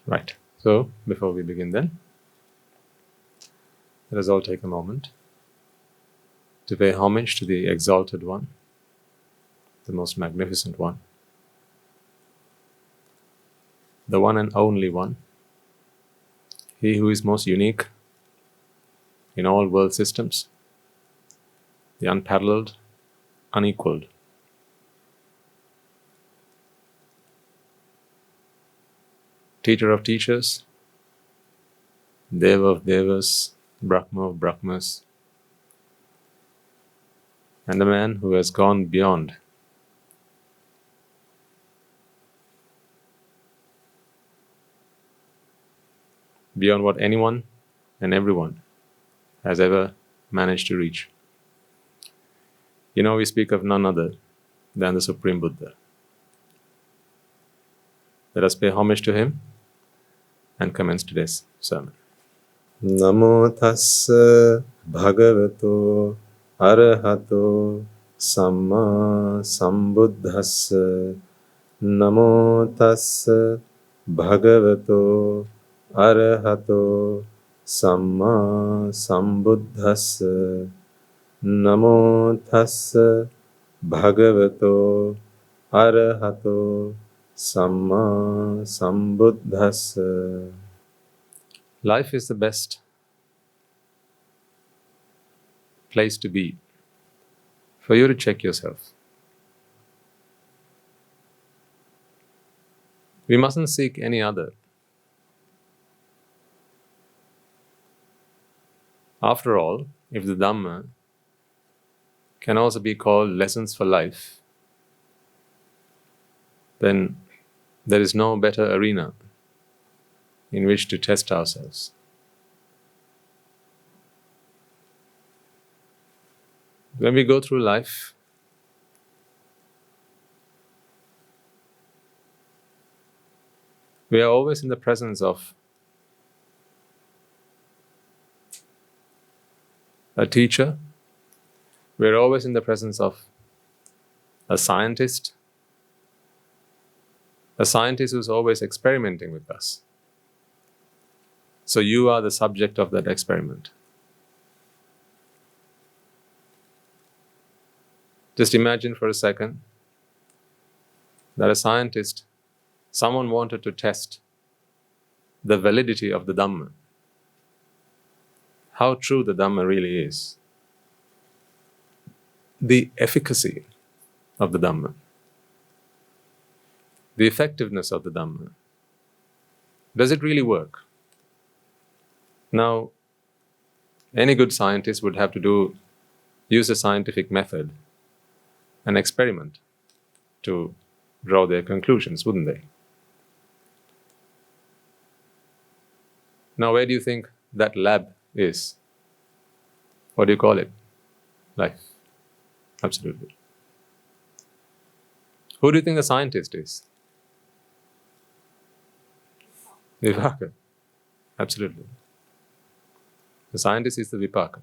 Right. So, before we begin then, let us all take a moment to pay homage to the Exalted One, the most magnificent One, the One and Only One, He who is most unique in all world systems, the unparalleled, unequaled. Teacher of teachers, Deva of devas, Brahma of brahmas, and the man who has gone beyond what anyone and everyone has ever managed to reach. You know, we speak of none other than the Supreme Buddha. Let us pay homage to him and commence today's sermon. Namo tassa bhagavato arahato samma sambuddhassa. Namo tassa bhagavato arahato samma sambuddhassa. Namo tassa bhagavato arahato samma sambuddhassa. Life is the best place to be for you to check yourself. We mustn't seek any other. After all, if the Dhamma can also be called lessons for life, then there is no better arena in which to test ourselves. When we go through life, we are always in the presence of a teacher. We are always in the presence of a scientist who's always experimenting with us. So you are the subject of that experiment. Just imagine for a second that a scientist, someone wanted to test the validity of the Dhamma, how true the Dhamma really is, the efficacy of the Dhamma, the effectiveness of the Dhamma. Does it really work? Now, any good scientist would have to use a scientific method, an experiment, to draw their conclusions, wouldn't they? Now, where do you think that lab is? What do you call it? Life. Absolutely. Who do you think the scientist is? Vipaka. Absolutely. The scientist is the Vipaka.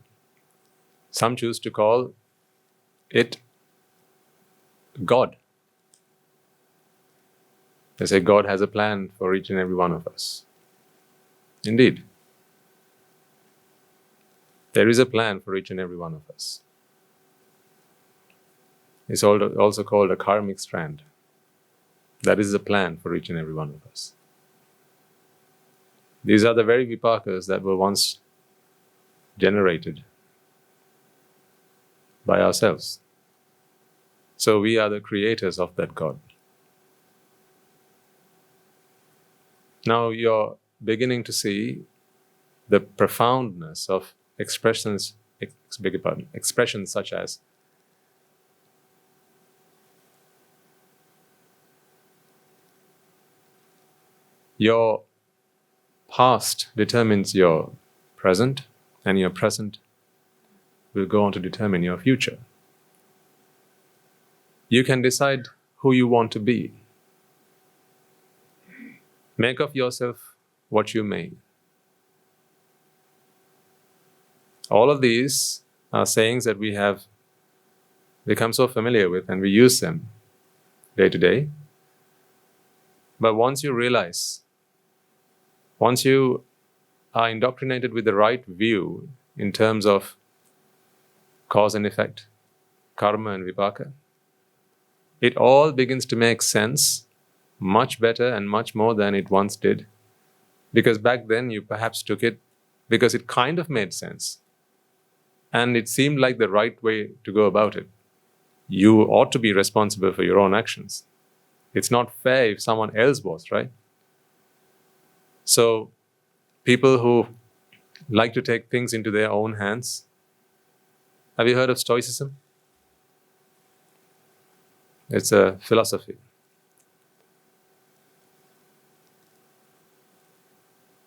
Some choose to call it God. They say God has a plan for each and every one of us. Indeed. There is a plan for each and every one of us. It's also called a karmic strand. That is the plan for each and every one of us. These are the very vipakas that were once generated by ourselves. So we are the creators of that God. Now you're beginning to see the profoundness of expressions such as your past determines your present, and your present will go on to determine your future. You can decide who you want to be. Make of yourself what you may. All of these are sayings that we have become so familiar with, and we use them day to day. But once you realize Once you are indoctrinated with the right view in terms of cause and effect, karma and vipaka, it all begins to make sense much better and much more than it once did. Because back then you perhaps took it because it kind of made sense and it seemed like the right way to go about it. You ought to be responsible for your own actions. It's not fair if someone else was, right? So people who like to take things into their own hands. Have you heard of Stoicism? It's a philosophy.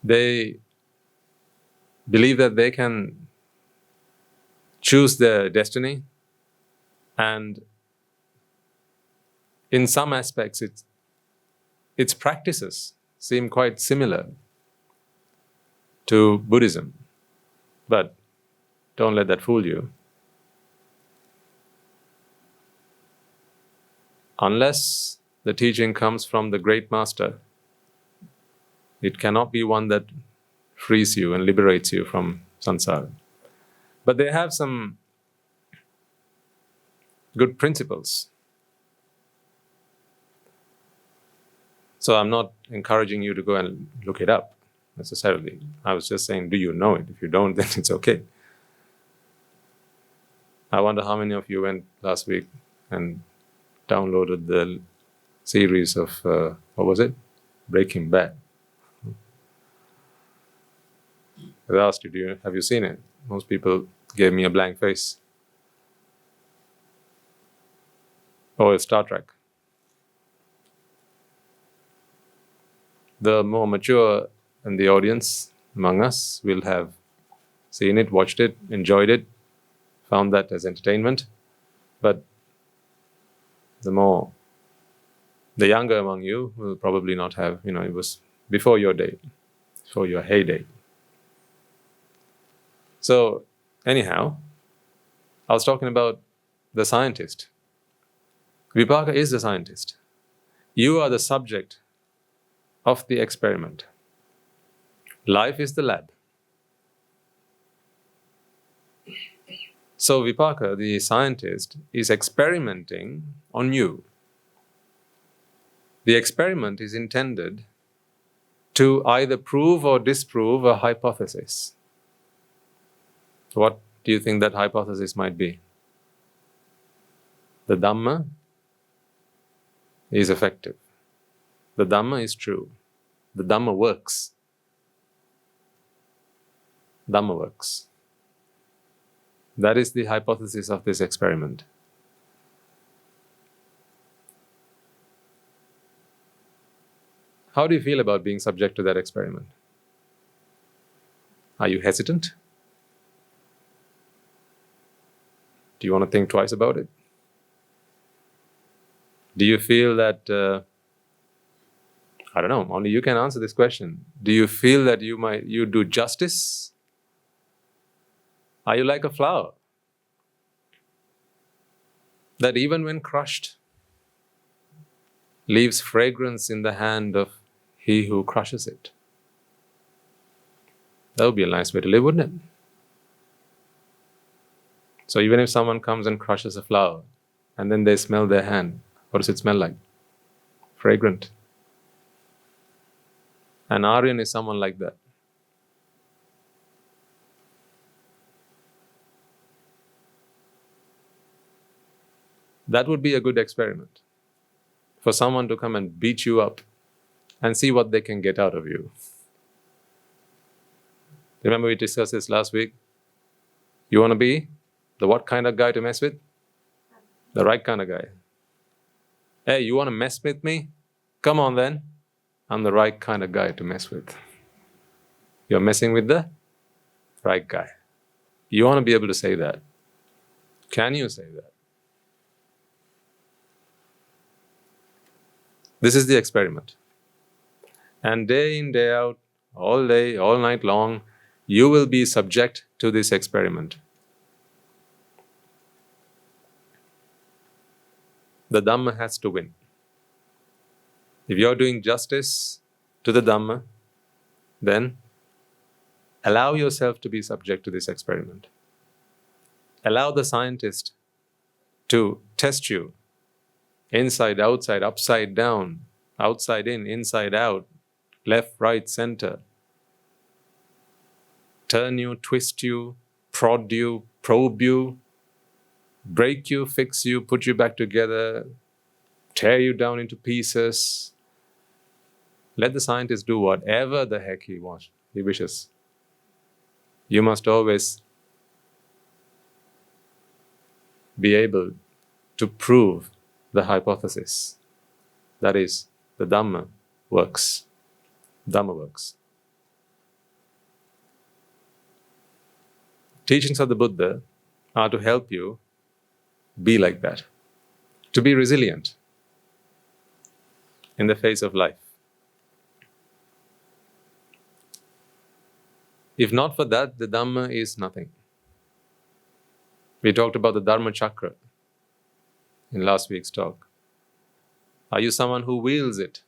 They believe that they can choose their destiny, and in some aspects its practices seem quite similar to Buddhism. But don't let that fool you. Unless the teaching comes from the great master, it cannot be one that frees you and liberates you from samsara. But they have some good principles. So I'm not encouraging you to go and look it up necessarily. I was just saying, do you know it? If you don't, then it's okay. I wonder how many of you went last week and downloaded the series of, what was it? Breaking Bad. I asked you, have you seen it? Most people gave me a blank face. Oh, it's Star Trek. The more mature in the audience among us will have seen it, watched it, enjoyed it, found that as entertainment. But the younger among you will probably not have, it was before your day, before your heyday. So anyhow, I was talking about the scientist. Vipaka is the scientist. You are the subject of the experiment. Life is the lab. So Vipaka, the scientist, is experimenting on you. The experiment is intended to either prove or disprove a hypothesis. What do you think that hypothesis might be? The Dhamma is effective. The Dhamma is true. The Dhamma works. Dhamma works. That is the hypothesis of this experiment. How do you feel about being subject to that experiment? Are you hesitant? Do you want to think twice about it? Do you feel that, I don't know, only you can answer this question. Do you feel that you do justice? Are you like a flower that even when crushed, leaves fragrance in the hand of he who crushes it? That would be a nice way to live, wouldn't it? So even if someone comes and crushes a flower, and then they smell their hand, what does it smell like? Fragrant. An Aryan is someone like that. That would be a good experiment. For someone to come and beat you up and see what they can get out of you. Remember we discussed this last week? You want to be the what kind of guy to mess with? The right kind of guy. Hey, you want to mess with me? Come on then. I'm the right kind of guy to mess with. You're messing with the right guy. You want to be able to say that. Can you say that? This is the experiment. And day in, day out, all day, all night long, you will be subject to this experiment. The Dhamma has to win. If you're doing justice to the Dhamma, then allow yourself to be subject to this experiment. Allow the scientist to test you inside, outside, upside down, outside in, inside out, left, right, center. Turn you, twist you, prod you, probe you, break you, fix you, put you back together, tear you down into pieces. Let the scientist do whatever the heck he wants, he wishes. You must always be able to prove the hypothesis. That is, the Dhamma works. Dhamma works. Teachings of the Buddha are to help you be like that, to be resilient in the face of life. If not for that, the Dhamma is nothing. We talked about the Dharma chakra in last week's talk. Are you someone who wields it?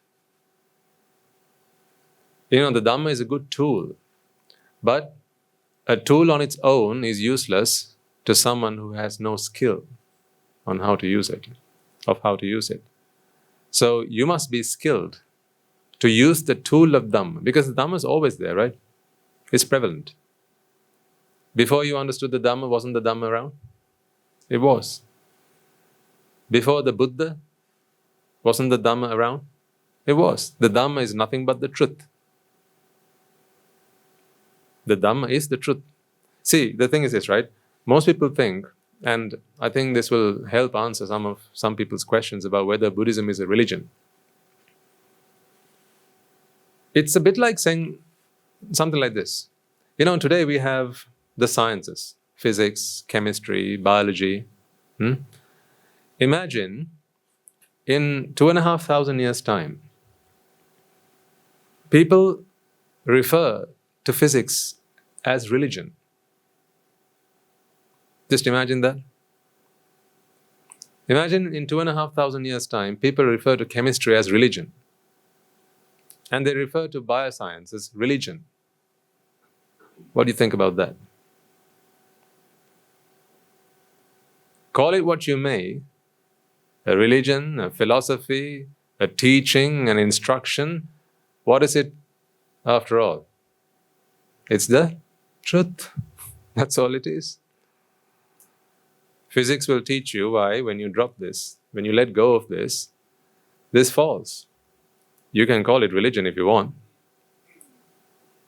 The Dhamma is a good tool, but a tool on its own is useless to someone who has no skill on how to use it, of how to use it. So you must be skilled to use the tool of Dhamma, because the Dhamma is always there, right? It's prevalent. Before you understood the Dhamma, wasn't the Dhamma around? It was. Before the Buddha, wasn't the Dhamma around? It was. The Dhamma is nothing but the truth. The Dhamma is the truth. See, the thing is this, right? Most people think, and I think this will help answer some people's questions about whether Buddhism is a religion. It's a bit like saying something like this. Today we have the sciences, physics, chemistry, biology. Imagine in 2,500 years' time, people refer to physics as religion. Just imagine that. Imagine in 2,500 years' time, people refer to chemistry as religion. And they refer to bioscience as religion. What do you think about that? Call it what you may, a religion, a philosophy, a teaching, an instruction. What is it after all? It's the truth. That's all it is. Physics will teach you why when you drop this, when you let go of this falls. You can call it religion if you want.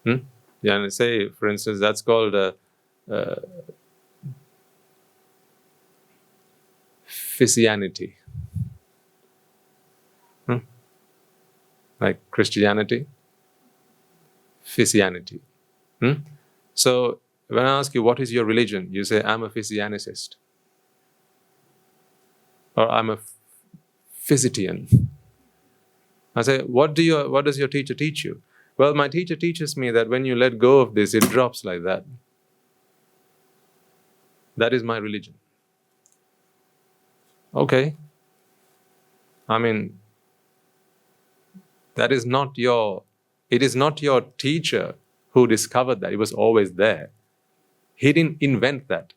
Yeah, and say, for instance, that's called Physianity. Like Christianity. Physianity. So when I ask you, what is your religion? You say, I'm a Physianicist. Or I'm a Physitian. I say, what does your teacher teach you? Well, my teacher teaches me that when you let go of this, it drops like that. That is my religion. Okay. I mean, it is not your teacher who discovered that. It was always there. He didn't invent that.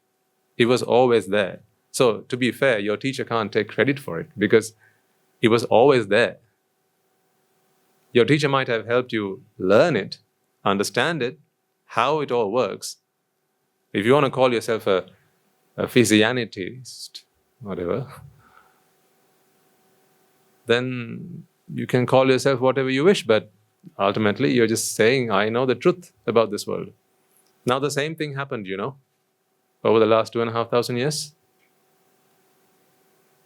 It was always there. So, to be fair, your teacher can't take credit for it because it was always there. Your teacher might have helped you learn it, understand it, how it all works. If you want to call yourself a Physianist, whatever, then you can call yourself whatever you wish, but ultimately you're just saying, I know the truth about this world. Now the same thing happened, over the last 2,500 years.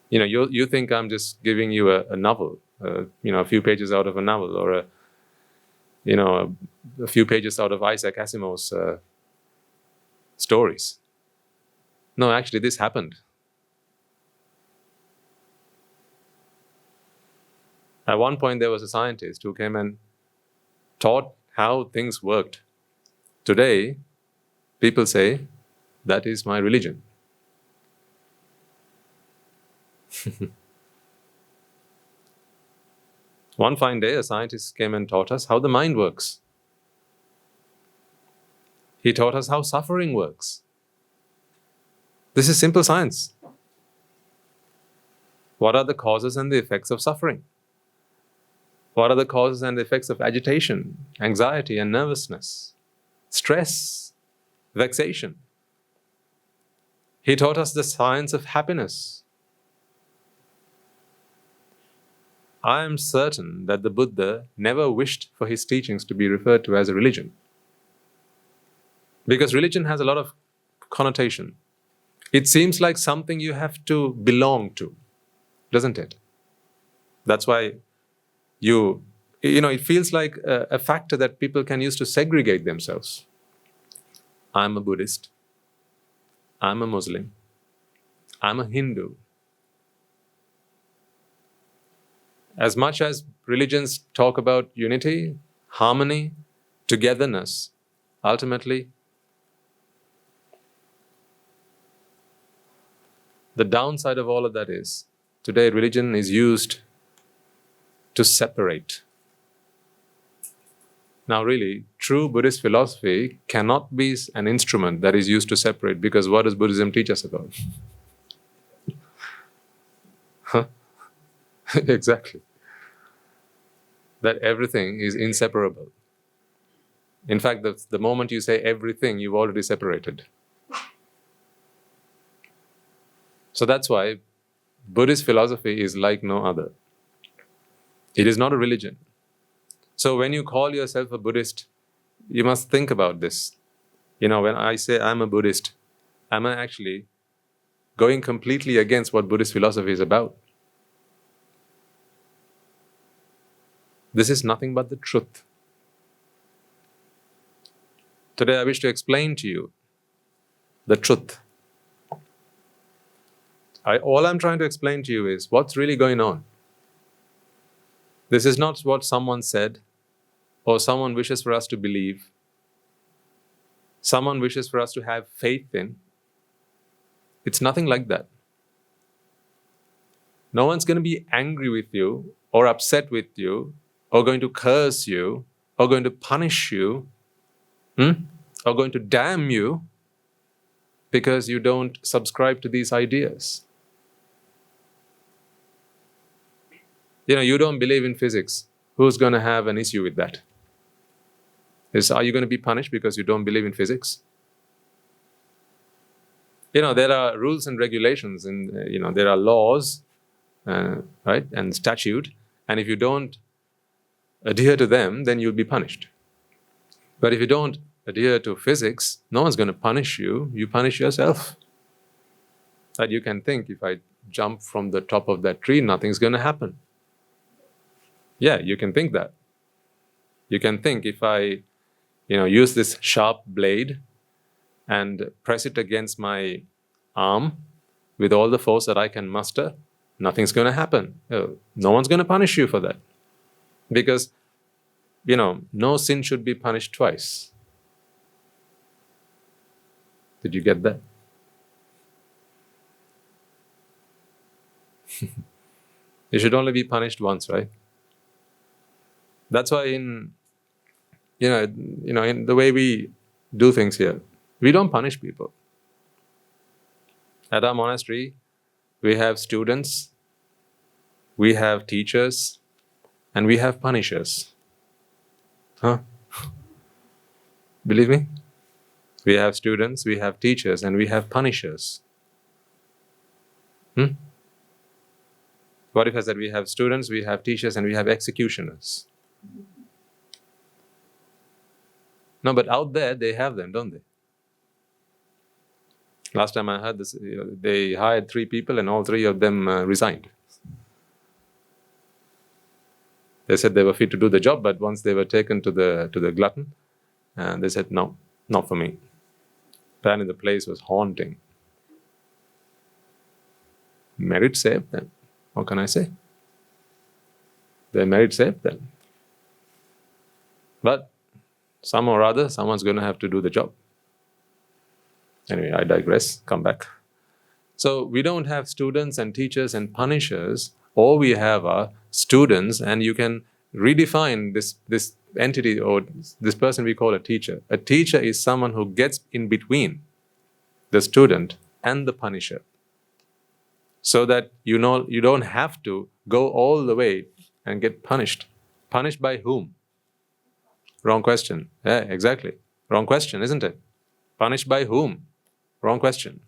You think I'm just giving you a novel, a few pages out of a novel, or a few pages out of Isaac Asimov's stories. No, actually, this happened. At one point, there was a scientist who came and taught how things worked. Today, people say, that is my religion. One fine day, a scientist came and taught us how the mind works. He taught us how suffering works. This is simple science. What are the causes and the effects of suffering? What are the causes and effects of agitation, anxiety and nervousness, stress, vexation? He taught us the science of happiness. I am certain that the Buddha never wished for his teachings to be referred to as a religion. Because religion has a lot of connotation. It seems like something you have to belong to, doesn't it? That's why it feels like a factor that people can use to segregate themselves. I'm a Buddhist. I'm a Muslim. I'm a Hindu. As much as religions talk about unity, harmony, togetherness, ultimately, the downside of all of that is, today religion is used to separate. Now really, true Buddhist philosophy cannot be an instrument that is used to separate, because what does Buddhism teach us about? Huh? Exactly. That everything is inseparable. In fact, the moment you say everything, you've already separated. So that's why Buddhist philosophy is like no other. It is not a religion. So when you call yourself a Buddhist, you must think about this. When I say I'm a Buddhist, am I actually going completely against what Buddhist philosophy is about? This is nothing but the truth. Today I wish to explain to you the truth. All I'm trying to explain to you is what's really going on. This is not what someone said, or someone wishes for us to believe, someone wishes for us to have faith in. It's nothing like that. No one's going to be angry with you, or upset with you, or going to curse you, or going to punish you, or going to damn you because you don't subscribe to these ideas. You don't believe in physics. Who's going to have an issue with that? Are you going to be punished because you don't believe in physics? There are rules and regulations, and there are laws, right, and statute, and if you don't adhere to them, then you'll be punished. But if you don't adhere to physics, no one's going to punish you. You punish yourself. That you can think, if I jump from the top of that tree, nothing's going to happen. Yeah, you can think that. You can think, if I use this sharp blade and press it against my arm with all the force that I can muster, nothing's going to happen. No one's going to punish you for that. Because, no sin should be punished twice. Did you get that? You should only be punished once, right? That's why in the way we do things here, we don't punish people. At our monastery, we have students, we have teachers, and we have punishers. Huh? Believe me? We have students, we have teachers, and we have punishers. What if I said we have students, we have teachers, and we have executioners? No, but out there, they have them, don't they? Last time I heard this, they hired 3 people and all 3 of them resigned. They said they were fit to do the job, but once they were taken to the glutton, they said, no, not for me. Apparently the place was haunting. Merit saved them. What can I say? Their merit saved them. But some or other, someone's going to have to do the job. Anyway, I digress. Come back. So we don't have students and teachers and punishers. All we have are students, and you can redefine this entity or this person we call a teacher. A teacher is someone who gets in between the student and the punisher, so that you don't have to go all the way and get punished. Punished by whom? Wrong question. Yeah, exactly. Wrong question, isn't it? Punished by whom? Wrong question.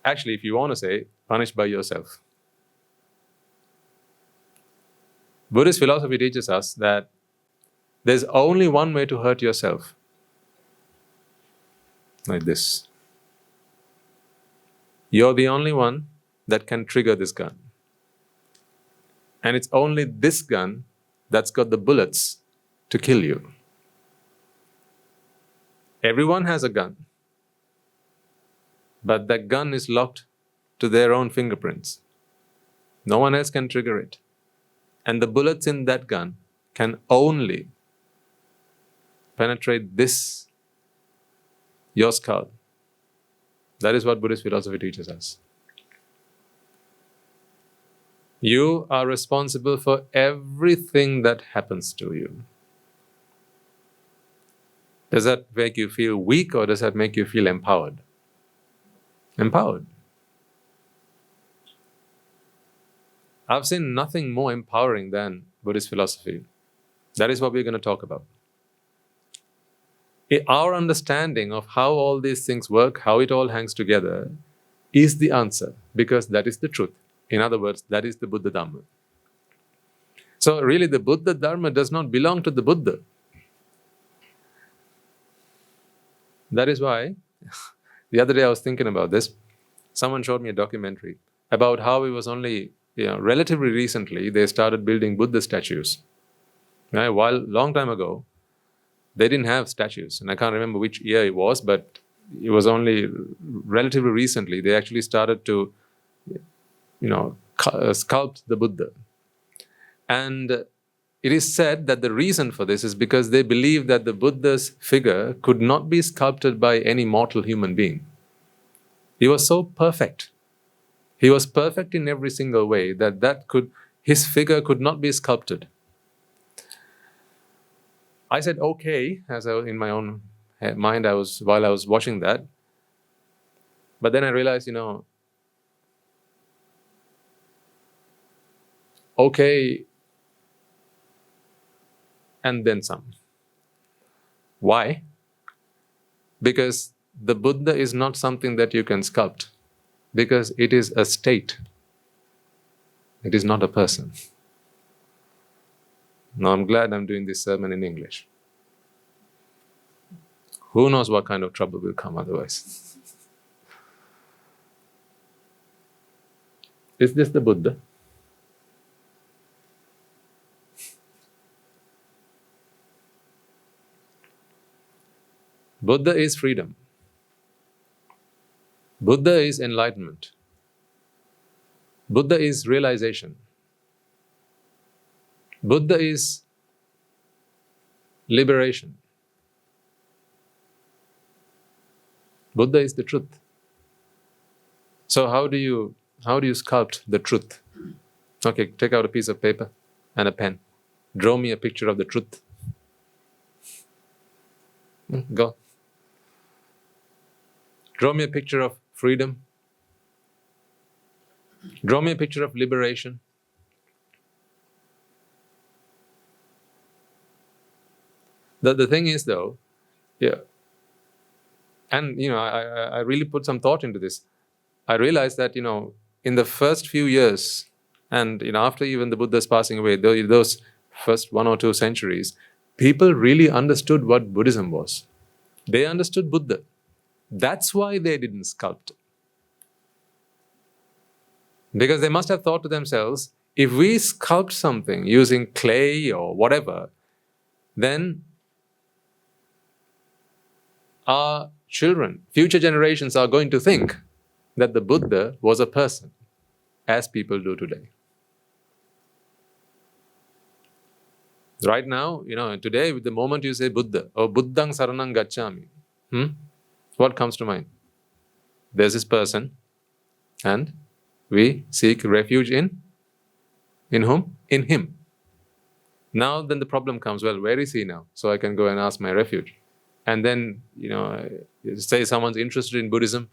Actually, if you want to say, punished by yourself. Buddhist philosophy teaches us that there's only one way to hurt yourself. Like this. You're the only one that can trigger this gun. And it's only this gun that's got the bullets to kill you. Everyone has a gun, but that gun is locked to their own fingerprints. No one else can trigger it. And the bullets in that gun can only penetrate your skull. That is what Buddhist philosophy teaches us. You are responsible for everything that happens to you. Does that make you feel weak, or does that make you feel empowered? Empowered. I've seen nothing more empowering than Buddhist philosophy. That is what we're going to talk about. Our understanding of how all these things work, how it all hangs together, is the answer, because that is the truth. In other words, that is the Buddha Dhamma. So really, the Buddha Dharma does not belong to the Buddha. That is why, the other day I was thinking about this. Someone showed me a documentary about how it was only, relatively recently, they started building Buddha statues. Right? While long time ago, they didn't have statues. And I can't remember which year it was, but it was only relatively recently they actually started to, sculpt the Buddha. And it is said that the reason for this is because they believe that the Buddha's figure could not be sculpted by any mortal human being. He was so perfect. He was perfect in every single way that his figure could not be sculpted. I said, okay, as I was in my own mind, while I was watching that. But then I realized, okay, and then some. Why? Because the Buddha is not something that you can sculpt, because it is a state. It is not a person. Now, I'm glad I'm doing this sermon in English. Who knows what kind of trouble will come otherwise? Is this the Buddha? Buddha is freedom. Buddha is enlightenment. Buddha is realization. Buddha is liberation. Buddha is the truth. So how do you sculpt the truth? Okay, take out a piece of paper and a pen. Draw me a picture of the truth. Go. Draw me a picture of freedom. Draw me a picture of liberation. The thing is, though, and I really put some thought into this. I realized that in the first few years, and after even the Buddha's passing away, those first 1 or 2 centuries, people really understood what Buddhism was. They understood Buddha. That's why they didn't sculpt. Because they must have thought to themselves, if we sculpt something using clay or whatever, then our children, future generations, are going to think that the Buddha was a person, as people do today. Right now, today, with the moment you say Buddha or Buddhan Saranan Gaccami, what comes to mind? There's this person, and we seek refuge in whom? In him. Now then the problem comes, well, where is he now? So I can go and ask my refuge. And then, say someone's interested in Buddhism,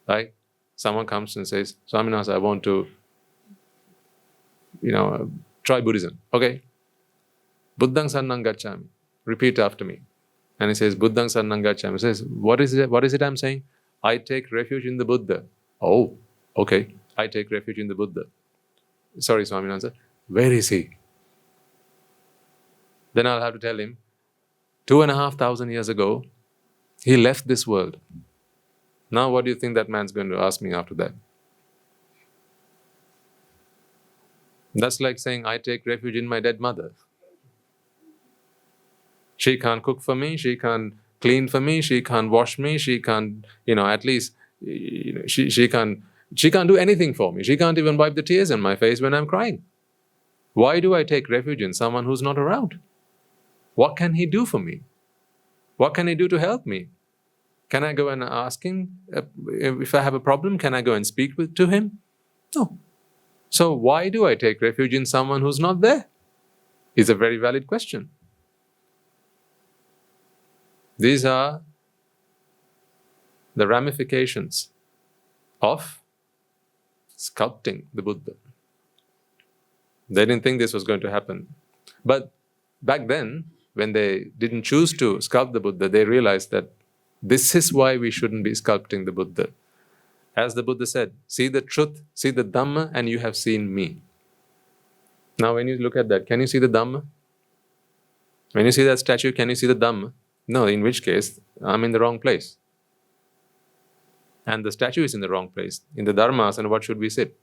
right? Someone comes and says, Swaminatha, I want to, try Buddhism. Okay. Buddhan Saranan Gaccami. Repeat after me. And he says, Buddhan Saranan Gaccami. He says, what is it I'm saying? I take refuge in the Buddha. Oh, okay. I take refuge in the Buddha. Sorry, Swaminatha. Where is he? Then I'll have to tell him, 2,500 years ago, he left this world. Now what do you think that man's going to ask me after that? That's like saying, I take refuge in my dead mother. She can't cook for me, she can't clean for me, she can't wash me, she can't, at least, she can't do anything for me. She can't even wipe the tears on my face when I'm crying. Why do I take refuge in someone who's not around? What can he do for me? What can he do to help me? Can I go and ask him if I have a problem? Can I go and speak to him? No. So why do I take refuge in someone who's not there? It's a very valid question. These are the ramifications of sculpting the Buddha. They didn't think this was going to happen. But back then, when they didn't choose to sculpt the Buddha, they realized that this is why we shouldn't be sculpting the Buddha. As the Buddha said, see the truth, see the Dhamma, and you have seen me. Now when you look at that, can you see the Dhamma? When you see that statue, can you see the Dhamma? No, in which case, I'm in the wrong place. And the statue is in the wrong place. In the Dharmas, and what should we sit?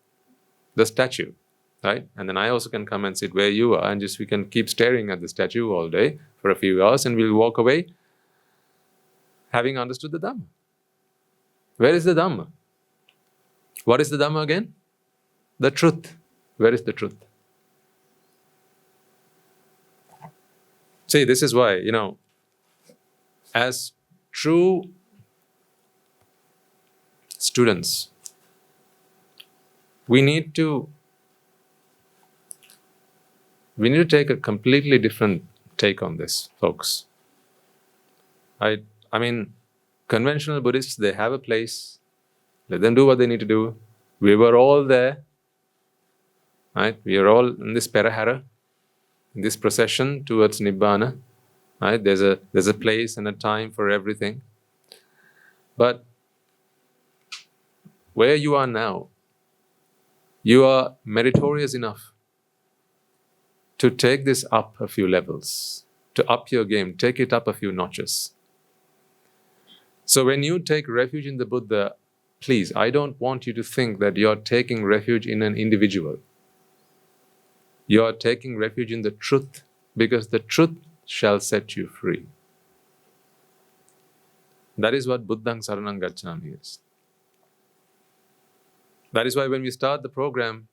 The statue, right? And then I also can come and sit where you are, and just we can keep staring at the statue all day for a few hours, and we'll walk away having understood the Dhamma. Where is the Dhamma? What is the Dhamma again? The truth. Where is the truth? See, this is why, as true students, we need to take a completely different take on this, folks. I mean, conventional Buddhists, they have a place. Let them do what they need to do. We were all there, right? We are all in this perahara, in this procession towards Nibbana, right? There's a place and a time for everything. But where you are now, you are meritorious enough to take this up a few levels, to up your game, take it up a few notches. So when you take refuge in the Buddha, please, I don't want you to think that you're taking refuge in an individual. You're taking refuge in the truth, because the truth shall set you free. That is what Buddhan Saranan Gaccami is. That is why when we start the program,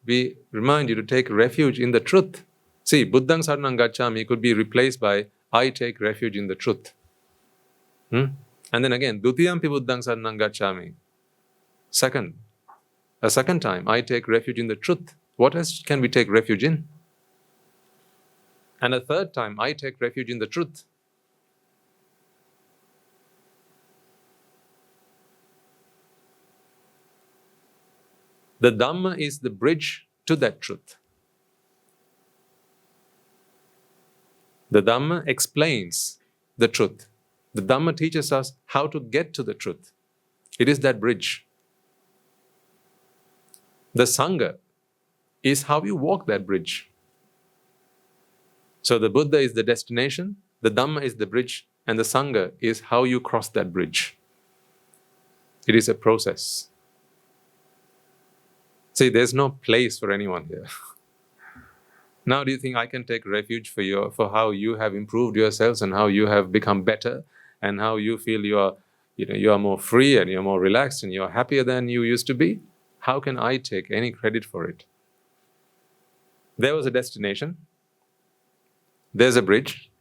we remind you to take refuge in the truth. See, Buddhan Saranan Gaccami could be replaced by, I take refuge in the truth. And then again, Dutiyampi Buddhan Saranan Gaccami. A second time, I take refuge in the truth. What else can we take refuge in? And a third time, I take refuge in the truth. The Dhamma is the bridge to that truth. The Dhamma explains the truth. The Dhamma teaches us how to get to the truth. It is that bridge. The Sanga is how you walk that bridge. So the Buddha is the destination, the Dhamma is the bridge, and the Sanga is how you cross that bridge. It is a process. See, there's no place for anyone here. Now do you think I can take refuge for how you have improved yourselves and how you have become better and how you feel you are more free and you're more relaxed and you're happier than you used to be? How can I take any credit for it? There was a destination, there's a bridge,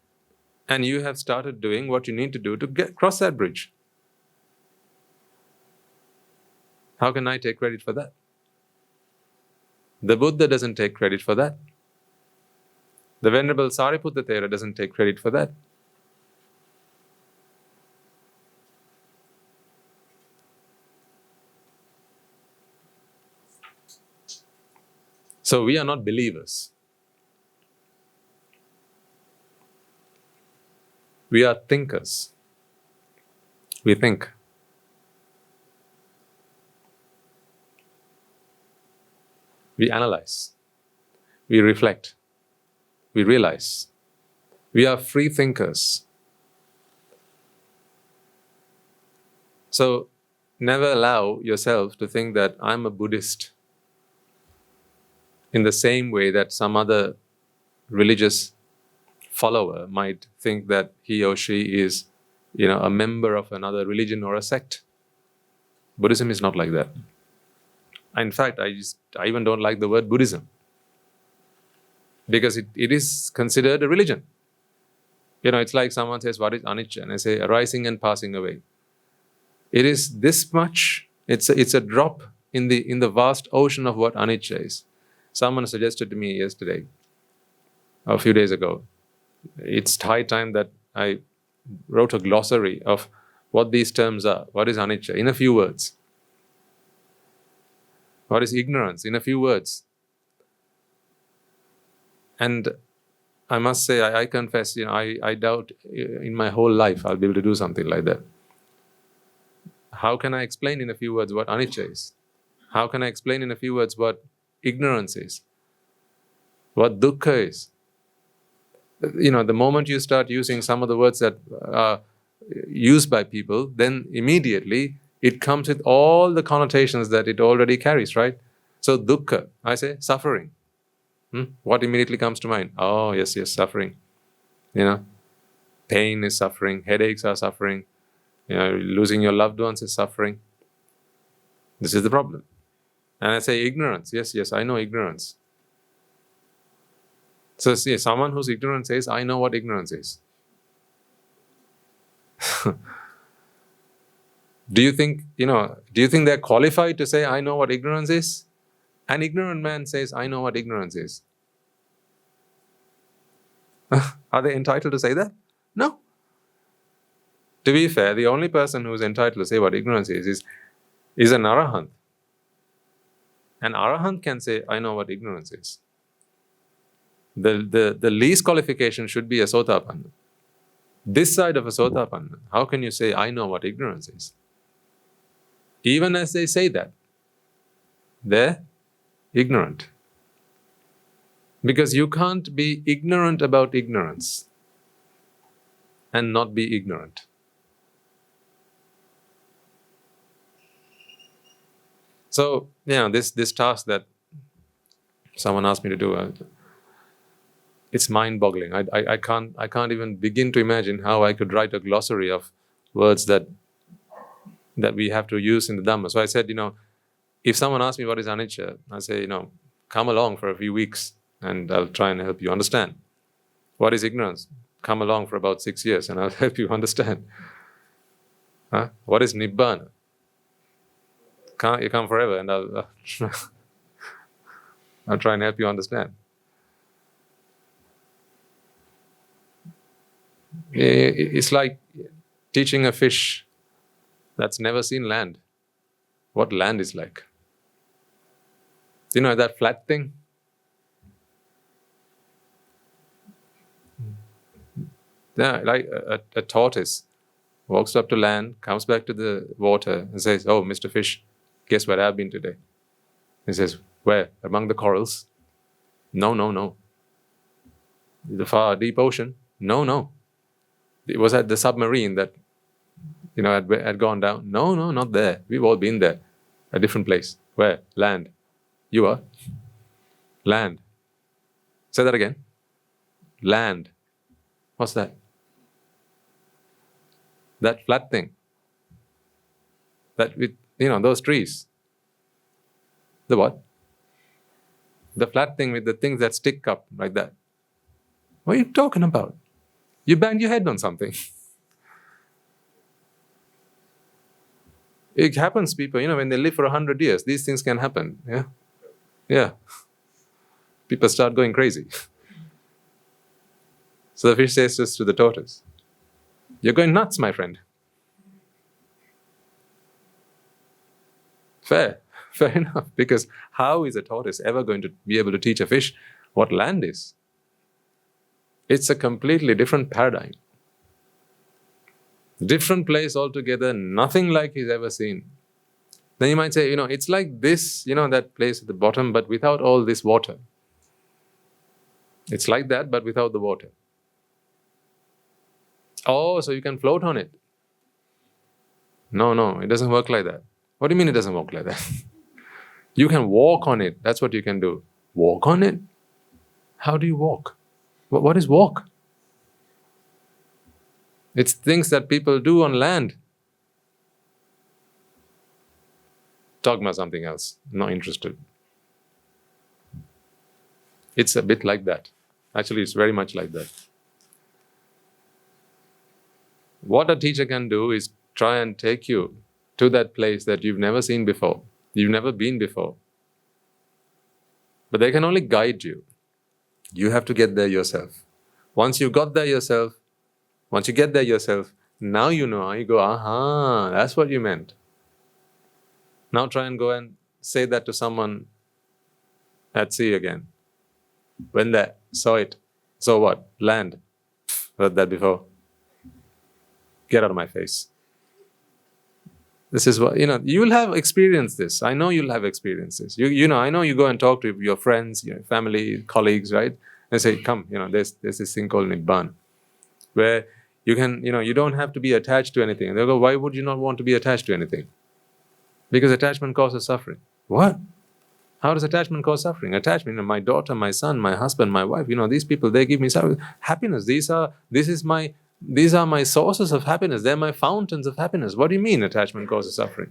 and you have started doing what you need to do to cross that bridge. How can I take credit for that? The Buddha doesn't take credit for that. The Venerable Sariputta Thera doesn't take credit for that. So we are not believers. We are thinkers. We think. We analyze. We reflect. We realize. We are free thinkers. So never allow yourself to think that I'm a Buddhist in the same way that some other religious follower might think that he or she is, a member of another religion or a sect. Buddhism is not like that. In fact, I even don't like the word Buddhism, because it is considered a religion. It's like someone says, what is anicca? And I say, arising and passing away. It is this much. It's a drop in the vast ocean of what anicca is. Someone suggested to me yesterday, a few days ago, it's high time that I wrote a glossary of what these terms are. What is anicca? In a few words. What is ignorance? In a few words. And I must say, I confess, I doubt in my whole life I'll be able to do something like that. How can I explain in a few words what anicca is? How can I explain in a few words what ignorance is? What dukkha is? The moment you start using some of the words that are used by people, then immediately it comes with all the connotations that it already carries, right? So dukkha, I say suffering. What immediately comes to mind? Oh, yes, suffering. Pain is suffering, headaches are suffering, losing your loved ones is suffering. This is the problem. And I say ignorance. Yes, I know ignorance. So see, someone who's ignorant says, I know what ignorance is. Do you think they're qualified to say, I know what ignorance is? An ignorant man says, I know what ignorance is. Are they entitled to say that? No. To be fair, the only person who's entitled to say what ignorance is an arahant. An arahant can say, I know what ignorance is. The least qualification should be a sotapanna. This side of a sotapanna, how can you say, I know what ignorance is? Even as they say that, they're ignorant. Because you can't be ignorant about ignorance and not be ignorant. So, this task that someone asked me to do, it's mind-boggling. I can't even begin to imagine how I could write a glossary of words that we have to use in the Dhamma. So I said, if someone asks me what is anicca, I say, come along for a few weeks and I'll try and help you understand. What is ignorance? Come along for about 6 years and I'll help you understand. What is nibbana? You come forever and I'll try and help you understand. It's like teaching a fish that's never seen land what land is like. That flat thing? Yeah, like a tortoise walks up to land, comes back to the water and says, oh, Mr. Fish, guess where I've been today? He says, where? Among the corals? No. The far deep ocean? No. It was at the submarine that, had gone down. No, not there. We've all been there. A different place. Where? Land. You are? Land. Say that again. Land. What's that? That flat thing. That with, those trees. The what? The flat thing with the things that stick up like that. What are you talking about? You banged your head on something. It happens, people, when they live for 100 years, these things can happen. Yeah. People start going crazy. So the fish says this to the tortoise, "You're going nuts, my friend." Fair enough. Because how is a tortoise ever going to be able to teach a fish what land is? It's a completely different paradigm. Different place altogether, nothing like he's ever seen. Then you might say, it's like this, that place at the bottom, but without all this water. It's like that, but without the water. Oh, so you can float on it. No, it doesn't work like that. What do you mean it doesn't work like that? You can walk on it. That's what you can do. Walk on it? How do you walk? What is walk? It's things that people do on land. Talk about something else. Not interested. It's a bit like that. Actually, it's very much like that. What a teacher can do is try and take you to that place that you've never seen before. You've never been before. But they can only guide you. You have to get there yourself. Once you get there yourself, now you know, you go, aha, that's what you meant. Now try and go and say that to someone at sea again. When they saw it, so what? Land. Heard that before. Get out of my face. This is what, you'll have experienced this. I know you'll have experienced this. I know you go and talk to your friends, your family, colleagues, right? And say, come, there's this thing called Nibbana, where you can, you don't have to be attached to anything. And they'll go, why would you not want to be attached to anything? Because attachment causes suffering. What? How does attachment cause suffering? Attachment, my daughter, my son, my husband, my wife, these people, they give me happiness. These are my sources of happiness. They're my fountains of happiness. What do you mean attachment causes suffering?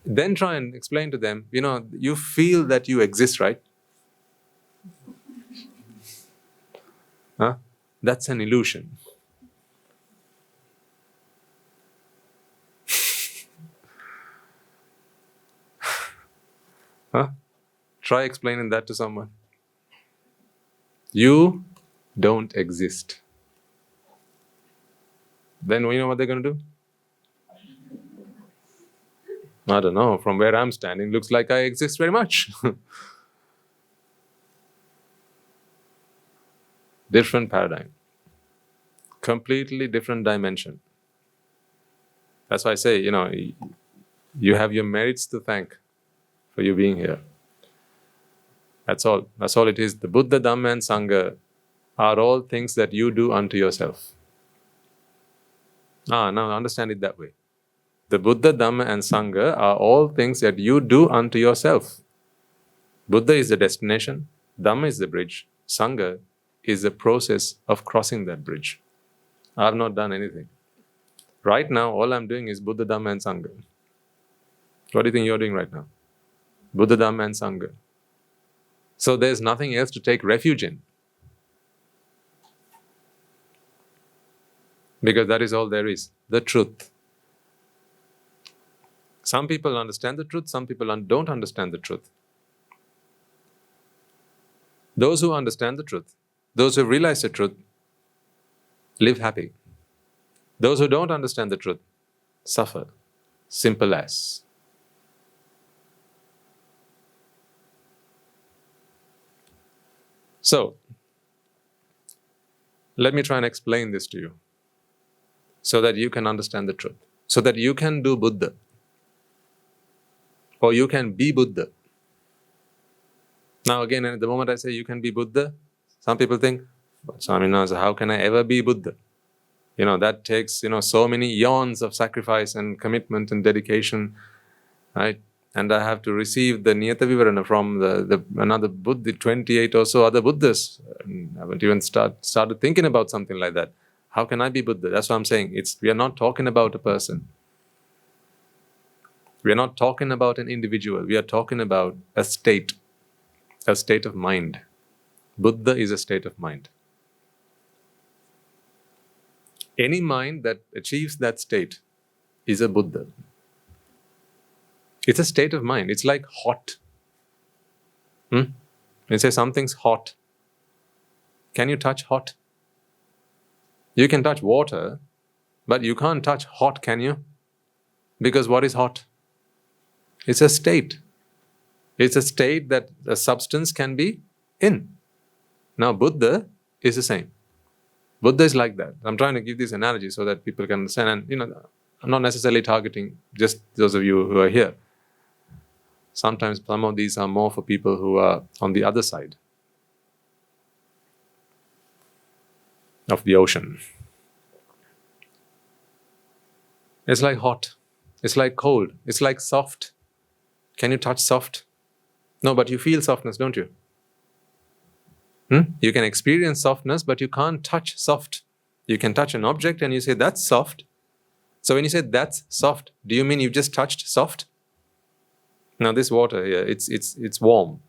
Then try and explain to them, you feel that you exist, right? Huh? That's an illusion. Huh? Try explaining that to someone. You don't exist. Then you know what they're going to do? I don't know. From where I'm standing, looks like I exist very much. Different paradigm. Completely different dimension. That's why I say, you have your merits to thank for you being here. That's all. That's all it is. The Buddha, Dhamma and Sanga are all things that you do unto yourself. Now understand it that way. The Buddha, Dhamma and Sanga are all things that you do unto yourself. Buddha is the destination, Dhamma is the bridge, Sanga is the process of crossing that bridge. I have not done anything. Right now, all I'm doing is Buddha, Dhamma and Sanga. What do you think you're doing right now? Buddha, Dhamma and Sanga. So there's nothing else to take refuge in. Because that is all there is, the truth. Some people understand the truth, some people don't understand the truth. Those who understand the truth, those who realize the truth, live happy. Those who don't understand the truth, suffer. Simple as. So, let me try and explain this to you, so that you can understand the truth, so that you can do Buddha, or you can be Buddha. Now again, at the moment I say you can be Buddha, some people think, but Swaminatha, how can I ever be Buddha? That takes, so many eons of sacrifice and commitment and dedication, right? And I have to receive the Niyata Vivarana from another Buddha, 28 or so other Buddhas. I haven't even started thinking about something like that. How can I be Buddha? That's what I'm saying. We are not talking about a person. We are not talking about an individual. We are talking about a state of mind. Buddha is a state of mind. Any mind that achieves that state is a Buddha. It's a state of mind. It's like hot. You say something's hot. Can you touch hot? You can touch water, but you can't touch hot, can you? Because what is hot? It's a state. It's a state that a substance can be in. Now, Buddha is the same. Buddha is like that. I'm trying to give this analogy so that people can understand. And, I'm not necessarily targeting just those of you who are here. Sometimes some of these are more for people who are on the other side of the ocean. It's like hot. It's like cold. It's like soft. Can you touch soft? No, but you feel softness, don't you? You can experience softness, but you can't touch soft. You can touch an object and you say, that's soft. So when you say that's soft, do you mean you just touched soft? Now this water here, it's warm,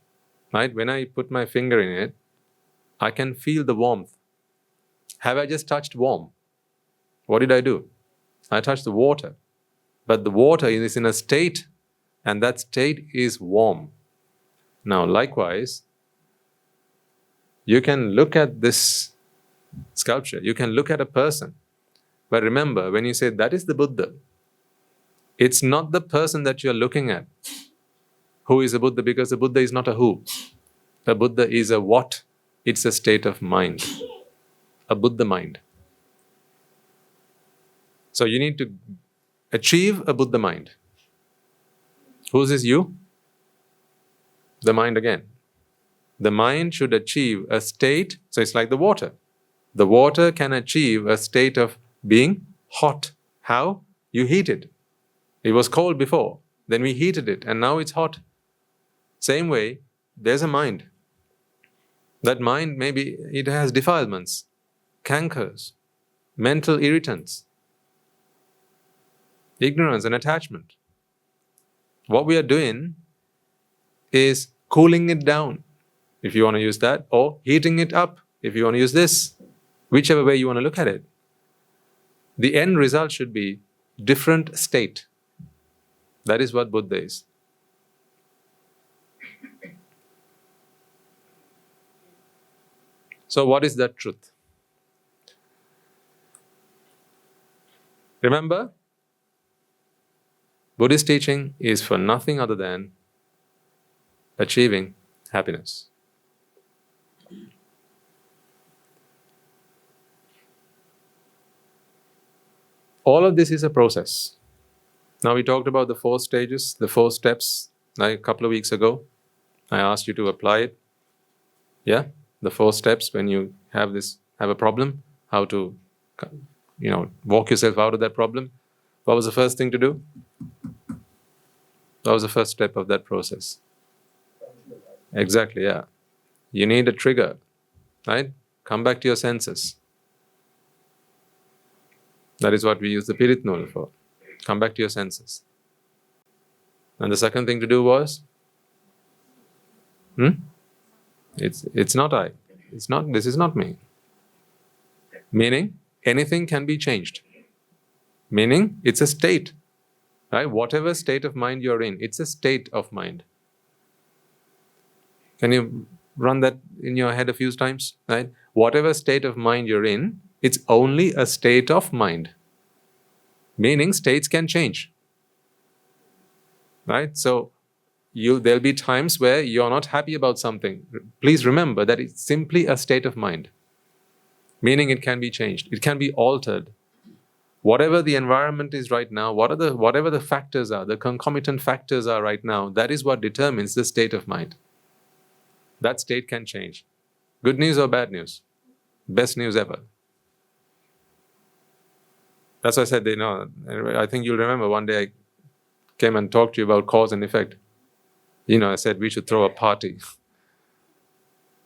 right? When I put my finger in it, I can feel the warmth. Have I just touched warm? What did I do? I touched the water. But the water is in a state, and that state is warm. Now, likewise, you can look at this sculpture, you can look at a person. But remember, when you say that is the Buddha, it's not the person that you're looking at who is a Buddha, because the Buddha is not a who. The Buddha is a what? It's a state of mind. A Buddha mind. So you need to achieve a Buddha mind. Whose is you? The mind again. The mind should achieve a state, so it's like the water. The water can achieve a state of being hot. How? You heat it. It was cold before, then we heated it, and now it's hot. Same way, there's a mind. That mind, maybe it has defilements, cankers, mental irritants, ignorance and attachment. What we are doing is cooling it down, if you want to use that, or heating it up, if you want to use this, whichever way you want to look at it. The end result should be different state. That is what Buddha is. So what is that truth? Remember, Buddhist teaching is for nothing other than achieving happiness. All of this is a process. Now we talked about the 4 stages, the 4 steps, like a couple of weeks ago. I asked you to apply it. Yeah? The 4 steps when you have a problem, how to, walk yourself out of that problem. What was the first thing to do? What was the first step of that process? Exactly, yeah. You need a trigger, right? Come back to your senses. That is what we use the Pirit Nool for. Come back to your senses. And the second thing to do was? It's not I. This is not me. Meaning, anything can be changed. Meaning, it's a state. Right? Whatever state of mind you're in, it's a state of mind. Can you run that in your head a few times? Right? Whatever state of mind you're in, it's only a state of mind. Meaning, states can change. Right? So, there'll be times where you're not happy about something. Please remember that it's simply a state of mind. Meaning it can be changed. It can be altered. Whatever the environment is right now, whatever the factors are, the concomitant factors are right now, that is what determines the state of mind. That state can change. Good news or bad news? Best news ever. That's why I said, I think you'll remember one day I came and talked to you about cause and effect. I said we should throw a party.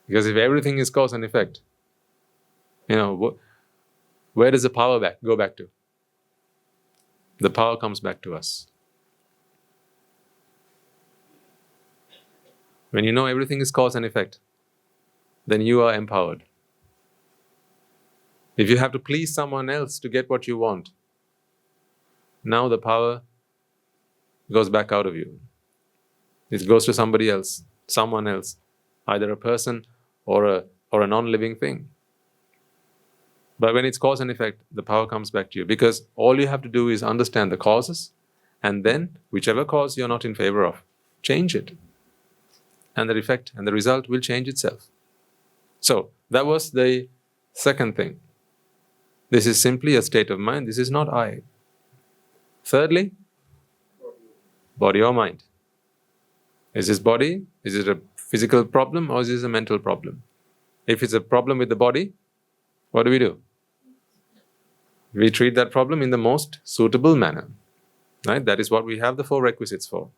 Because if everything is cause and effect, where does the power go back to? The power comes back to us. When you know everything is cause and effect, then you are empowered. If you have to please someone else to get what you want, now the power goes back out of you. It goes to somebody else, someone else, either a person or a or a non-living thing. But when it's cause and effect, the power comes back to you, because all you have to do is understand the causes, and then whichever cause you're not in favor of, change it. And the effect and the result will change itself. So that was the second thing. This is simply a state of mind. This is not I. Thirdly, body or mind. Is this body? Is it a physical problem, or is this a mental problem? If it's a problem with the body, what do? We treat that problem in the most suitable manner. Right? That is what we have the 4 requisites for.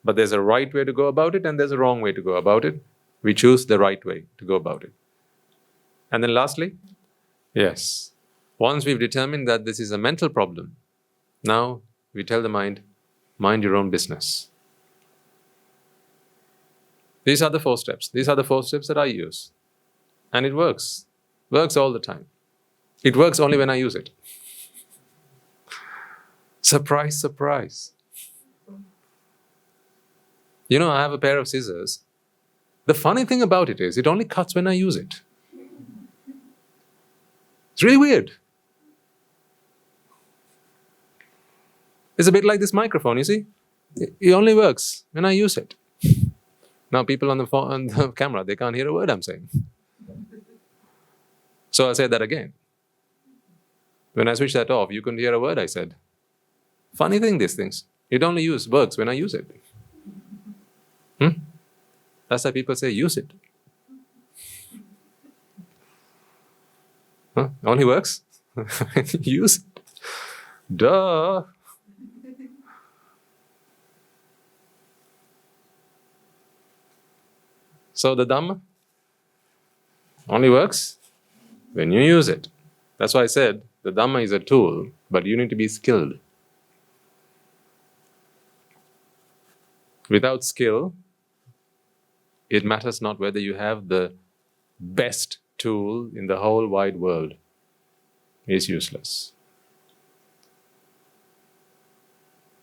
But there's a right way to go about it, and there's a wrong way to go about it. We choose the right way to go about it. And then lastly, yes, once we've determined that this is a mental problem, now we tell the mind, mind your own business. These are the 4 steps. These are the 4 steps that I use. And it works. Works all the time. It works only when I use it. Surprise, surprise. You know, I have a pair of scissors. The funny thing about it is, it only cuts when I use it. It's really weird. It's a bit like this microphone, you see? It only works when I use it. Now people on the phone, on the camera, they can't hear a word I'm saying. So I'll say that again. When I switched that off, you couldn't hear a word I said. Funny thing, these things. It only works when I use it. That's why people say, use it. Only works? Use it. Duh. So the Dhamma only works when you use it. That's why I said the Dhamma is a tool, but you need to be skilled. Without skill, it matters not whether you have the best tool in the whole wide world. It's useless.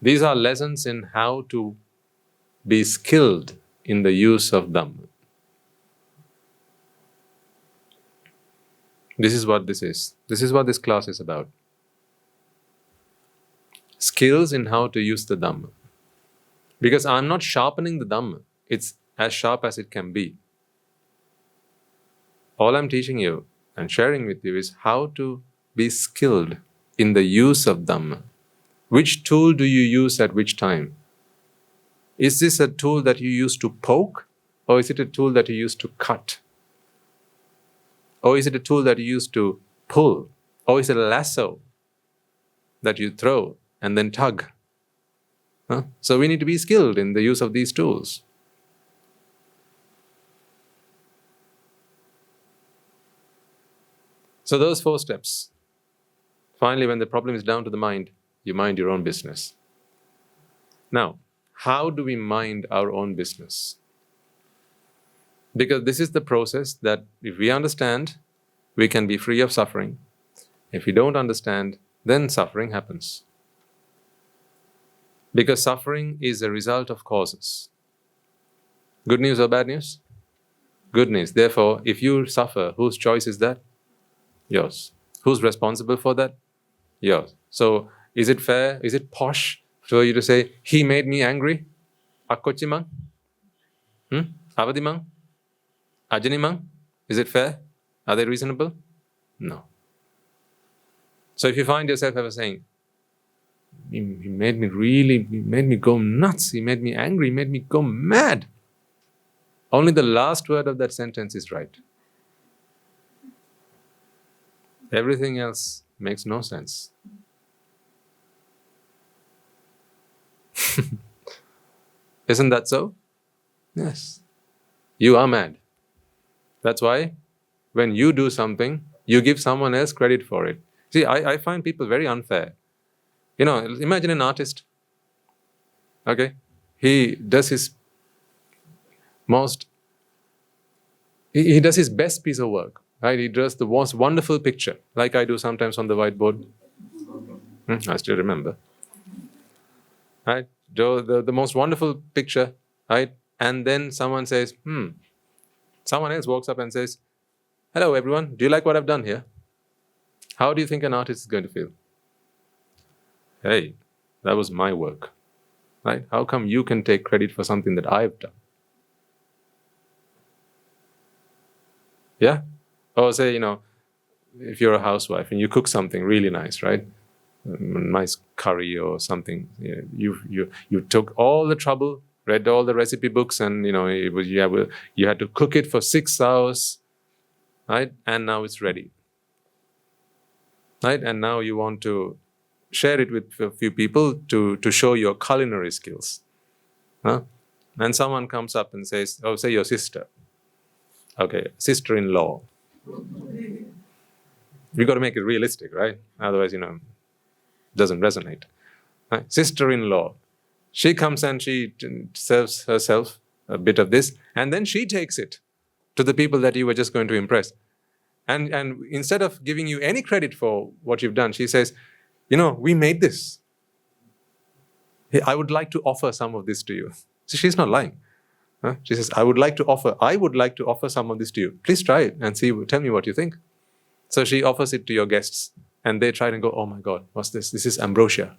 These are lessons in how to be skilled in the use of Dhamma. This is what this is. This is what this class is about. Skills in how to use the Dhamma. Because I'm not sharpening the Dhamma. It's as sharp as it can be. All I'm teaching you and sharing with you is how to be skilled in the use of Dhamma. Which tool do you use at which time? Is this a tool that you use to poke? Or is it a tool that you use to cut? Or is it a tool that you use to pull? Or is it a lasso that you throw and then tug? So we need to be skilled in the use of these tools. So those 4 steps. Finally, when the problem is down to the mind, you mind your own business. Now, how do we mind our own business? Because this is the process that if we understand, we can be free of suffering. If we don't understand, then suffering happens. Because suffering is a result of causes. Good news or bad news? Good news. Therefore, if you suffer, whose choice is that? Yours. Who's responsible for that? Yours. So, is it fair? Is it posh for you to say, he made me angry? Akkochi mang? Avadi mang? Ajani mang? Is it fair? Are they reasonable? No. So if you find yourself ever saying, he made me go nuts, he made me angry, he made me go mad. Only the last word of that sentence is right. Everything else makes no sense. Isn't that so? Yes. You are mad. That's why when you do something, you give someone else credit for it. See, I find people very unfair. You know, imagine an artist. Okay? He does his he does his best piece of work. Right? He draws the most wonderful picture, like I do sometimes on the whiteboard. I still remember. Right? Draw the most wonderful picture, right? And then someone says, someone else walks up and says, Hello everyone, do you like what I've done here? How do you think an artist is going to feel? Hey, that was my work. Right? How come you can take credit for something that I've done? Yeah? Or say, if you're a housewife and you cook something really nice, right? Nice curry or something. You took all the trouble, read all the recipe books, and you had to cook it for 6 hours, right? And now it's ready, right? And now you want to share it with a few people to show your culinary skills, huh? And someone comes up and says, "Oh, say your sister, okay, sister-in-law." We got to make it realistic, right? Otherwise, doesn't resonate. Right? Sister-in-law, she comes and she serves herself a bit of this, and then she takes it to the people that you were just going to impress. And instead of giving you any credit for what you've done, she says, we made this. I would like to offer some of this to you. So she's not lying. Huh? She says, I would like to offer some of this to you. Please try it and tell me what you think. So she offers it to your guests, and they try and go, oh my God, what's this? This is ambrosia.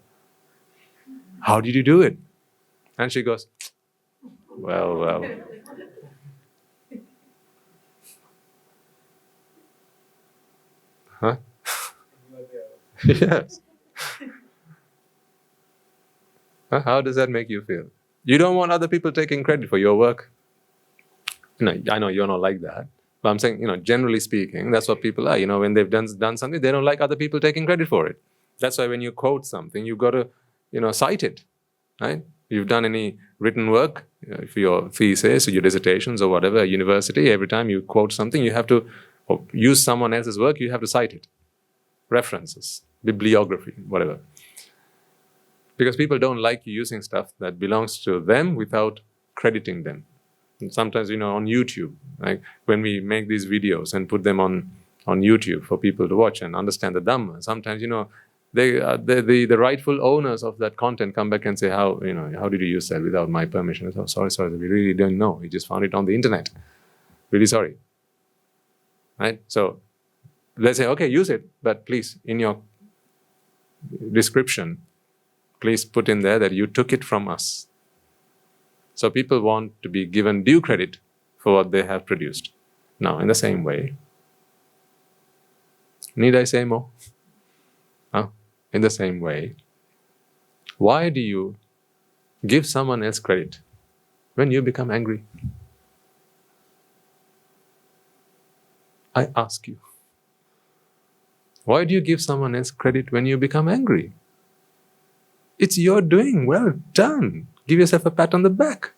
How did you do it? And she goes, well. Huh? Yes. How does that make you feel? You don't want other people taking credit for your work. I know you're not like that. But I'm saying, generally speaking, that's what people are. When they've done something, they don't like other people taking credit for it. That's why when you quote something, you've got to, cite it, right? If you've done any written work, for your thesis or your dissertations or whatever, at university, every time you quote something, you have to, or use someone else's work, you have to cite it. References, bibliography, whatever. Because people don't like you using stuff that belongs to them without crediting them. And sometimes, on YouTube, like when we make these videos and put them on YouTube for people to watch and understand the Dhamma, sometimes, the rightful owners of that content come back and say, how did you use that without my permission? Oh, sorry, we really don't know. We just found it on the internet. Really sorry. Right? So they say, okay, use it, but please, in your description, please put in there that you took it from us. So people want to be given due credit for what they have produced. Now, in the same way, need I say more? In the same way, why do you give someone else credit when you become angry? I ask you. Why do you give someone else credit when you become angry? It's your doing. Well done. Give yourself a pat on the back.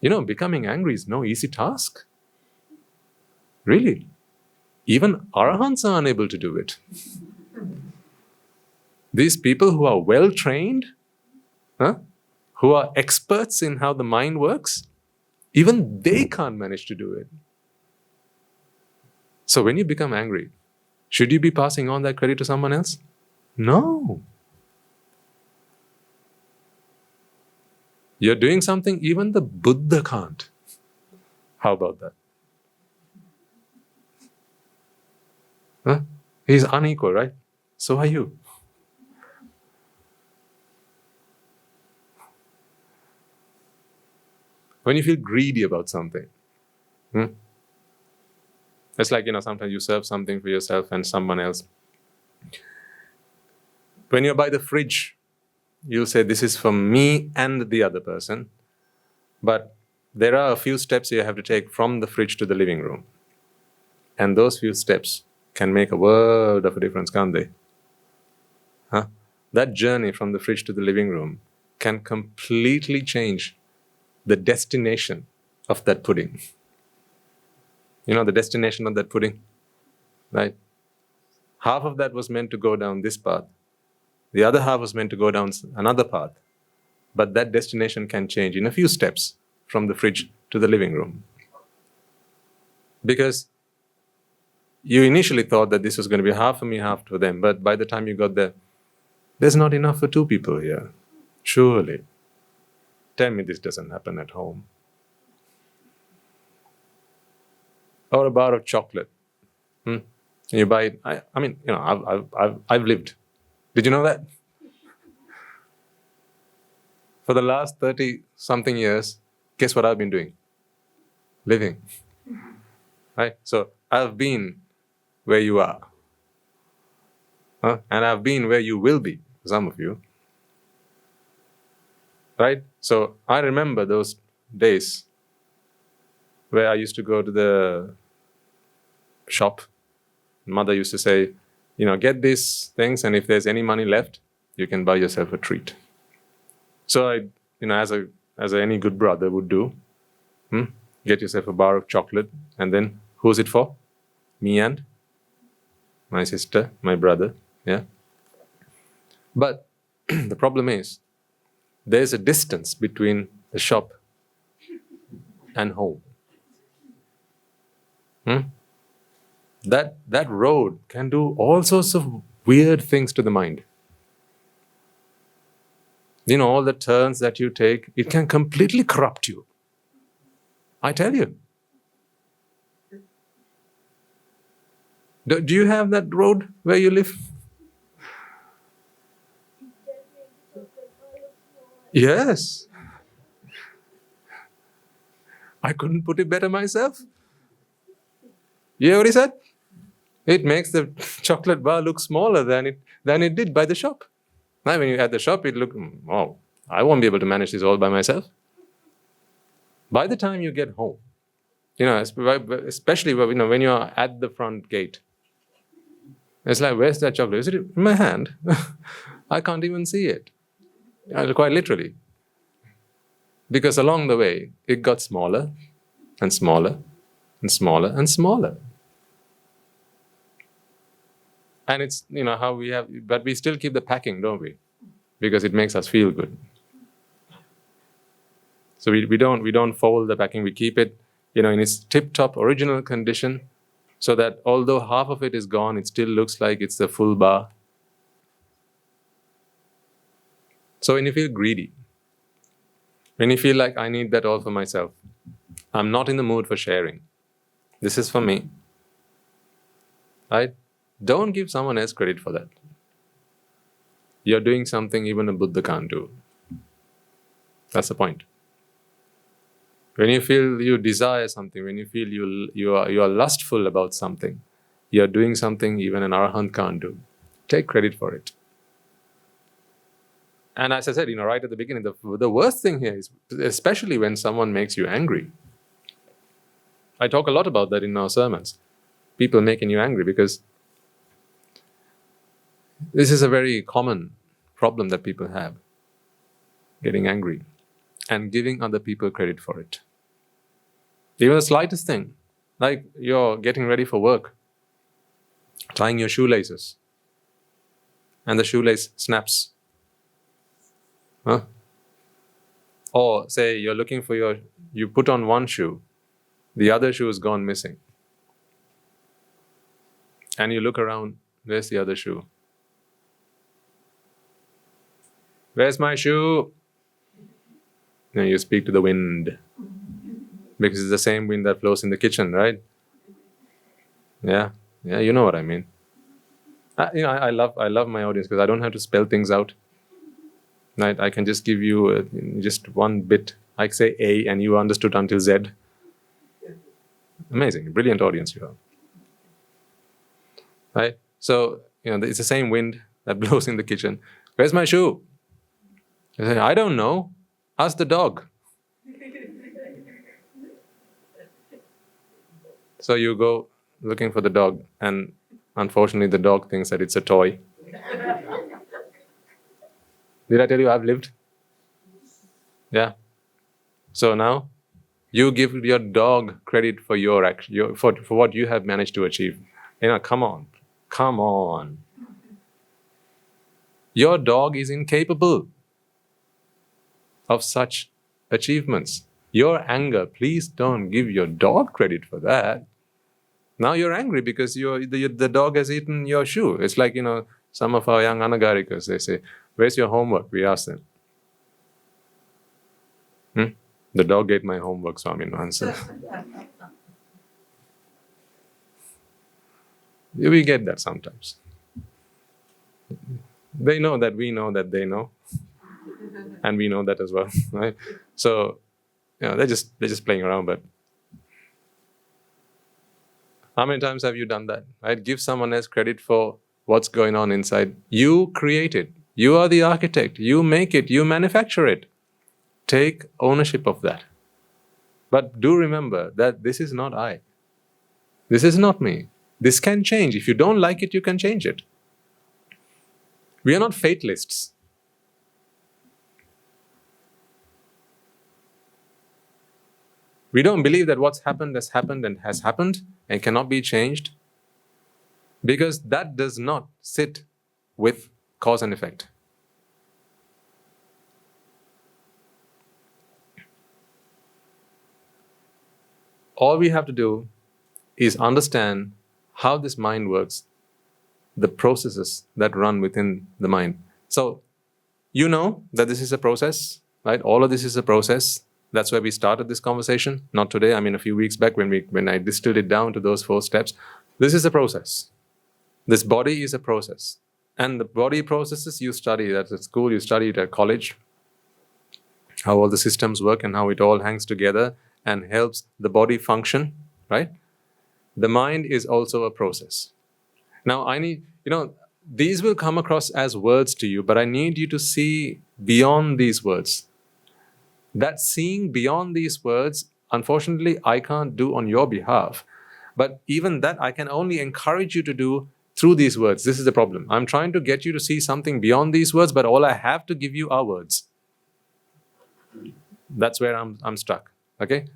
Becoming angry is no easy task. Really. Even arahants are unable to do it. These people who are well trained, who are experts in how the mind works, even they can't manage to do it. So when you become angry, should you be passing on that credit to someone else? No. You're doing something even the Buddha can't. How about that? He's unequal, right? So are you. When you feel greedy about something, it's like, sometimes you serve something for yourself and someone else. When you're by the fridge, you'll say, this is for me and the other person. But there are a few steps you have to take from the fridge to the living room. And those few steps can make a world of a difference, can't they? That journey from the fridge to the living room can completely change the destination of that pudding. The destination of that pudding, right? Half of that was meant to go down this path. The other half was meant to go down another path. But that destination can change in a few steps from the fridge to the living room. Because you initially thought that this was going to be half for me, half for them. But by the time you got there, there's not enough for two people here. Surely. Tell me this doesn't happen at home. or a bar of chocolate. And you buy it. I mean, I've lived. Did you know that? For the last 30-something years, guess what I've been doing? Living. Right? So I've been where you are. And I've been where you will be, some of you. Right? So I remember those days where I used to go to the shop. Mother used to say, get these things, and if there's any money left, you can buy yourself a treat. So I, as any good brother would do, get yourself a bar of chocolate, and then who's it for? Me and my sister, my brother, yeah. But the problem is, there's a distance between the shop and home. That road can do all sorts of weird things to the mind. All the turns that you take, it can completely corrupt you. I tell you. Do you have that road where you live? Yes. I couldn't put it better myself. You hear what he said? It makes the chocolate bar look smaller than it did by the shop. Now, when you're at the shop, it look, oh, I won't be able to manage this all by myself. By the time you get home, especially when you're at the front gate, it's like, where's that chocolate? Is it in my hand? I can't even see it. Quite literally. Because along the way, it got smaller and smaller and smaller and smaller. And it's, how we have, but we still keep the packing, don't we? Because it makes us feel good. So we don't fold the packing, we keep it, in its tip-top original condition, so that although half of it is gone, it still looks like it's the full bar. So when you feel greedy, when you feel like I need that all for myself, I'm not in the mood for sharing, this is for me, right? Don't give someone else credit for that. You're doing something even a Buddha can't do. That's the point. When you feel you desire something, when you feel you are lustful about something, you're doing something even an Arahant can't do. Take credit for it. And as I said, right at the beginning, the worst thing here is, especially when someone makes you angry. I talk a lot about that in our sermons. People making you angry, because this is a very common problem that people have. Getting angry and giving other people credit for it. Even the slightest thing, like you're getting ready for work, tying your shoelaces, and the shoelace snaps. Or say you're looking for you put on one shoe, the other shoe has gone missing. And you look around, where's the other shoe? Where's my shoe? And you speak to the wind. Because it's the same wind that blows in the kitchen, right? Yeah, you know what I mean. I love my audience because I don't have to spell things out. Right? I can just give you just one bit. I say A and you understood until Z. Amazing, brilliant audience you have. Right? So, it's the same wind that blows in the kitchen. Where's my shoe? I say, I don't know. Ask the dog. So you go looking for the dog, and unfortunately the dog thinks that it's a toy. Did I tell you I've lived? Yeah. So now, you give your dog credit for your action, for what you have managed to achieve. Come on. Your dog is incapable of such achievements. Your anger, please don't give your dog credit for that. Now you're angry because the dog has eaten your shoe. It's like, some of our young anagarikas, they say, where's your homework? We ask them. The dog ate my homework, Swami answer. We get that sometimes. They know that we know that they know, and we know that as well, right? So, they're just playing around. But how many times have you done that? Right? Give someone else credit for what's going on inside. You create it. You are the architect. You make it. You manufacture it. Take ownership of that. But do remember that this is not I. This is not me. This can change. If you don't like it, you can change it. We are not fatalists. We don't believe that what's happened has happened and cannot be changed, because that does not sit with cause and effect. All we have to do is understand how this mind works, the processes that run within the mind. So, you know that this is a process, right? All of this is a process. That's why we started this conversation. Not today, a few weeks back when I distilled it down to those 4 steps. This is a process. This body is a process. And the body processes you study at school, you study it at college, how all the systems work and how it all hangs together and helps the body function, right? The mind is also a process. Now, these will come across as words to you, but I need you to see beyond these words. That seeing beyond these words, unfortunately, I can't do on your behalf. But even that, I can only encourage you to do through these words. This is the problem. I'm trying to get you to see something beyond these words, but all I have to give you are words. That's where I'm stuck. Okay?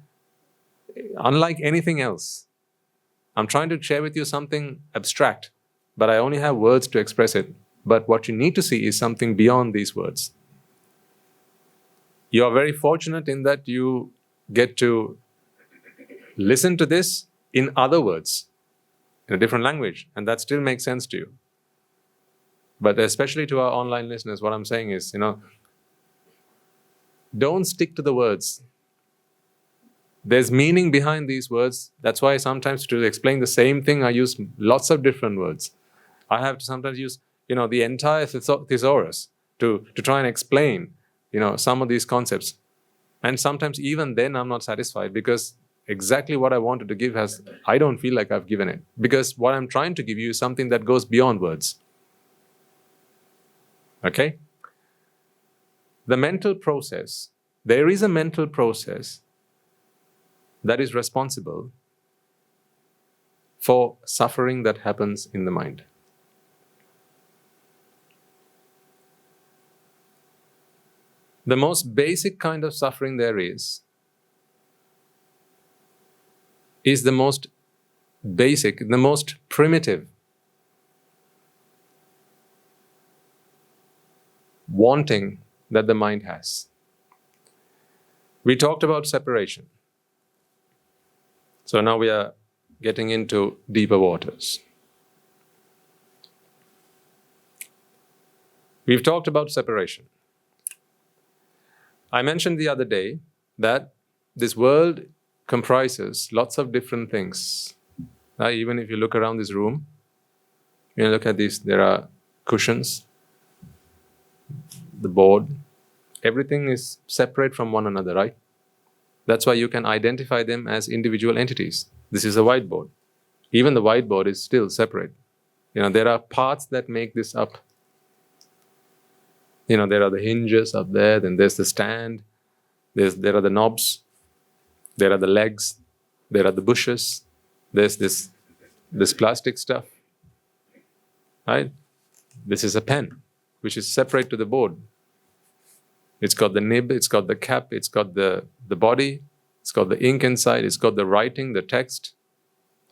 Unlike anything else, I'm trying to share with you something abstract, but I only have words to express it. But what you need to see is something beyond these words. You are very fortunate in that you get to listen to this in other words, in a different language, and that still makes sense to you. But especially to our online listeners, what I'm saying is, don't stick to the words. There's meaning behind these words. That's why sometimes to explain the same thing, I use lots of different words. I have to sometimes use, the entire thesaurus to try and explain, some of these concepts. And sometimes even then I'm not satisfied, because exactly what I wanted to give I don't feel like I've given it. Because what I'm trying to give you is something that goes beyond words. Okay? The mental process, there is a mental process that is responsible for suffering that happens in the mind. The most basic kind of suffering there is the most basic, the most primitive wanting that the mind has. We talked about separation. So now we are getting into deeper waters. We've talked about separation. I mentioned the other day that this world comprises lots of different things. Even if you look around this room, look at these, there are cushions, the board, everything is separate from one another, right? That's why you can identify them as individual entities. This is a whiteboard. Even the whiteboard is still separate. There are parts that make this up. There are the hinges up there, then there's the stand, there are the knobs, there are the legs, there are the bushes, there's this plastic stuff, right? This is a pen, which is separate to the board. It's got the nib, it's got the cap, it's got the body, it's got the ink inside, it's got the writing, the text,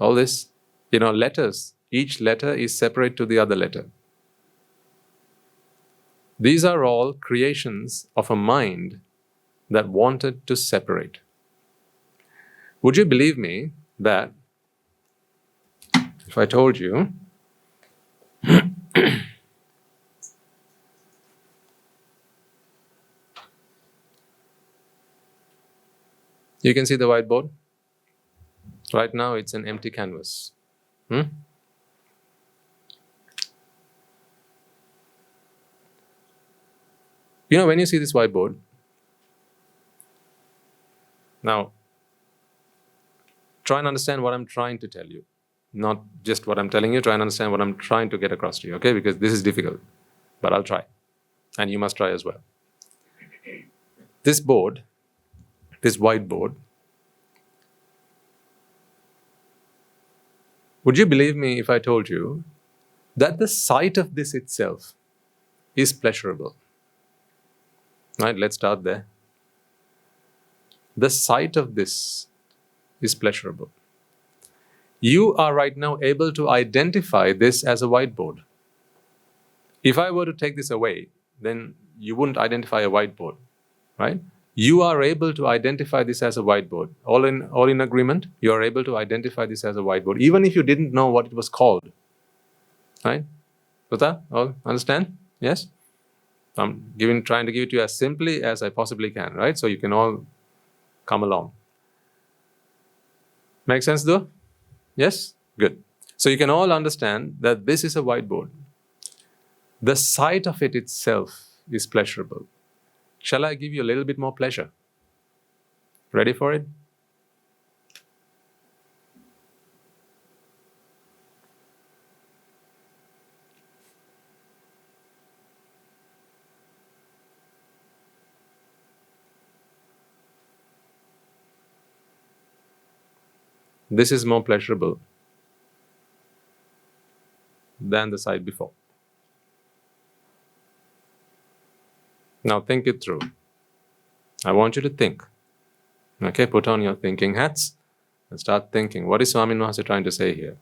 all this. Letters, each letter is separate to the other letter. These are all creations of a mind that wanted to separate. Would you believe me that if I told you you can see the whiteboard? Right now it's an empty canvas. When you see this whiteboard, now try and understand what I'm trying to tell you. Not just what I'm telling you, try and understand what I'm trying to get across to you, okay? Because this is difficult, but I'll try. And you must try as well. This board, this whiteboard, would you believe me if I told you that the sight of this itself is pleasurable? Right, let's start there. The sight of this is pleasurable. You are right now able to identify this as a whiteboard. If I were to take this away, then you wouldn't identify a whiteboard, right? You are able to identify this as a whiteboard. All in agreement? You are able to identify this as a whiteboard, even if you didn't know what it was called, right? Buddha, all understand? Yes? I'm trying to give it to you as simply as I possibly can, right? So you can all come along. Make sense though? Yes? Good. So you can all understand that this is a whiteboard. The sight of it itself is pleasurable. Shall I give you a little bit more pleasure? Ready for it? This is more pleasurable than the sight before. Now think it through. I want you to think. Okay, put on your thinking hats and start thinking. What is Swamin Wahanse trying to say here?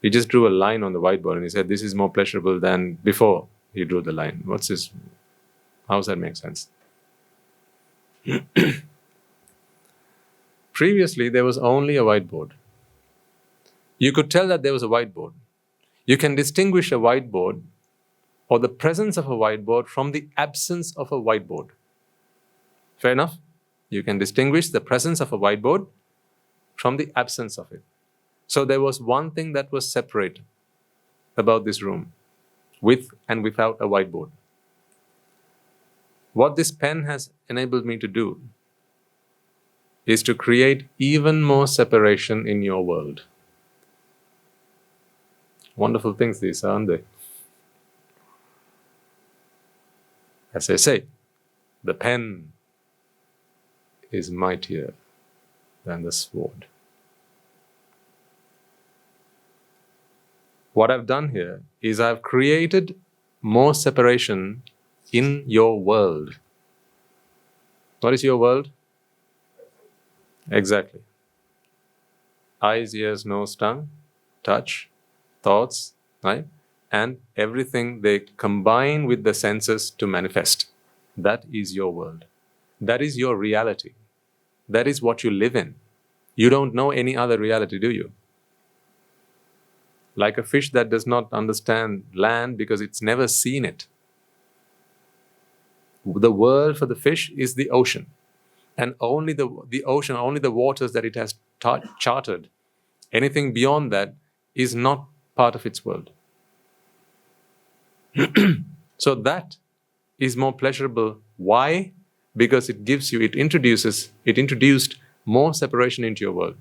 He just drew a line on the whiteboard and he said, this is more pleasurable than before he drew the line. How does that make sense? Previously, there was only a whiteboard. You could tell that there was a whiteboard. You can distinguish a whiteboard or the presence of a whiteboard from the absence of a whiteboard. Fair enough? You can distinguish the presence of a whiteboard from the absence of it. So there was one thing that was separate about this room, with and without a whiteboard. What this pen has enabled me to do is to create even more separation in your world. Wonderful things these are, aren't they? As I say, the pen is mightier than the sword. What I've done here is I've created more separation in your world. What is your world? Exactly. Eyes, ears, nose, tongue, touch, thoughts, right? And everything they combine with the senses to manifest. That is your world. That is your reality. That is what you live in. You don't know any other reality, do you? Like a fish that does not understand land because it's never seen it. The world for the fish is the ocean. And only the ocean, only the waters that it has charted. Anything beyond that is not part of its world. So that is more pleasurable. Why? Because it introduced more separation into your world.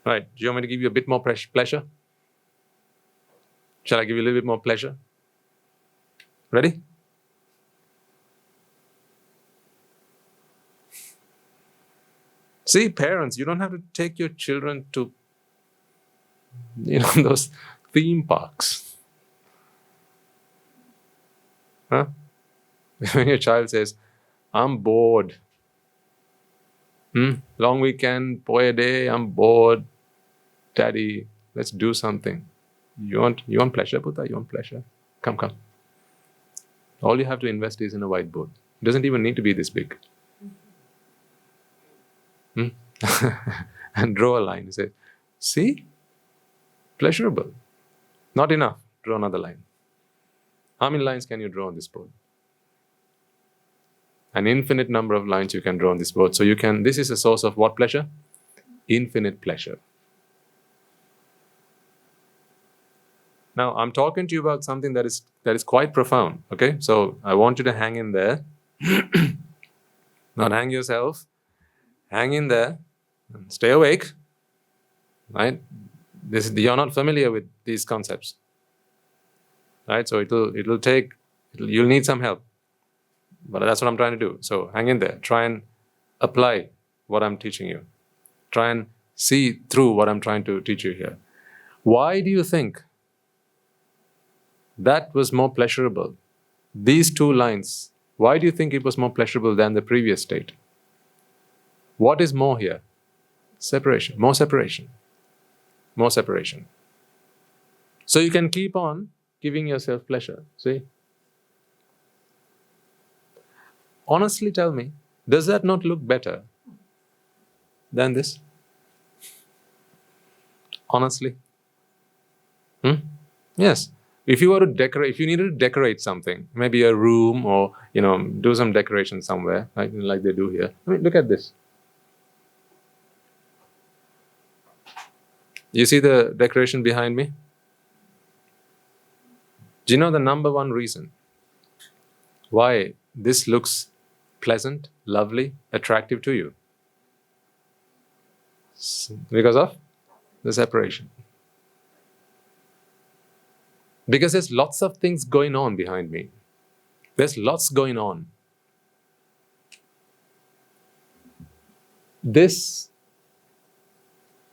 Right, do you want me to give you a bit more pleasure? Shall I give you a little bit more pleasure? Ready? See, parents, you don't have to take your children to, those theme parks. Huh? When your child says, I'm bored. Long weekend, poya day, I'm bored. Daddy, let's do something. You want pleasure, Buddha? You want pleasure? Come. All you have to invest is in a whiteboard. It doesn't even need to be this big. And draw a line and say, see? Pleasurable. Not enough. Draw another line. How many lines can you draw on this board? An infinite number of lines you can draw on this board. So this is a source of what pleasure? Infinite pleasure. Now, I'm talking to you about something that is quite profound, okay? So I want you to hang in there. Not hang yourself. Hang in there. Stay awake, right? You're not familiar with these concepts, right? So you'll need some help. But that's what I'm trying to do. So hang in there. Try and apply what I'm teaching you. Try and see through what I'm trying to teach you here. Why do you think that was more pleasurable? These two lines, why do you think it was more pleasurable than the previous state? What is more here? Separation. More separation. More separation. So you can keep on giving yourself pleasure. See? Honestly tell me, does that not look better than this? Honestly? Yes. If you were to decorate, if you needed to decorate something, maybe a room or, do some decoration somewhere, like they do here. I mean, look at this. You see the decoration behind me? Do you know the number one reason why this looks pleasant, lovely, attractive to you? Because of the separation. Because there's lots of things going on behind me. There's lots going on. This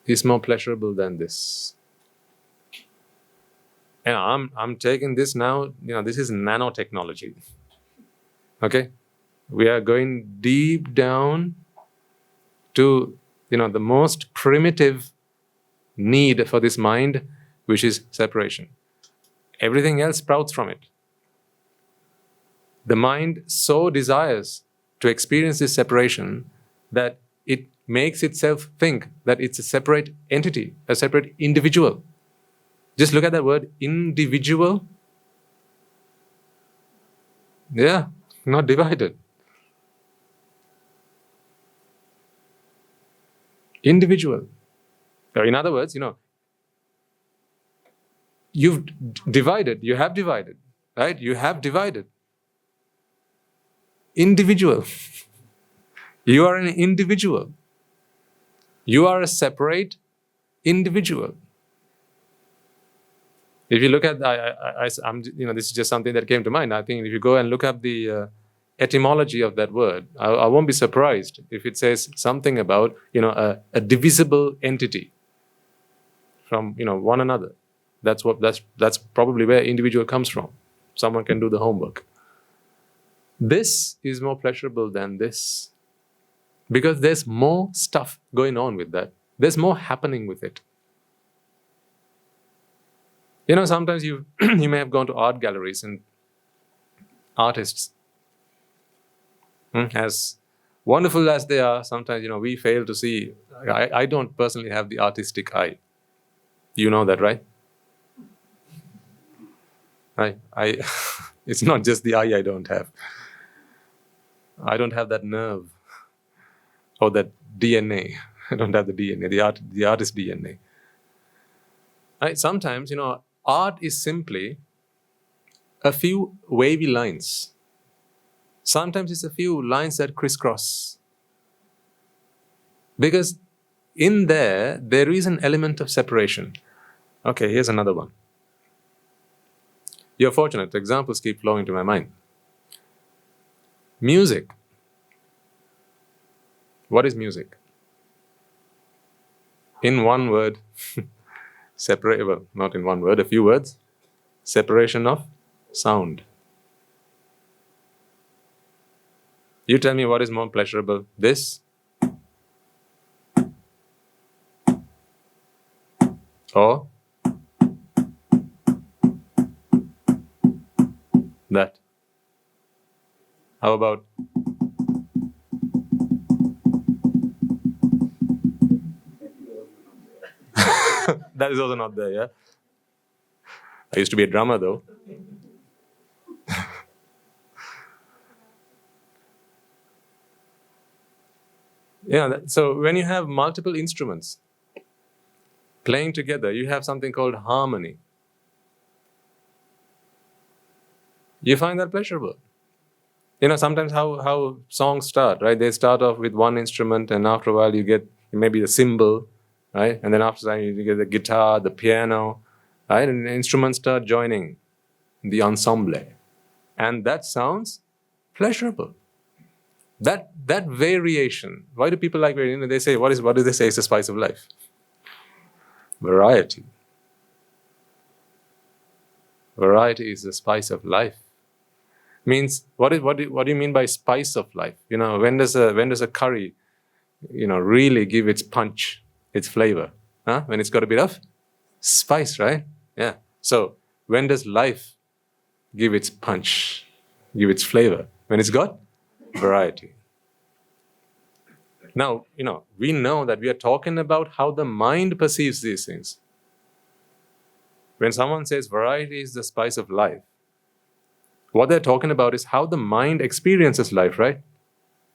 is more pleasurable than this. And I'm taking this now, this is nanotechnology. Okay? We are going deep down to, the most primitive need for this mind, which is separation. Everything else sprouts from it. The mind so desires to experience this separation that it makes itself think that it's a separate entity, a separate individual. Just look at that word, individual. Yeah, not divided. Individual. So in other words, you've divided, you have divided, right? You have divided. Individual. You are an individual. You are a separate individual. If you look at, this is just something that came to mind. I think if you go and look up the etymology of that word, I won't be surprised if it says something about, a divisible entity from, one another. That's probably where individual comes from. Someone can do the homework. This is more pleasurable than this. Because there's more stuff going on with that. There's more happening with it. Sometimes you may have gone to art galleries and artists, as wonderful as they are, sometimes, we fail to see. I don't personally have the artistic eye. You know that, right? It's not just the eye I don't have. I don't have that nerve or that DNA. I don't have the DNA, the artist DNA. Sometimes, art is simply a few wavy lines. Sometimes it's a few lines that crisscross. Because in there is an element of separation. Okay, here's another one. You're fortunate. Examples keep flowing to my mind. Music. What is music? In one word, not in one word, a few words. Separation of sound. You tell me what is more pleasurable, this or that? How about that is also not there, yeah? I used to be a drummer though. So when you have multiple instruments playing together, you have something called harmony. You find that pleasurable. Sometimes how songs start, right? They start off with one instrument, and after a while you get maybe a cymbal, right? And then after that you get the guitar, the piano, right? And the instruments start joining the ensemble. And that sounds pleasurable. That variation. Why do people like variation? They say, what do they say is the spice of life? Variety. Variety is the spice of life. Means what do you mean by spice of life? When does a curry, really give its punch, its flavor? When it's got a bit of spice, right? Yeah. So when does life give its punch, give its flavor? When it's got variety. Now, we know that we are talking about how the mind perceives these things. When someone says variety is the spice of life, what they're talking about is how the mind experiences life, right?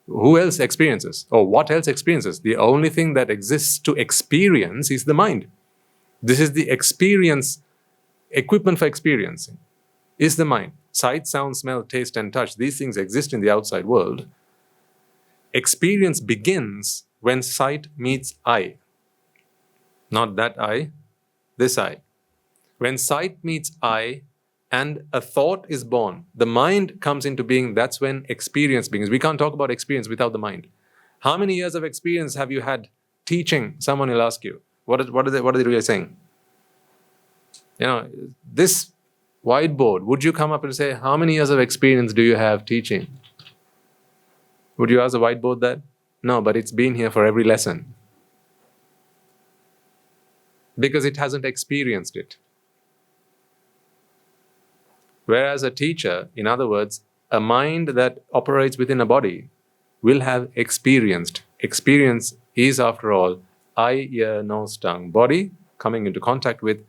Who else experiences? Or what else experiences? The only thing that exists to experience is the mind. This is the experience, equipment for experiencing, is the mind. Sight, sound, smell, taste, and touch, these things exist in the outside world. Experience begins when sight meets eye. Not that eye, this eye. When sight meets eye and a thought is born, the mind comes into being, that's when experience begins. We can't talk about experience without the mind. How many years of experience have you had teaching? Someone will ask you, what are they really saying? This whiteboard, would you come up and say, how many years of experience do you have teaching? Would you ask the whiteboard that? No, but it's been here for every lesson. Because it hasn't experienced it. Whereas a teacher, in other words, a mind that operates within a body, will have experienced. Experience is, after all, eye, ear, nose, tongue, body coming into contact with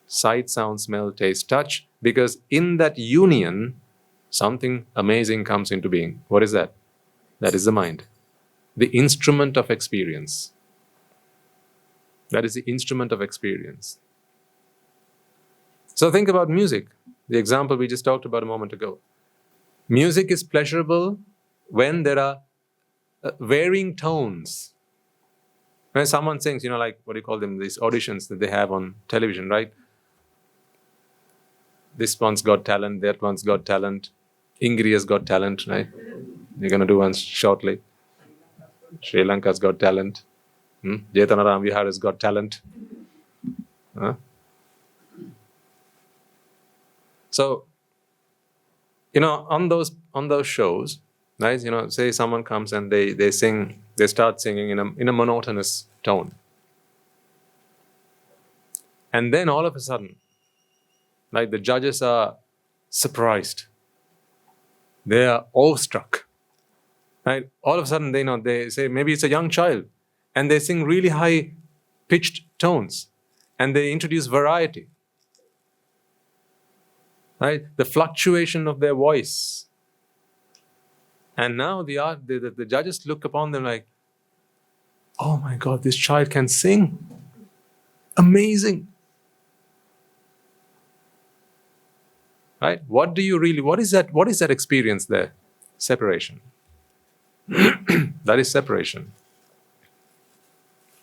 sight, sound, smell, taste, touch. Because in that union, something amazing comes into being. What is that? That is the mind. The instrument of experience. That is the instrument of experience. So think about music. The example we just talked about a moment ago. Music is pleasurable when there are varying tones. When someone sings, like, what do you call them, these auditions that they have on television, right? This one's got talent, that one's got talent. Ingria's got talent, right? You're going to do one shortly. Sri Lanka's got talent. Jethavanarama Vihara's got talent. So, on those shows, right? Say someone comes and they start singing in a monotonous tone, and then all of a sudden, like, the judges are surprised, they are awestruck, right? All of a sudden, they say maybe it's a young child, and they sing really high pitched tones, and they introduce variety. Right? The fluctuation of their voice. And now the judges look upon them like, oh my God, this child can sing. Amazing. Right? What is that experience there? Separation. That is separation.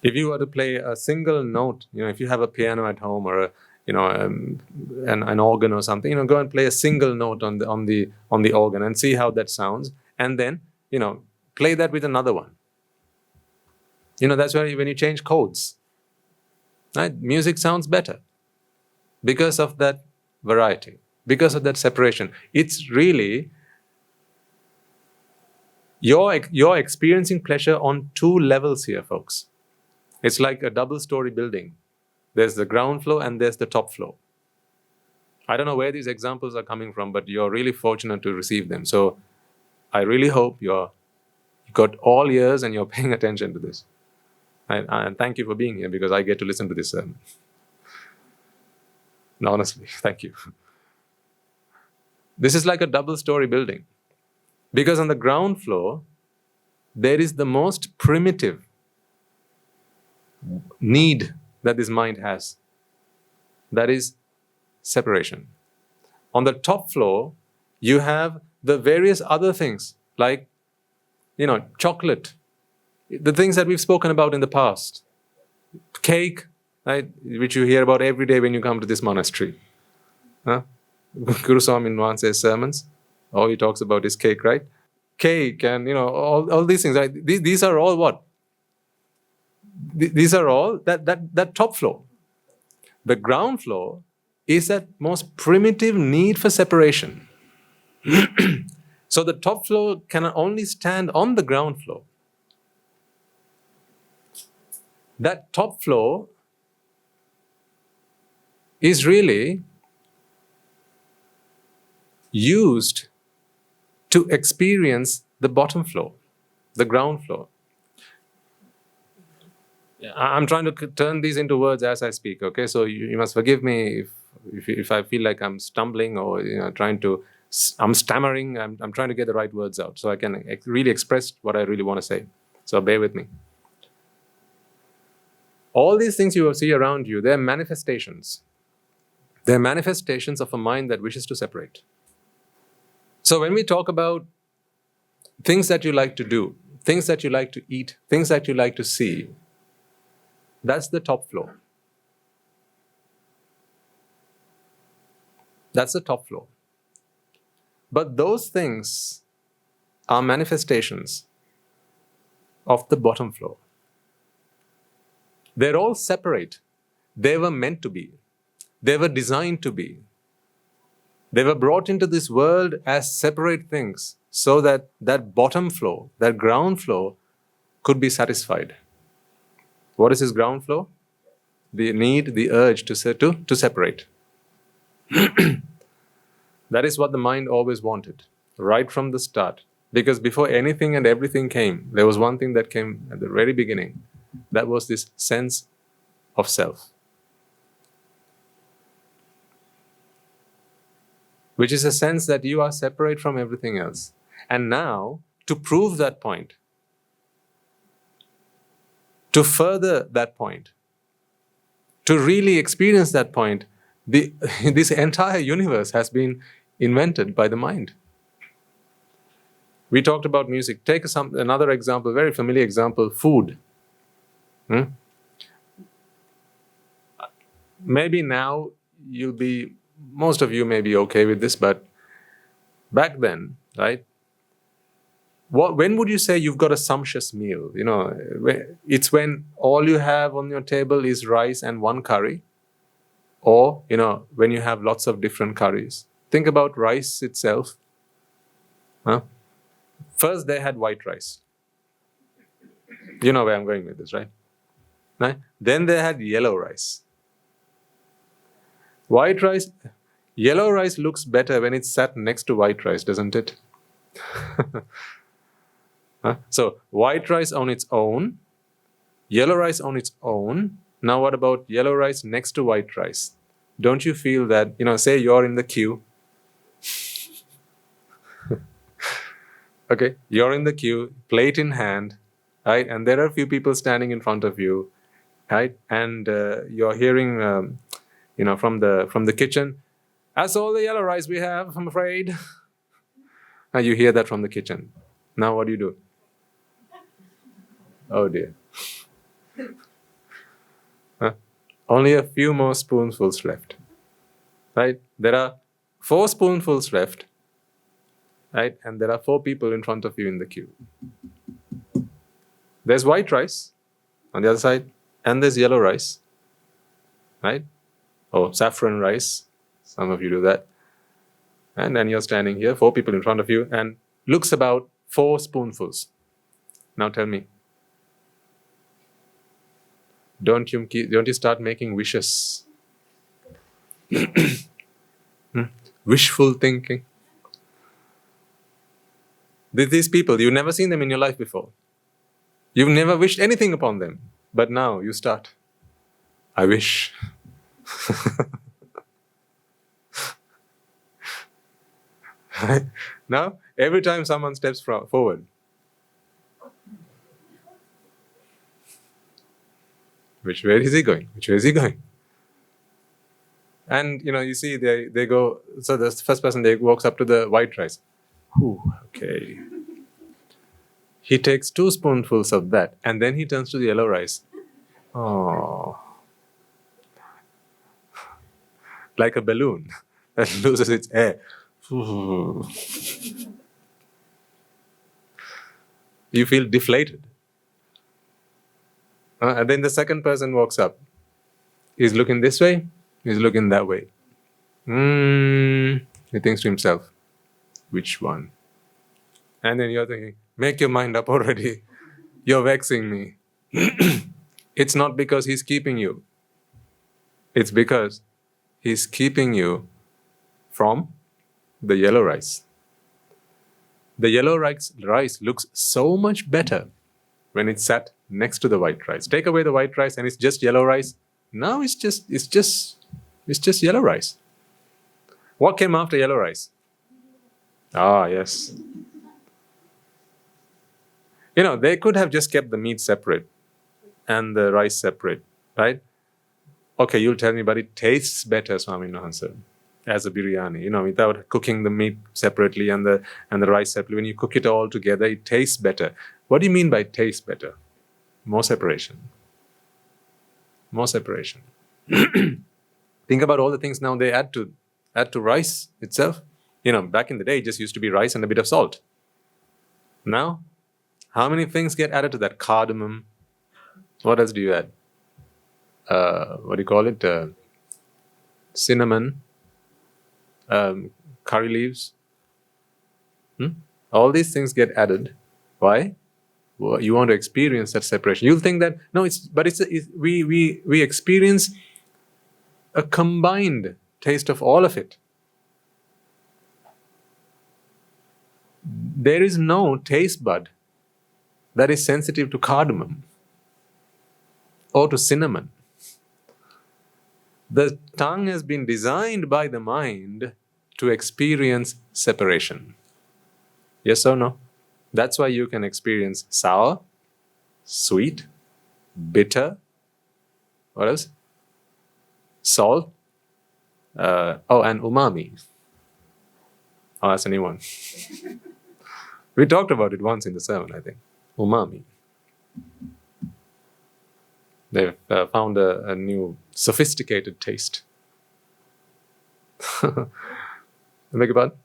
If you were to play a single note, if you have a piano at home or an organ or something, go and play a single note on the organ and see how that sounds, and then play that with another one. That's why when you change chords, right, music sounds better because of that variety, because of that separation. It's really you're experiencing pleasure on two levels here, folks. It's like a double-story building. There's the ground floor and there's the top floor. I don't know where these examples are coming from, but you're really fortunate to receive them. So I really hope you've got all ears and you're paying attention to this. And thank you for being here, because I get to listen to this sermon. No, honestly, thank you. This is like a double-story building. Because on the ground floor, there is the most primitive need that this mind has. That is separation. On the top floor, You have the various other things like, chocolate, the things that we've spoken about in the past, cake, right, which you hear about every day when you come to this monastery. Huh? Guru Swami in one says sermons, all he talks about is cake, right? Cake and all these things. Right? These are all what? These are all that top floor. The ground floor is that most primitive need for separation. So the top floor can only stand on the ground floor. That top floor is really used to experience the bottom floor, the ground floor. I'm trying to turn these into words as I speak, okay? So you must forgive me if I feel like I'm stumbling or I'm stammering. I'm trying to get the right words out so I can really express what I really want to say. So bear with me. All these things you see around you, they're manifestations. They're manifestations of a mind that wishes to separate. So when we talk about things that you like to do, things that you like to eat, things that you like to see, that's the top floor. That's the top floor. But those things are manifestations of the bottom floor. They're all separate. They were meant to be. They were designed to be. They were brought into this world as separate things so that that bottom floor, that ground floor, could be satisfied. What is this ground floor? The need, the urge to separate. That is what the mind always wanted, right from the start. Because before anything and everything came, there was one thing that came at the very beginning. That was this sense of self. Which is a sense that you are separate from everything else. And now, to prove that point, to further that point, to really experience that point, this entire universe has been invented by the mind. We talked about music. Take another example, very familiar example, food. Maybe now most of you may be okay with this, but back then, right? When would you say you've got a sumptuous meal? It's when all you have on your table is rice and one curry, or when you have lots of different curries. Think about rice itself. First, they had white rice. You know where I'm going with this, right? Then they had yellow rice. Yellow rice looks better when it's sat next to white rice, doesn't it? So white rice on its own, yellow rice on its own. Now what about yellow rice next to white rice? Don't you feel that, say you're in the queue. Okay, you're in the queue, plate in hand, right? And there are a few people standing in front of you, right? And you're hearing, from the kitchen, that's all the yellow rice we have, I'm afraid. And you hear that from the kitchen. Now what do? Oh dear. Only a few more spoonfuls left. Right? There are 4 spoonfuls left. Right? And there are 4 people in front of you in the queue. There's white rice on the other side, and there's yellow rice. Right? Or saffron rice. Some of you do that. And then you're standing here, 4 people in front of you, and looks about 4 spoonfuls. Now tell me, don't you start making wishes? Wishful thinking. These people, you've never seen them in your life before. You've never wished anything upon them. But now you start. I wish. Right? Now, every time someone steps forward, which way is he going? Which way is he going? And you see they go. So the first person, they walks up to the white rice. Ooh, okay. He takes 2 spoonfuls of that, and then he turns to the yellow rice. Oh, like a balloon that loses its air. Ooh. You feel deflated. And then the second person walks up. He's looking this way, he's looking that way. He thinks to himself, which one? And then you're thinking, make your mind up already. You're vexing me. It's not because he's keeping you. It's because he's keeping you from the yellow rice. The yellow rice looks so much better when it's sat next to the white rice. Take away the white rice and it's just yellow rice. Now it's just yellow rice. What came after yellow rice? Ah, yes. They could have just kept the meat separate and the rice separate, right? Okay, you'll tell me, but it tastes better, Swami Nahansa, as a biryani, without cooking the meat separately and the rice separately. When you cook it all together, it tastes better. What do you mean by taste better? More separation. More separation. Think about all the things now they add to rice itself. Back in the day, it just used to be rice and a bit of salt. Now, how many things get added to that? Cardamom. What else do you add? What do you call it? Cinnamon. Curry leaves. All these things get added. Why? Well, you want to experience that separation. You'll think that we experience a combined taste of all of it. There is no taste bud that is sensitive to cardamom or to cinnamon. The tongue has been designed by the mind to experience separation. Yes or no? That's why you can experience sour, sweet, bitter, what else? Salt, and umami. Oh, that's a new one. We talked about it once in the sermon, I think. Umami. They've found a new sophisticated taste. I beg your pardon?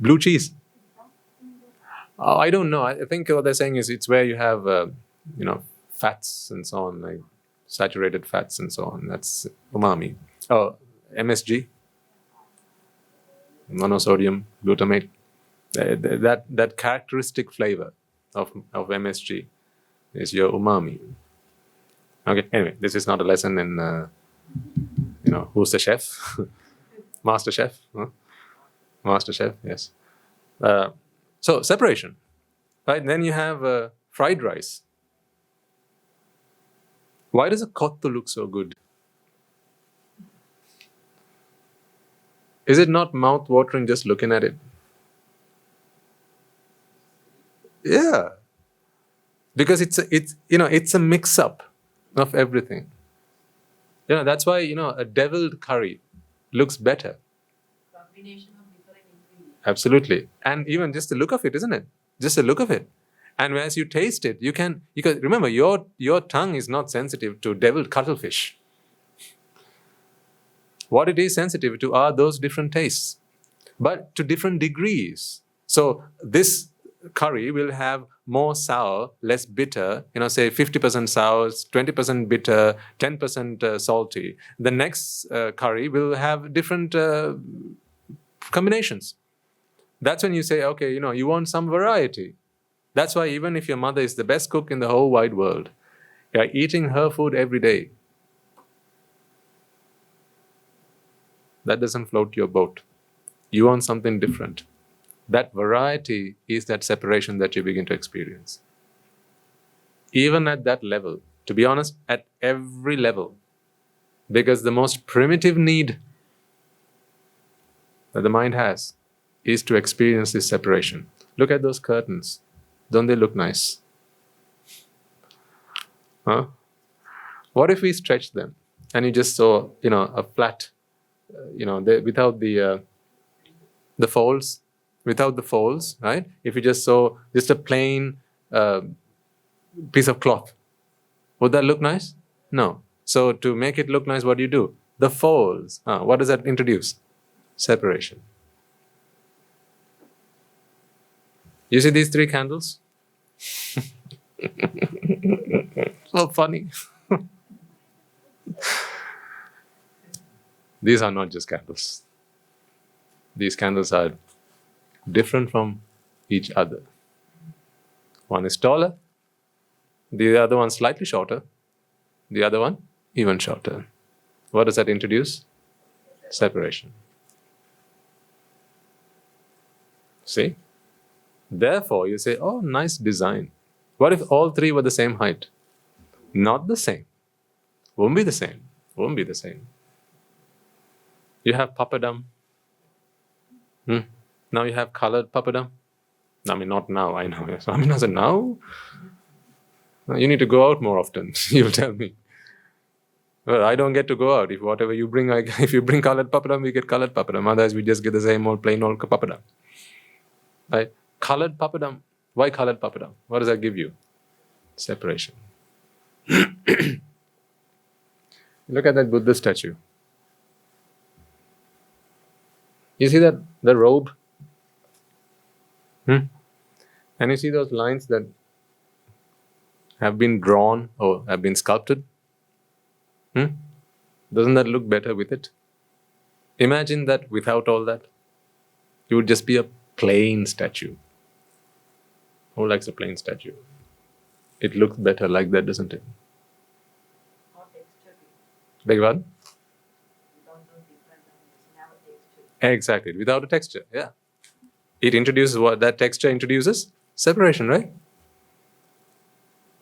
Blue cheese. Oh, I don't know. I think what they're saying is it's where you have, fats and so on, like saturated fats and so on. That's umami. Oh, MSG. Monosodium glutamate. That characteristic flavor of MSG is your umami. Okay, anyway, this is not a lesson in, who's the chef? Master chef? Huh? Master chef, yes. So, separation. Right, then you have fried rice. Why does a kottu look so good? Is it not mouth-watering just looking at it? Yeah. Because it's a mix-up of everything. That's why, a deviled curry looks better. Combination of different ingredients. Absolutely. And even just the look of it, isn't it? Just the look of it. And as you taste it, you can remember, your tongue is not sensitive to deviled cuttlefish. What it is sensitive to are those different tastes, but to different degrees. So this curry will have more sour, less bitter, say 50% sour, 20% bitter, 10% salty. The next curry will have different combinations. That's when you say, okay, you want some variety. That's why even if your mother is the best cook in the whole wide world, you're eating her food every day. That doesn't float your boat. You want something different. That variety is that separation that you begin to experience. Even at that level, to be honest, at every level. Because the most primitive need that the mind has is to experience this separation. Look at those curtains. Don't they look nice? Huh? What if we stretch them? and you just saw, a flat, without the folds, right? If you just saw just a plain piece of cloth, would that look nice? No. So to make it look nice, what do? The folds. What does that introduce? Separation. You see these 3 candles? So funny. These are not just candles. These candles are different from each other. One is taller, the other one slightly shorter, the other one even shorter. What does that introduce? Separation. See? Therefore, you say, oh, nice design. What if all 3 were the same height? Not the same. Won't be the same. Won't be the same. You have papadam. Now you have colored papadam. I mean, not now, I know. I mean, I said, now? You need to go out more often, you'll tell me. Well, I don't get to go out. If whatever you bring, if you bring colored papadam, we get colored papadam. Otherwise, we just get the same old plain old papadam. Right? Colored papadam. Why colored papadam? What does that give you? Separation. Look at that Buddha statue. You see that the robe? And you see those lines that have been drawn or have been sculpted? Doesn't that look better with it? Imagine that without all that. You would just be a plain statue. Who likes a plain statue? It looks better like that, doesn't it? Not texture. Beg your pardon? Without those different lines, never texture. Exactly, without a texture, yeah. It introduces what that texture introduces? Separation, right?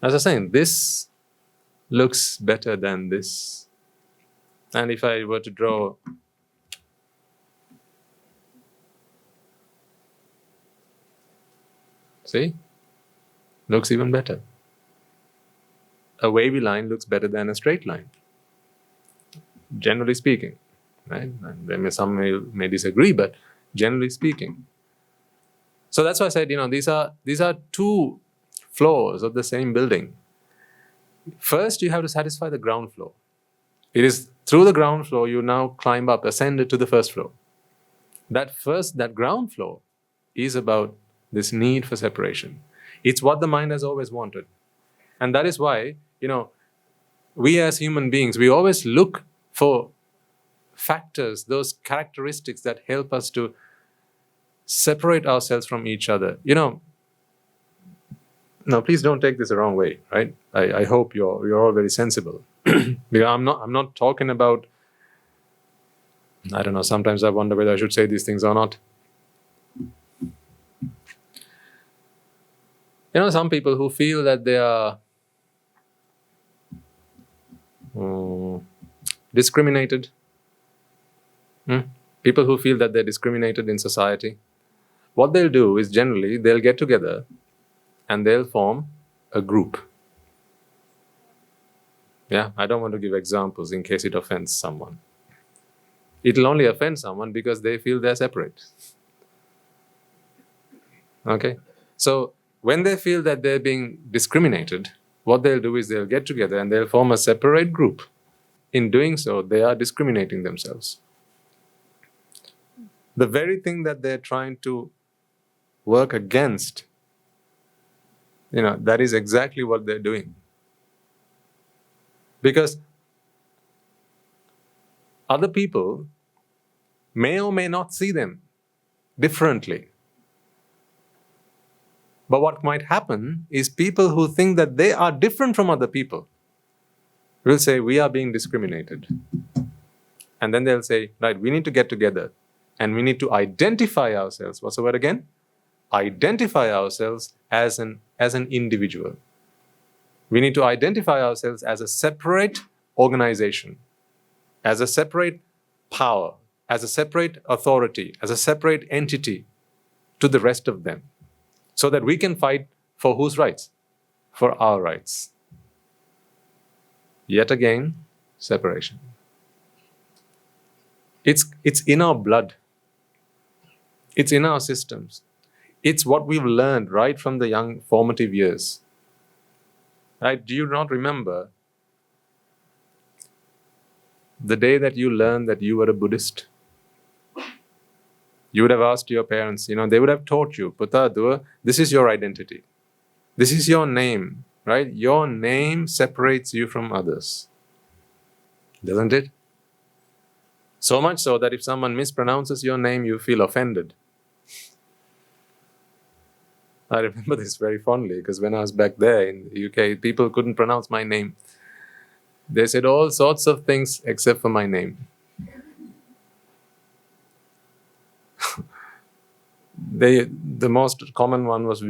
As I was saying, this looks better than this. And if I were to draw see? Looks even better. A wavy line looks better than a straight line. Generally speaking. Right? And some may disagree, but generally speaking. So that's why I said, these are 2 floors of the same building. First, you have to satisfy the ground floor. It is through the ground floor you now climb up, ascend to the first floor. That ground floor is about this need for separation. It's what the mind has always wanted. And that is why, we as human beings, we always look for factors, those characteristics that help us to separate ourselves from each other. Now, please don't take this the wrong way, right? I hope you're all very sensible. Because I'm not talking about, I don't know, sometimes I wonder whether I should say these things or not. Some people who feel that they are discriminated. People who feel that they're discriminated in society. What they'll do is generally they'll get together and they'll form a group. Yeah, I don't want to give examples in case it offends someone. It'll only offend someone because they feel they're separate. Okay? So, when they feel that they're being discriminated, what they'll do is they'll get together and they'll form a separate group. In doing so, they are discriminating themselves. The very thing that they're trying to work against, that is exactly what they're doing. Because other people may or may not see them differently. But what might happen is people who think that they are different from other people will say, we are being discriminated. And then they'll say, right, we need to get together and we need to identify ourselves. What's the word again? Identify ourselves as an individual. We need to identify ourselves as a separate organization, as a separate power, as a separate authority, as a separate entity to the rest of them, so that we can fight for whose rights? For our rights. Yet again, separation. It's in our blood. It's in our systems. It's what we've learned right from the young formative years. Right? Do you not remember the day that you learned that you were a Buddhist? You would have asked your parents, they would have taught you, Puta, Dua, this is your identity. This is your name, right? Your name separates you from others. Doesn't it? So much so that if someone mispronounces your name, you feel offended. I remember this very fondly because when I was back there in the UK, people couldn't pronounce my name. They said all sorts of things except for my name. The most common one was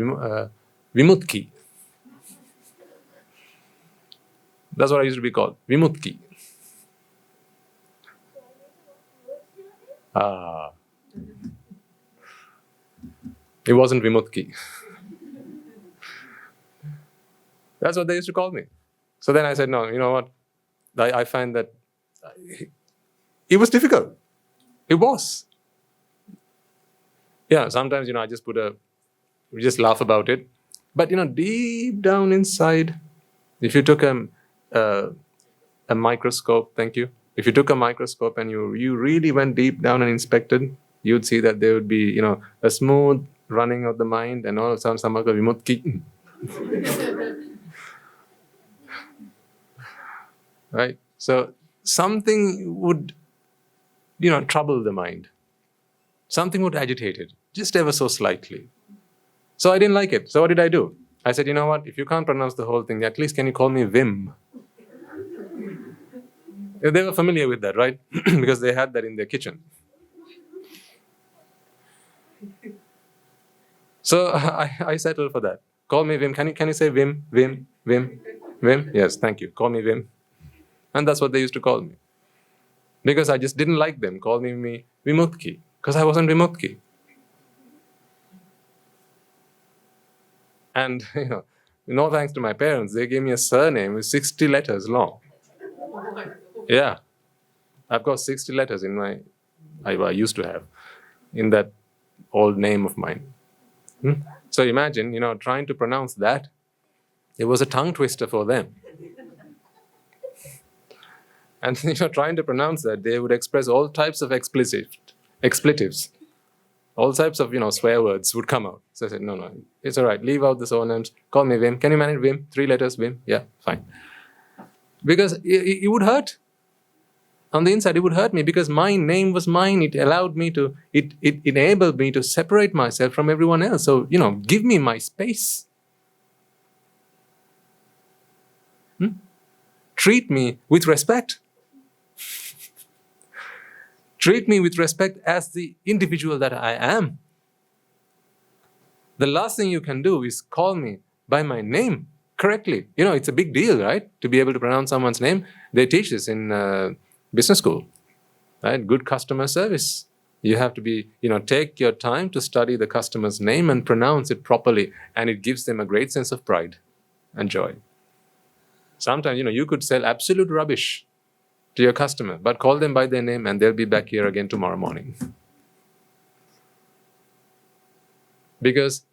Vimutki. That's what I used to be called, Vimutki. It wasn't Vimutki. That's what they used to call me. So then I said, no, you know what? I find that it was difficult. It was. Yeah, sometimes, I just we just laugh about it. But, deep down inside, if you took a microscope, thank you. If you took a microscope and you really went deep down and inspected, you'd see that there would be, a smooth running of the mind and all of some vimutki. Right? So something would, trouble the mind. Something would agitate it, just ever so slightly. So I didn't like it. So what did I do? I said, you know what? If you can't pronounce the whole thing, at least can you call me Vim? They were familiar with that, right? Because they had that in their kitchen. So I settled for that. Call me Vim. Can you say Vim? Vim? Vim? Vim? Yes, thank you. Call me Vim. And that's what they used to call me. Because I just didn't like them calling me Vimutki. Because I wasn't Vimutki. And, no thanks to my parents, they gave me a surname with 60 letters long. Yeah. I've got 60 letters in I used to have, in that old name of mine. So imagine, trying to pronounce that. It was a tongue twister for them. And, trying to pronounce that, they would express all types of expletives. All types of, swear words would come out. So I said, no, it's all right. Leave out the surnames. Call me Vim. Can you manage Vim? 3 letters, Vim? Yeah, fine. Because it would hurt. On the inside, it would hurt me because my name was mine. It allowed me to, it enabled me to separate myself from everyone else. So, give me my space. Treat me with respect. Treat me with respect as the individual that I am. The last thing you can do is call me by my name correctly. It's a big deal, right? To be able to pronounce someone's name. They teach this in business school, right? Good customer service. You have to be, take your time to study the customer's name and pronounce it properly. And it gives them a great sense of pride and joy. Sometimes, you could sell absolute rubbish to your customer, but call them by their name and they'll be back here again tomorrow morning. Because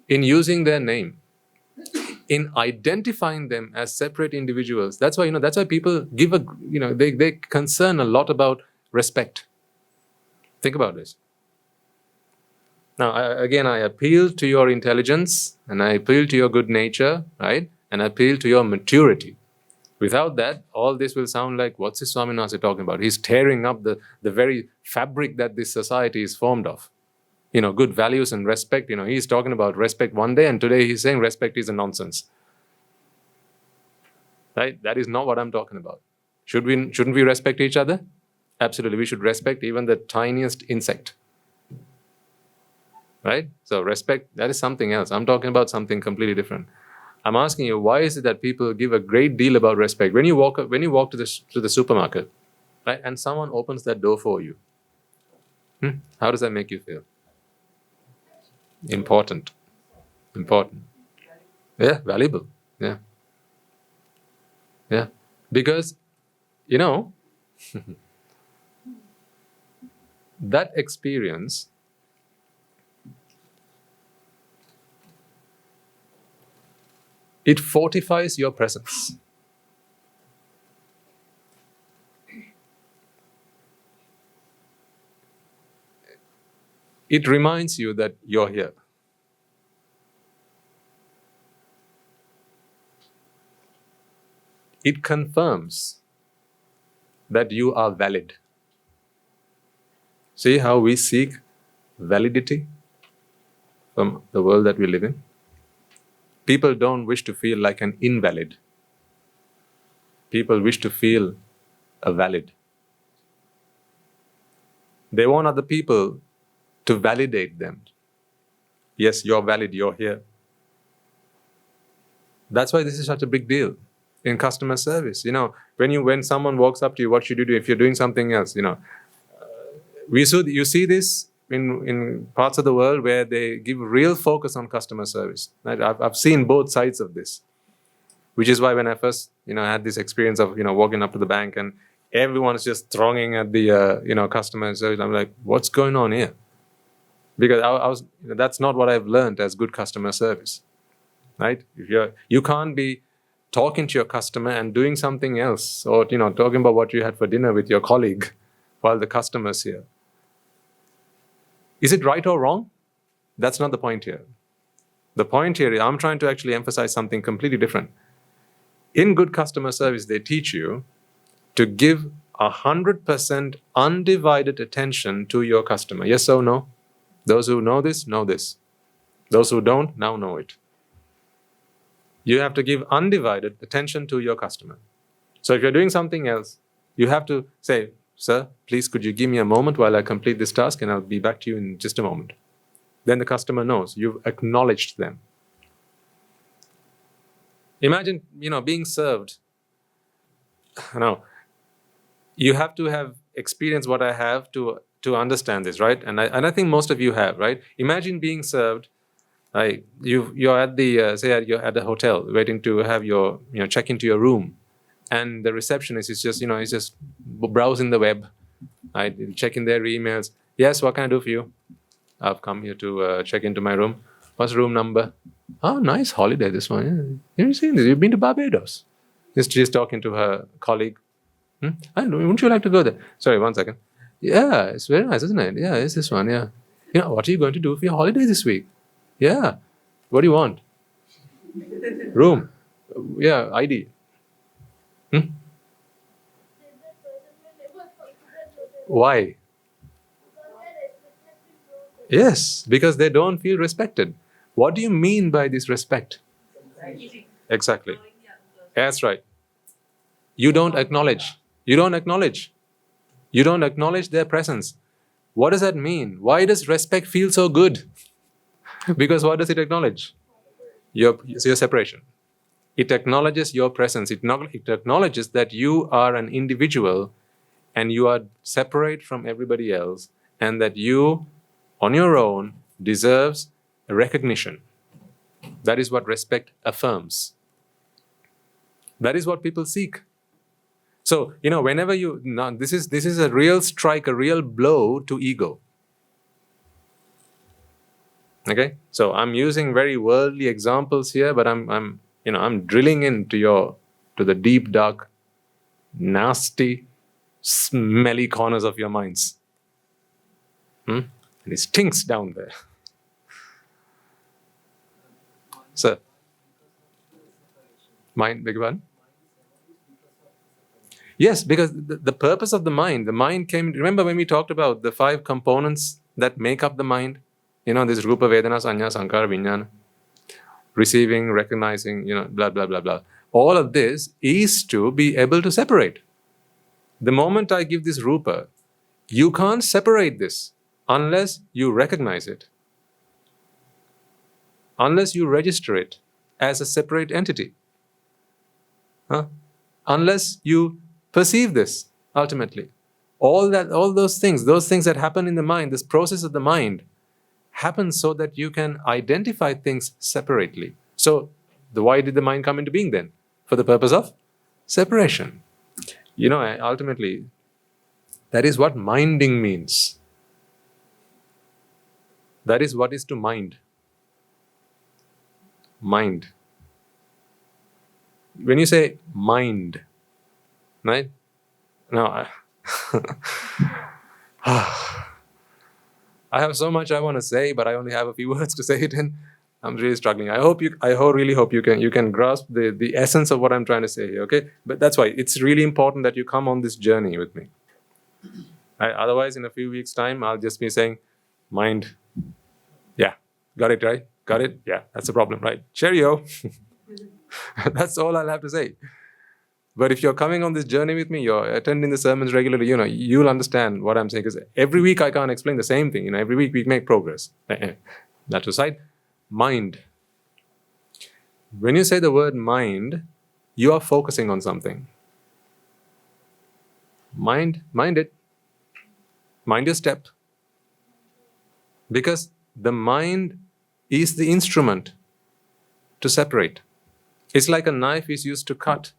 in using their name, in identifying them as separate individuals, that's why people give they concern a lot about respect. Think about this. Now, I appeal to your intelligence and I appeal to your good nature, right? And I appeal to your maturity. Without that, all this will sound like, what's this Swaminatha talking about? He's tearing up the very fabric that this society is formed of. Good values and respect. He's talking about respect one day and today he's saying respect is a nonsense. Right? That is not what I'm talking about. Shouldn't we respect each other? Absolutely. We should respect even the tiniest insect. Right? So respect, that is something else. I'm talking about something completely different. I'm asking you, why is it that people give a great deal about respect? When you walk to the supermarket, right, and someone opens that door for you, how does that make you feel? Important. Yeah, valuable. Yeah. Because You know, that experience it fortifies your presence. It reminds you that you're here. It confirms that you are valid. See how we seek validity from the world that we live in? People don't wish to feel like an invalid. People wish to feel a valid. They want other people to validate them. Yes, you're valid, you're here. That's why this is such a big deal in customer service. You know, when someone walks up to you, what should you do if you're doing something else? You know, you see this in parts of the world where they give real focus on customer service. Right? I've seen both sides of this, which is why when I first had this experience of walking up to the bank and everyone's just thronging at the customer service, I'm like, what's going on here? Because I was that's not what I've learned as good customer service, right? You can't be talking to your customer and doing something else, or talking about what you had for dinner with your colleague while the customer's here. Is it right or wrong? That's not the point here. The point here is I'm trying to actually emphasize something completely different. In good customer service, they teach you to give 100% undivided attention to your customer. Yes or no? Those who know this, know this. Those who don't, now know it. You have to give undivided attention to your customer. So if you're doing something else, you have to say, sir, please could you give me a moment while I complete this task and I'll be back to you in just a moment. Then the customer knows you've acknowledged them. Imagine, being served. No, you have to have experienced what I have to understand this, right? And I think most of you have, right? Imagine being served. You're at the you're at the hotel waiting to have your check into your room, and the receptionist is just he's just browsing the web, right? Checking their emails. Yes, what can I do for you? I've come here to check into my room. What's room number? Oh, nice holiday this one. Yeah. You've seen this? You've been to Barbados. She's talking to her colleague. I don't know. Wouldn't you like to go there? Sorry, 1 second. Yeah, it's very nice, isn't it? Yeah, it's this one. Yeah. What are you going to do for your holiday this week? Yeah. What do you want? Room. Yeah, ID. Why? Yes, because they don't feel respected. What do you mean by this respect? Exactly. That's right. You don't acknowledge. You don't acknowledge. You don't acknowledge their presence. What does that mean? Why does respect feel so good? Because what does it acknowledge? Your separation. It acknowledges your presence. It acknowledges that you are an individual and you are separate from everybody else, and that you, on your own, deserves a recognition. That is what respect affirms. That is what people seek. So, whenever this is a real strike, a real blow to ego. Okay? So I'm using very worldly examples here, but I'm drilling into the deep, dark, nasty, smelly corners of your minds. And it stinks down there. So, mind, beg your pardon? Yes, because the purpose of the mind came, remember when we talked about the 5 components that make up the mind? This Rupa, Vedana, Sanya, Sankara, Vijnana. Receiving, recognizing, blah, blah, blah, blah. All of this is to be able to separate. The moment I give this Rupa, you can't separate this unless you recognize it. Unless you register it as a separate entity. Unless you perceive this, ultimately. All those things that happen in the mind, this process of the mind, happens so that you can identify things separately. So, why did the mind come into being then? For the purpose of separation. Ultimately, that is what minding means. That is what is to mind. Mind. When you say mind, right? Now, I have so much I want to say, but I only have a few words to say it in. I'm really struggling. I really hope you can grasp the essence of what I'm trying to say here, okay? But that's why it's really important that you come on this journey with me. Otherwise, in a few weeks' time, I'll just be saying, mind. Yeah, got it, right? Got it? Yeah, that's the problem, right? Cheerio. That's all I'll have to say. But if you're coming on this journey with me, you're attending the sermons regularly, you'll understand what I'm saying. Because every week I can't explain the same thing. Every week we make progress. That aside, mind. When you say the word mind, you are focusing on something. Mind it. Mind your step. Because the mind is the instrument to separate. It's like a knife is used to cut.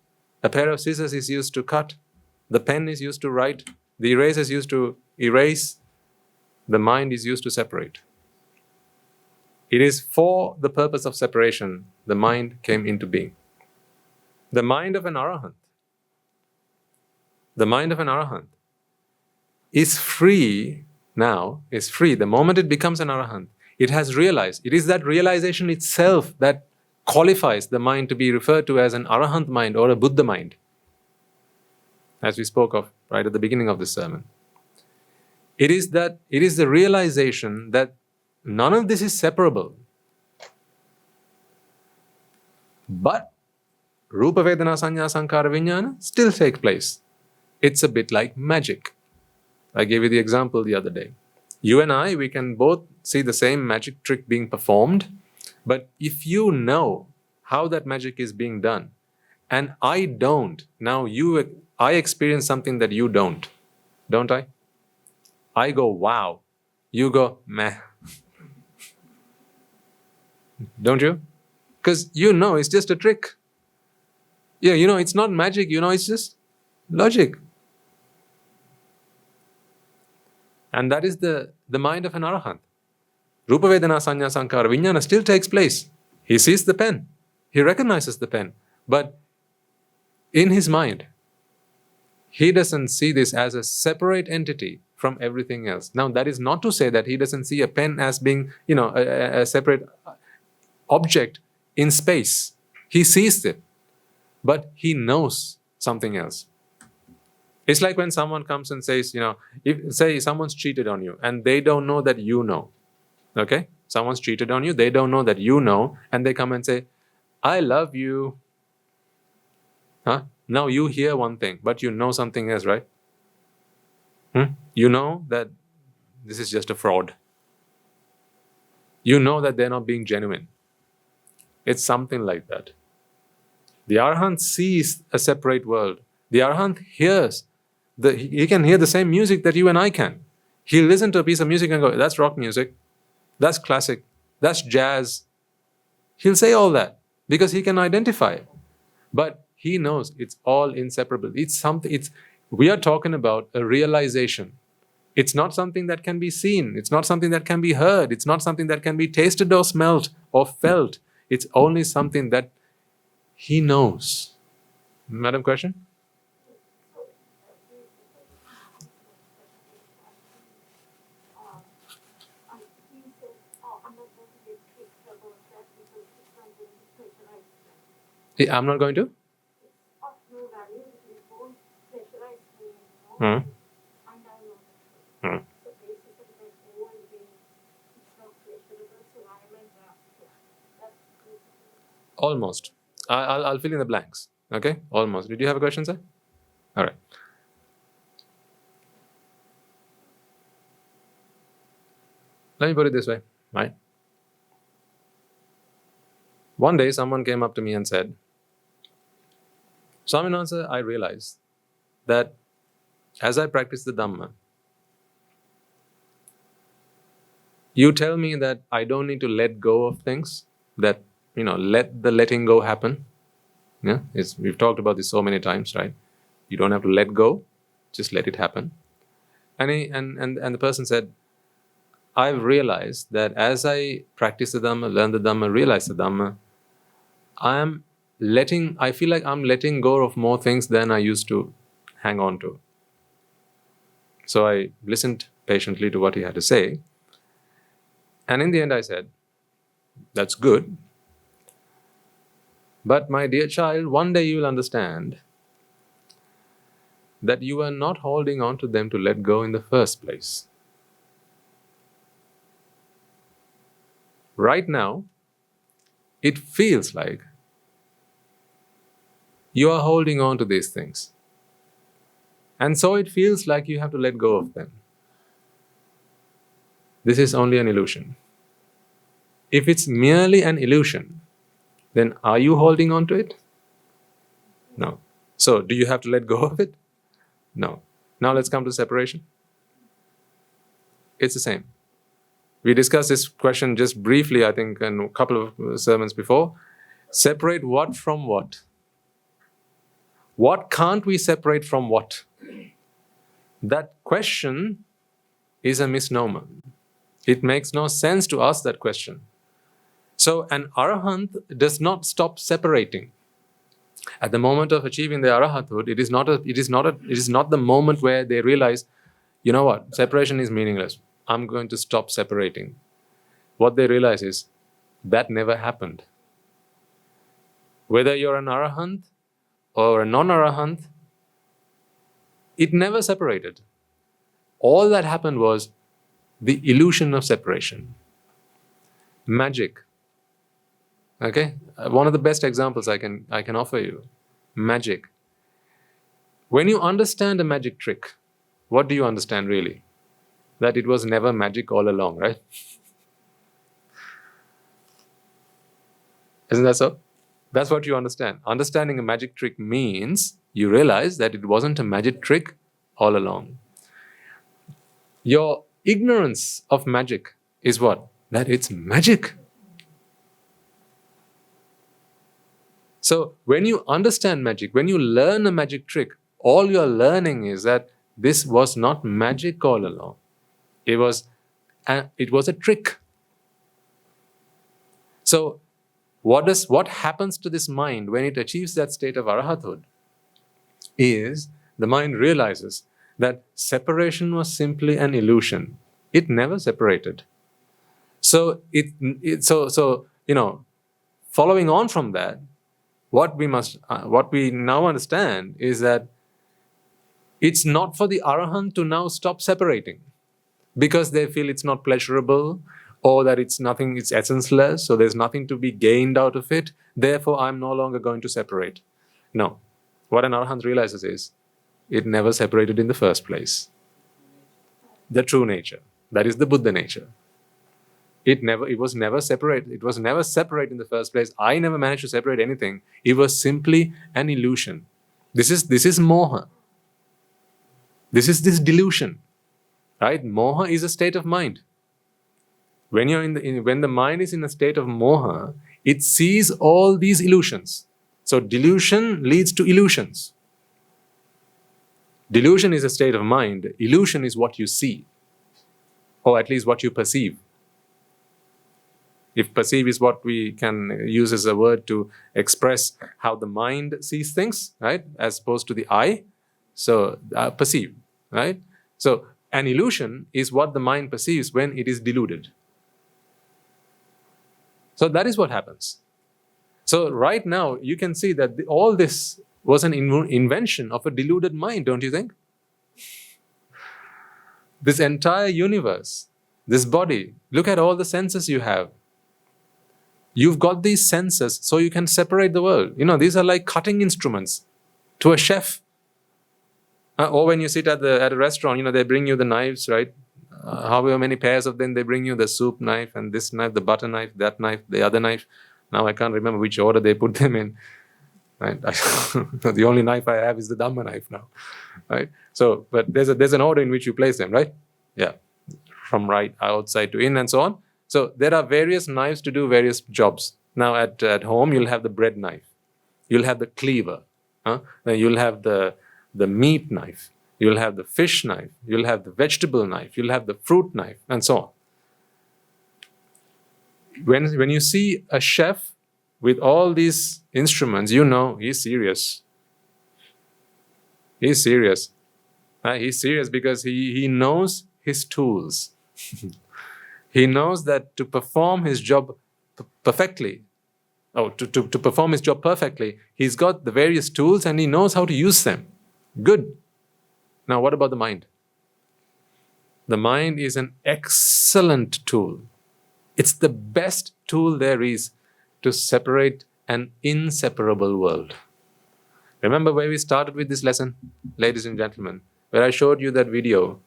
A pair of scissors is used to cut. The pen is used to write. The eraser is used to erase. The mind is used to separate. It is for the purpose of separation the mind came into being. The mind of an arahant. The mind of an arahant is free now, is free. The moment it becomes an arahant, it has realized. It is that realization itself that qualifies the mind to be referred to as an arahant mind or a Buddha mind, as we spoke of right at the beginning of this sermon. It is the realization that none of this is separable. But Rupa Vedana Sanya Sankara Vijnana still take place. It's a bit like magic. I gave you the example the other day. You and I, we can both see the same magic trick being performed, but if you know how that magic is being done, and I don't, now I experience something that you don't I? I go, wow. You go, meh. Don't you? Because it's just a trick. Yeah, it's not magic, it's just logic. And that is the mind of an arahant. Rupa Vedana Sanya Sankara Vijnana still takes place. He sees the pen. He recognizes the pen. But in his mind, he doesn't see this as a separate entity from everything else. Now, that is not to say that he doesn't see a pen as being, a separate object in space. He sees it, but he knows something else. It's like when someone comes and says, say someone's cheated on you and they don't know that you know. Okay? Someone's cheated on you, they don't know that you know, and they come and say, I love you. Huh? Now you hear one thing, but you know something else, right? You know that this is just a fraud. You know that they're not being genuine. It's something like that. The Arahant sees a separate world. The Arahant hears. He can hear the same music that you and I can. He'll listen to a piece of music and go, that's rock music. That's classic. That's jazz. He'll say all that because he can identify it. But he knows it's all inseparable. We are talking about a realization. It's not something that can be seen. It's not something that can be heard. It's not something that can be tasted or smelt or felt. It's only something that he knows. Madam, question? I'm not going to? Almost. I'll fill in the blanks. Okay? Almost. Did you have a question, sir? All right. Let me put it this way, right? One day, someone came up to me and said, Swaminathan, sir, I realized that as I practice the Dhamma, you tell me that I don't need to let go of things, that, let the letting go happen. Yeah, we've talked about this so many times, right? You don't have to let go. Just let it happen. And the person said, I've realized that as I practice the Dhamma, learn the Dhamma, realize the Dhamma, I feel like I'm letting go of more things than I used to hang on to. So I listened patiently to what he had to say. And in the end I said, that's good. But my dear child, one day you will understand that you are not holding on to them to let go in the first place. Right now, it feels like you are holding on to these things. And so it feels like you have to let go of them. This is only an illusion. If it's merely an illusion, then are you holding on to it? No. So do you have to let go of it? No. Now let's come to separation. It's the same. We discussed this question just briefly, I think, in a couple of sermons before. Separate what from what? What can't we separate from what? That question is a misnomer. It makes no sense to ask that question. So an arahant does not stop separating. At the moment of achieving the arahathood, it is not the moment where they realize, you know what, separation is meaningless. I'm going to stop separating. What they realize is that never happened. Whether you're an arahant or a non-arahant, it never separated. All that happened was the illusion of separation. Magic. Okay? One of the best examples I can offer you. Magic. When you understand a magic trick, what do you understand really? That it was never magic all along, right? Isn't that so? That's what you understand. Understanding a magic trick means you realize that it wasn't a magic trick all along. Your ignorance of magic is what? That it's magic. So when you understand magic, when you learn a magic trick, all you're learning is that this was not magic all along. It was a trick. So what happens to this mind when it achieves that state of arahathood is the mind realizes that separation was simply an illusion. It never separated. So following on from that, what we now understand is that it's not for the arahant to now stop separating because they feel it's not pleasurable or that it's essenceless, so there's nothing to be gained out of it, therefore I'm no longer going to separate. No. What an arahant realizes is, it never separated in the first place. The true nature. That is the Buddha nature. It was never separate. It was never separate in the first place. I never managed to separate anything. It was simply an illusion. This is moha. This is this delusion. Right? Moha is a state of mind. When the mind is in a state of moha, it sees all these illusions. So delusion leads to illusions. Delusion is a state of mind. Illusion is what you see, or at least what you perceive. If perceive is what we can use as a word to express how the mind sees things, right, as opposed to the eye. So perceive, right? So an illusion is what the mind perceives when it is deluded. So that is what happens. So right now you can see that all this was an invention of a deluded mind, don't you think? This entire universe, this body, look at all the senses you have. You've got these senses so you can separate the world. These are like cutting instruments to a chef. Or when you sit at a restaurant, they bring you the knives, right? However many pairs of them, they bring you the soup knife and this knife, the butter knife, that knife, the other knife. Now I can't remember which order they put them in. Right? The only knife I have is the Dhamma knife now. Right? So, but there's an order in which you place them, right? Yeah. From right outside to in and so on. So there are various knives to do various jobs. Now at home, you'll have the bread knife. You'll have the cleaver. Then you'll have the the meat knife, you'll have the fish knife, you'll have the vegetable knife, you'll have the fruit knife, and so on. When you see a chef with all these instruments, you know he's serious. He's serious. He's serious because he knows his tools. He knows that to perform his job perfectly, to perform his job perfectly, he's got the various tools and he knows how to use them. Good. Now, what about the mind? The mind is an excellent tool. It's the best tool there is to separate an inseparable world. Remember where we started with this lesson, ladies and gentlemen, where I showed you that video,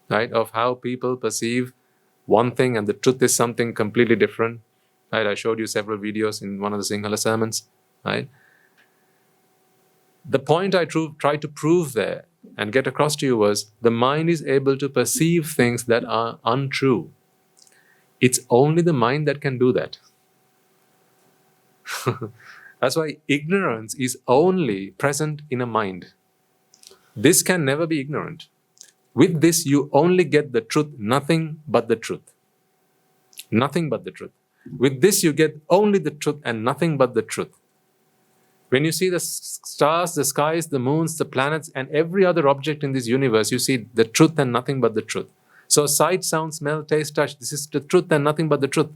right, of how people perceive one thing and the truth is something completely different. Right? I showed you several videos in one of the Sinhala sermons. Right? The point I tried to prove there and get across to you was the mind is able to perceive things that are untrue. It's only the mind that can do that. That's why ignorance is only present in a mind. This can never be ignorant. With this, you only get the truth, nothing but the truth. Nothing but the truth. With this, you get only the truth and nothing but the truth. When you see the stars, the skies, the moons, the planets, and every other object in this universe, you see the truth and nothing but the truth. So sight, sound, smell, taste, touch, this is the truth and nothing but the truth.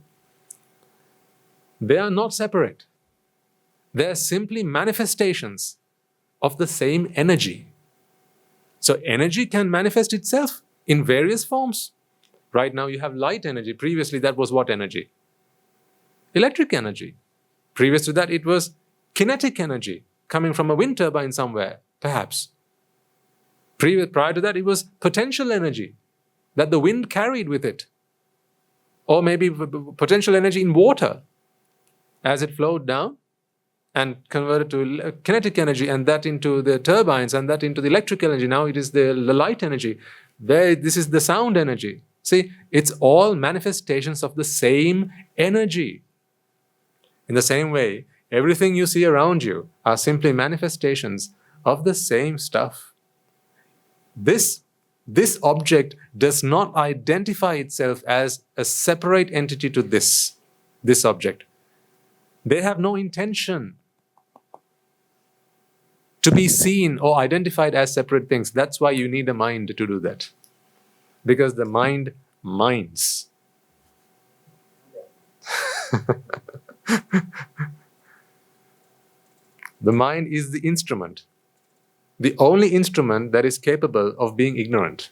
They are not separate. They are simply manifestations of the same energy. So energy can manifest itself in various forms. Right now you have light energy. Previously that was what energy? Electric energy. Previous to that it was kinetic energy coming from a wind turbine somewhere, perhaps. Prior to that it was potential energy that the wind carried with it. Or maybe potential energy in water as it flowed down and converted to kinetic energy, and that into the turbines, and that into the electrical energy. Now it is the light energy. This is the sound energy. See, it's all manifestations of the same energy. In the same way, everything you see around you are simply manifestations of the same stuff. This object does not identify itself as a separate entity to this object. They have no intention to be seen or identified as separate things. That's why you need a mind to do that. Because the mind minds. The mind is the instrument. The only instrument that is capable of being ignorant.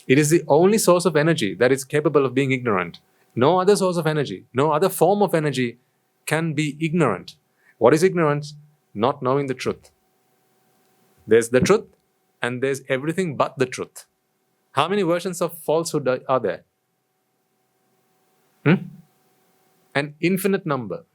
It is the only source of energy that is capable of being ignorant. No other source of energy, no other form of energy can be ignorant. What is ignorance? Not knowing the truth. There's the truth and there's everything but the truth. How many versions of falsehood are there? An infinite number.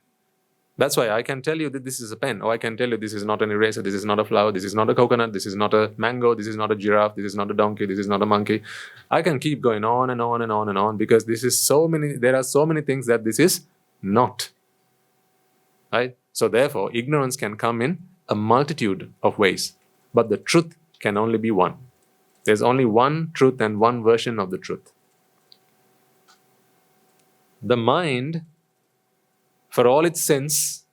That's why I can tell you that this is a pen, or I can tell you this is not an eraser, this is not a flower, this is not a coconut, this is not a mango, this is not a giraffe, this is not a donkey, this is not a monkey. I can keep going on and on and on and on because there are so many things that this is not. Right? So therefore, ignorance can come in a multitude of ways, but the truth can only be one. There's only one truth and one version of the truth. The mind, for all its sins,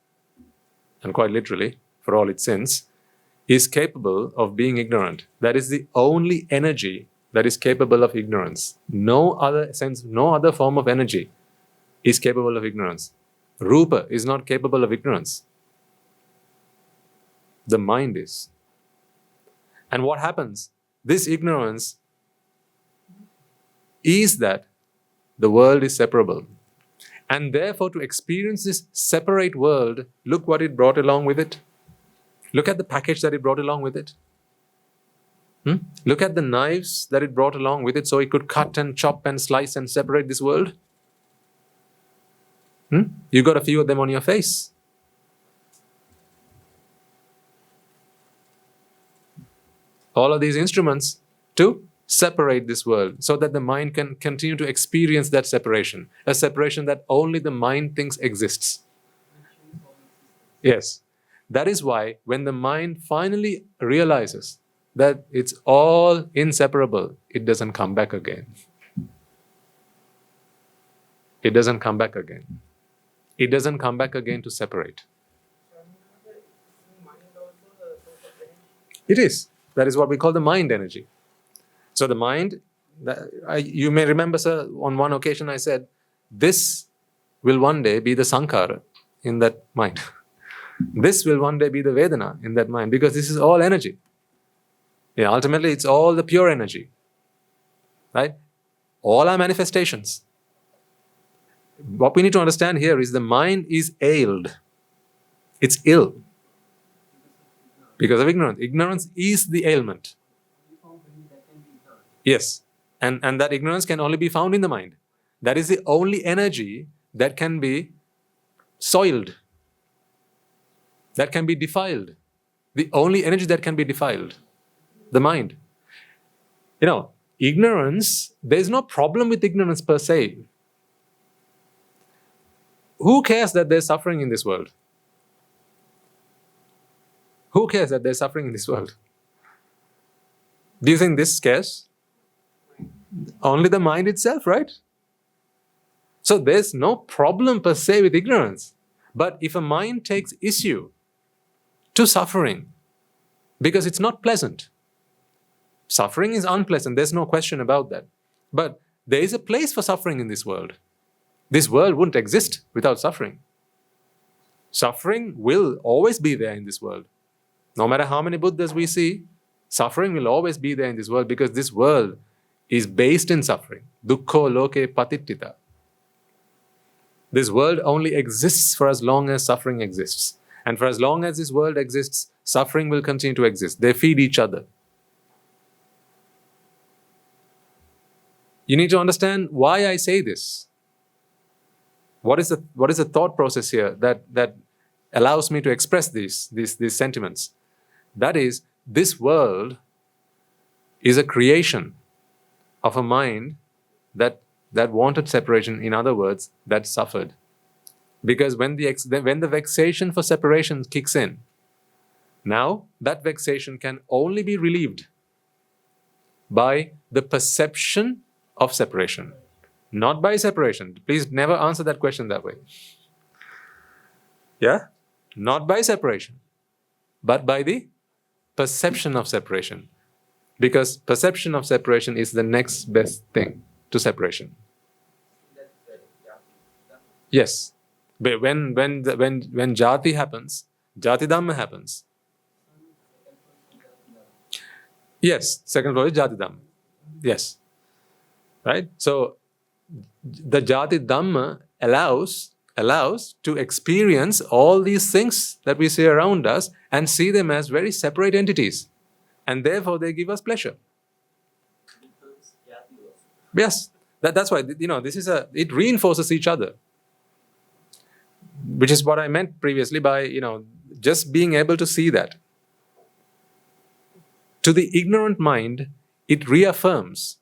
and quite literally, for all its sins, is capable of being ignorant. That is the only energy that is capable of ignorance. No other sense, no other form of energy is capable of ignorance. Rupa is not capable of ignorance. The mind is. And what happens? This ignorance is that the world is separable. And therefore, to experience this separate world, look what it brought along with it. Look at the package that it brought along with it. Look at the knives that it brought along with it so it could cut and chop and slice and separate this world. You got a few of them on your face. All of these instruments to separate this world so that the mind can continue to experience that separation, a separation that only the mind thinks exists. Yes. That is why when the mind finally realizes that it's all inseparable, it doesn't come back again. It doesn't come back again. It doesn't come back again to separate. It is. That is what we call the mind energy. So the mind, you may remember, sir, on one occasion I said, this will one day be the sankhara in that mind. This will one day be the Vedana in that mind, because this is all energy. Yeah, ultimately, it's all the pure energy. Right? All our manifestations. What we need to understand here is the mind is ailed. It's ill. Because of ignorance. Ignorance is the ailment. Yes. And that ignorance can only be found in the mind. That is the only energy that can be soiled. That can be defiled. The only energy that can be defiled. The mind. Ignorance, there's no problem with ignorance per se. Who cares that there's suffering in this world? Who cares that there's suffering in this world? Do you think this cares? Only the mind itself, right? So there's no problem per se with ignorance. But if a mind takes issue to suffering, because it's not pleasant. Suffering is unpleasant, there's no question about that. But there is a place for suffering in this world. This world wouldn't exist without suffering. Suffering will always be there in this world. No matter how many Buddhas we see, suffering will always be there in this world, because this world is based in suffering. Dukkho loke patittita. This world only exists for as long as suffering exists. And for as long as this world exists, suffering will continue to exist. They feed each other. You need to understand why I say this. What is the thought process here that allows me to express these sentiments? That is, this world is a creation of a mind that wanted separation. In other words, that suffered. Because when the vexation for separation kicks in, now that vexation can only be relieved by the perception of separation, not by separation. Please never answer that question that way. Yeah? Not by separation, but by the perception of separation. Because perception of separation is the next best thing to separation. Yes. But when jati happens, jati Dhamma happens. Yes, second floor is jati Dhamma. Yes. Right? So the jati Dhamma allows to experience all these things that we see around us and see them as very separate entities. And therefore they give us pleasure. Yes. That's why, it reinforces each other. Which is what I meant previously by, just being able to see that. To the ignorant mind, it reaffirms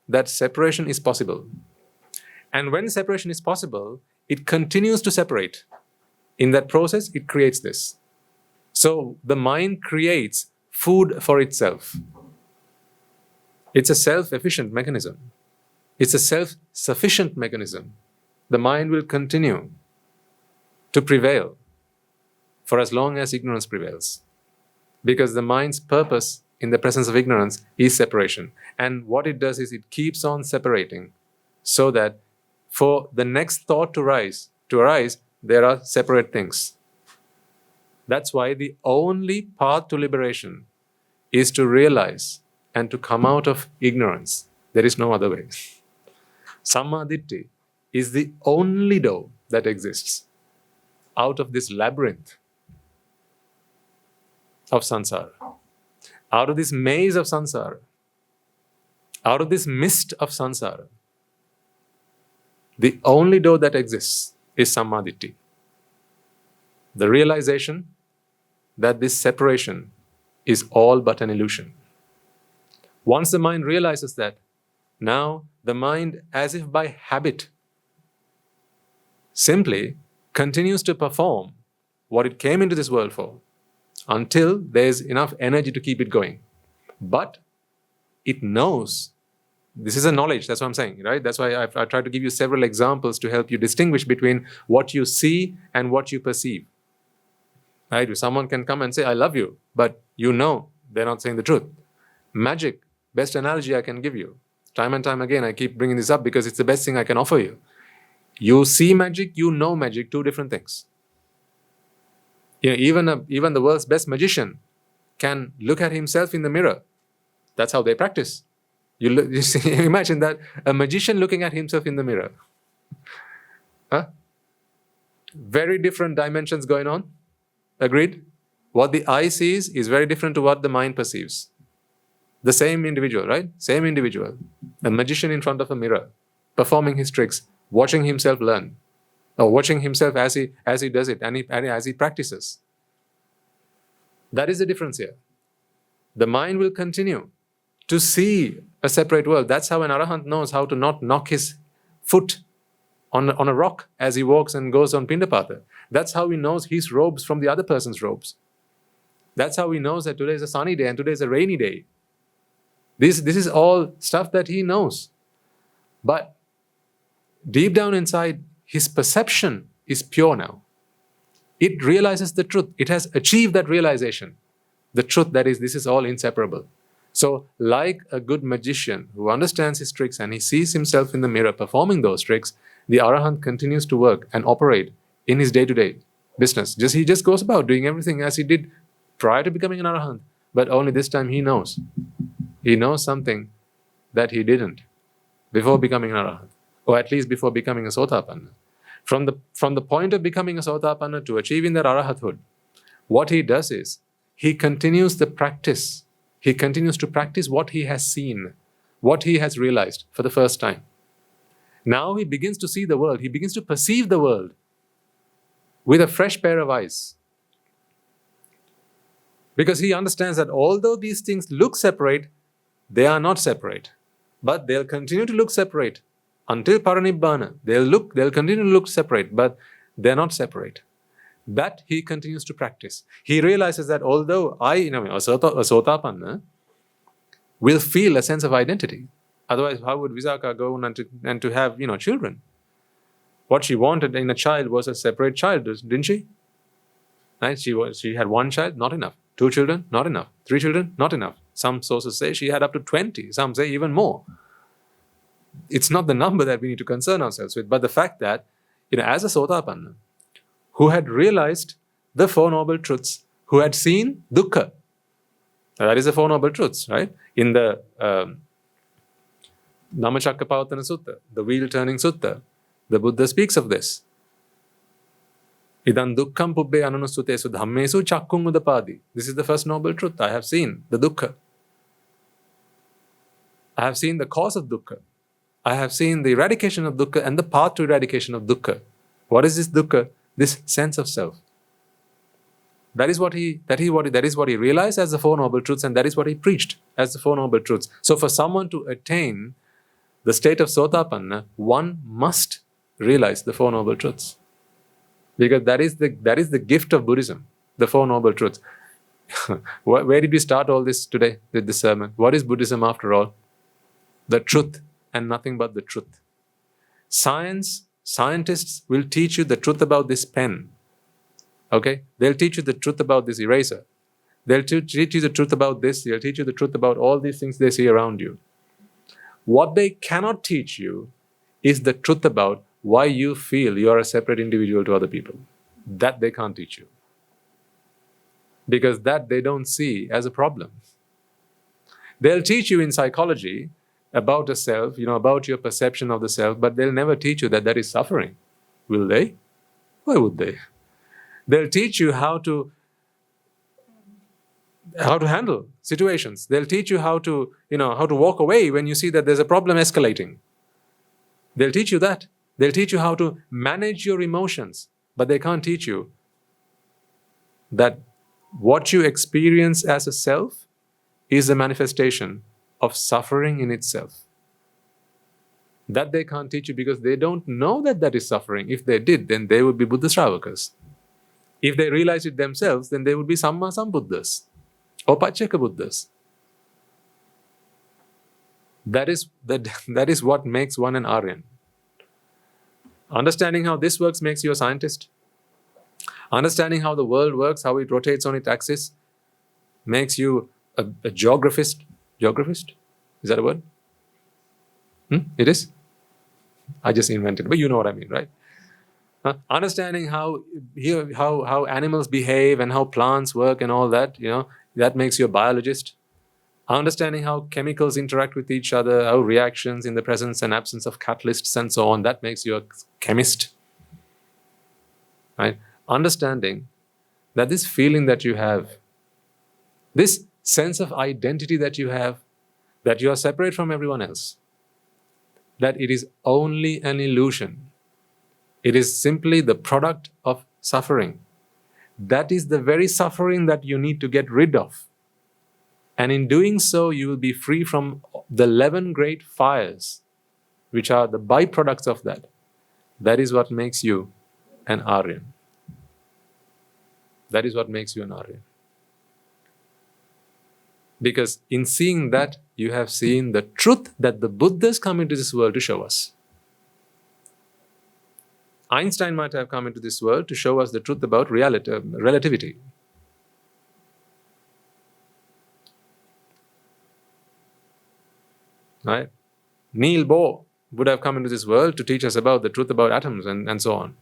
that separation is possible. And when separation is possible, it continues to separate. In that process, it creates this. So the mind creates food for itself. It's a self-efficient mechanism. It's a self-sufficient mechanism. The mind will continue to prevail for as long as ignorance prevails. Because the mind's purpose in the presence of ignorance is separation. And what it does is it keeps on separating so that for the next thought to arise, there are separate things. That's why the only path to liberation is to realize and to come out of ignorance. There is no other way. Samma Ditti is the only door that exists out of this labyrinth of samsara, out of this maze of samsara, out of this mist of samsara. The only door that exists is Samma Ditti. The realization that this separation is all but an illusion. Once the mind realizes that, now the mind, as if by habit, simply continues to perform what it came into this world for until there's enough energy to keep it going. But it knows. This is a knowledge, that's what I'm saying, right? That's why I tried to give you several examples to help you distinguish between what you see and what you perceive. Right? Someone can come and say, I love you, but you know they're not saying the truth. Magic, best analogy I can give you. Time and time again, I keep bringing this up because it's the best thing I can offer you. You see magic, you know magic, two different things. Even the world's best magician can look at himself in the mirror. That's how they practice. You see, imagine that, a magician looking at himself in the mirror. Huh? Very different dimensions going on. Agreed? What the eye sees is very different to what the mind perceives. The same individual, right? Same individual. A magician in front of a mirror, performing his tricks, watching himself learn, or watching himself as he does it and as he practices. That is the difference here. The mind will continue to see a separate world. That's how an arahant knows how to not knock his foot on a rock as he walks and goes on Pindapata. That's how he knows his robes from the other person's robes. That's how he knows that today is a sunny day and today is a rainy day. This is all stuff that he knows. But deep down inside, his perception is pure now. It realizes the truth. It has achieved that realization. The truth that is, this is all inseparable. So, like a good magician who understands his tricks and he sees himself in the mirror performing those tricks, the arahant continues to work and operate in his day-to-day business. He just goes about doing everything as he did prior to becoming an arahant. But only this time he knows. He knows something that he didn't before becoming an arahant, or at least before becoming a sotapanna. From the point of becoming a sotapanna to achieving that arahathood, what he does is he continues the practice. He continues to practice what he has seen, what he has realized for the first time. Now he begins to see the world. He begins to perceive the world with a fresh pair of eyes. Because he understands that although these things look separate, they are not separate. But they'll continue to look separate until Paranibbana. They'll continue to look separate, but they're not separate. That he continues to practice. He realizes that although a sotapanna will feel a sense of identity. Otherwise, how would Visakha go on and to have children? What she wanted in a child was a separate child, didn't she? Right? She had one child, not enough. 2 children, not enough. 3 children, not enough. Some sources say she had up to 20. Some say even more. It's not the number that we need to concern ourselves with, but the fact that, as a sotapanna, who had realized the Four Noble Truths, who had seen dukkha. That is the Four Noble Truths, right? In the Dhammacakkappavattana Sutta, the wheel-turning sutta, the Buddha speaks of this. Idan dukkham pubbe anunusutesu dhammesu chakkung udapadi. This is the first noble truth. I have seen the dukkha. I have seen the cause of dukkha. I have seen the eradication of dukkha and the path to eradication of dukkha. What is this dukkha? This sense of self. That is what he realized as the Four Noble Truths, and that is what he preached as the Four Noble Truths. So for someone to attain the state of sotapanna, one must realize the Four Noble Truths. Because that is the gift of Buddhism, the Four Noble Truths. Where did we start all this today with this sermon? What is Buddhism after all? The truth and nothing but the truth. Scientists will teach you the truth about this pen. Okay? They'll teach you the truth about this eraser. They'll teach you the truth about this. They'll teach you the truth about all these things they see around you. What they cannot teach you is the truth about why you feel you are a separate individual to other people. That they can't teach you. Because that they don't see as a problem. They'll teach you in psychology about a self, about your perception of the self, but they'll never teach you that that is suffering. Will they? Why would they? They'll teach you how to handle situations. They'll teach you how to walk away when you see that there's a problem escalating. They'll teach you that. They'll teach you how to manage your emotions, but they can't teach you that what you experience as a self is a manifestation of suffering in itself. That they can't teach you because they don't know that that is suffering. If they did, then they would be Buddha Shravakas. If they realize it themselves, then they would be Samma Sambuddhas or Pacceka Buddhas. That is what makes one an Aryan. Understanding how this works makes you a scientist. Understanding how the world works, how it rotates on its axis, makes you a geographist. Geographist? Is that a word? It is? I just invented it, but you know what I mean, right? Understanding how animals behave and how plants work and all that, that makes you a biologist. Understanding how chemicals interact with each other, how reactions in the presence and absence of catalysts and so on, that makes you a chemist. Right? Understanding that this feeling that you have, this sense of identity that you have, that you are separate from everyone else, that it is only an illusion. It is simply the product of suffering. That is the very suffering that you need to get rid of. And in doing so, you will be free from the 11 great fires, which are the byproducts of that. That is what makes you an Aryan. That is what makes you an Aryan. Because in seeing that, you have seen the truth that the Buddhas come into this world to show us. Einstein might have come into this world to show us the truth about relativity. Right? Niels Bohr would have come into this world to teach us about the truth about atoms and so on.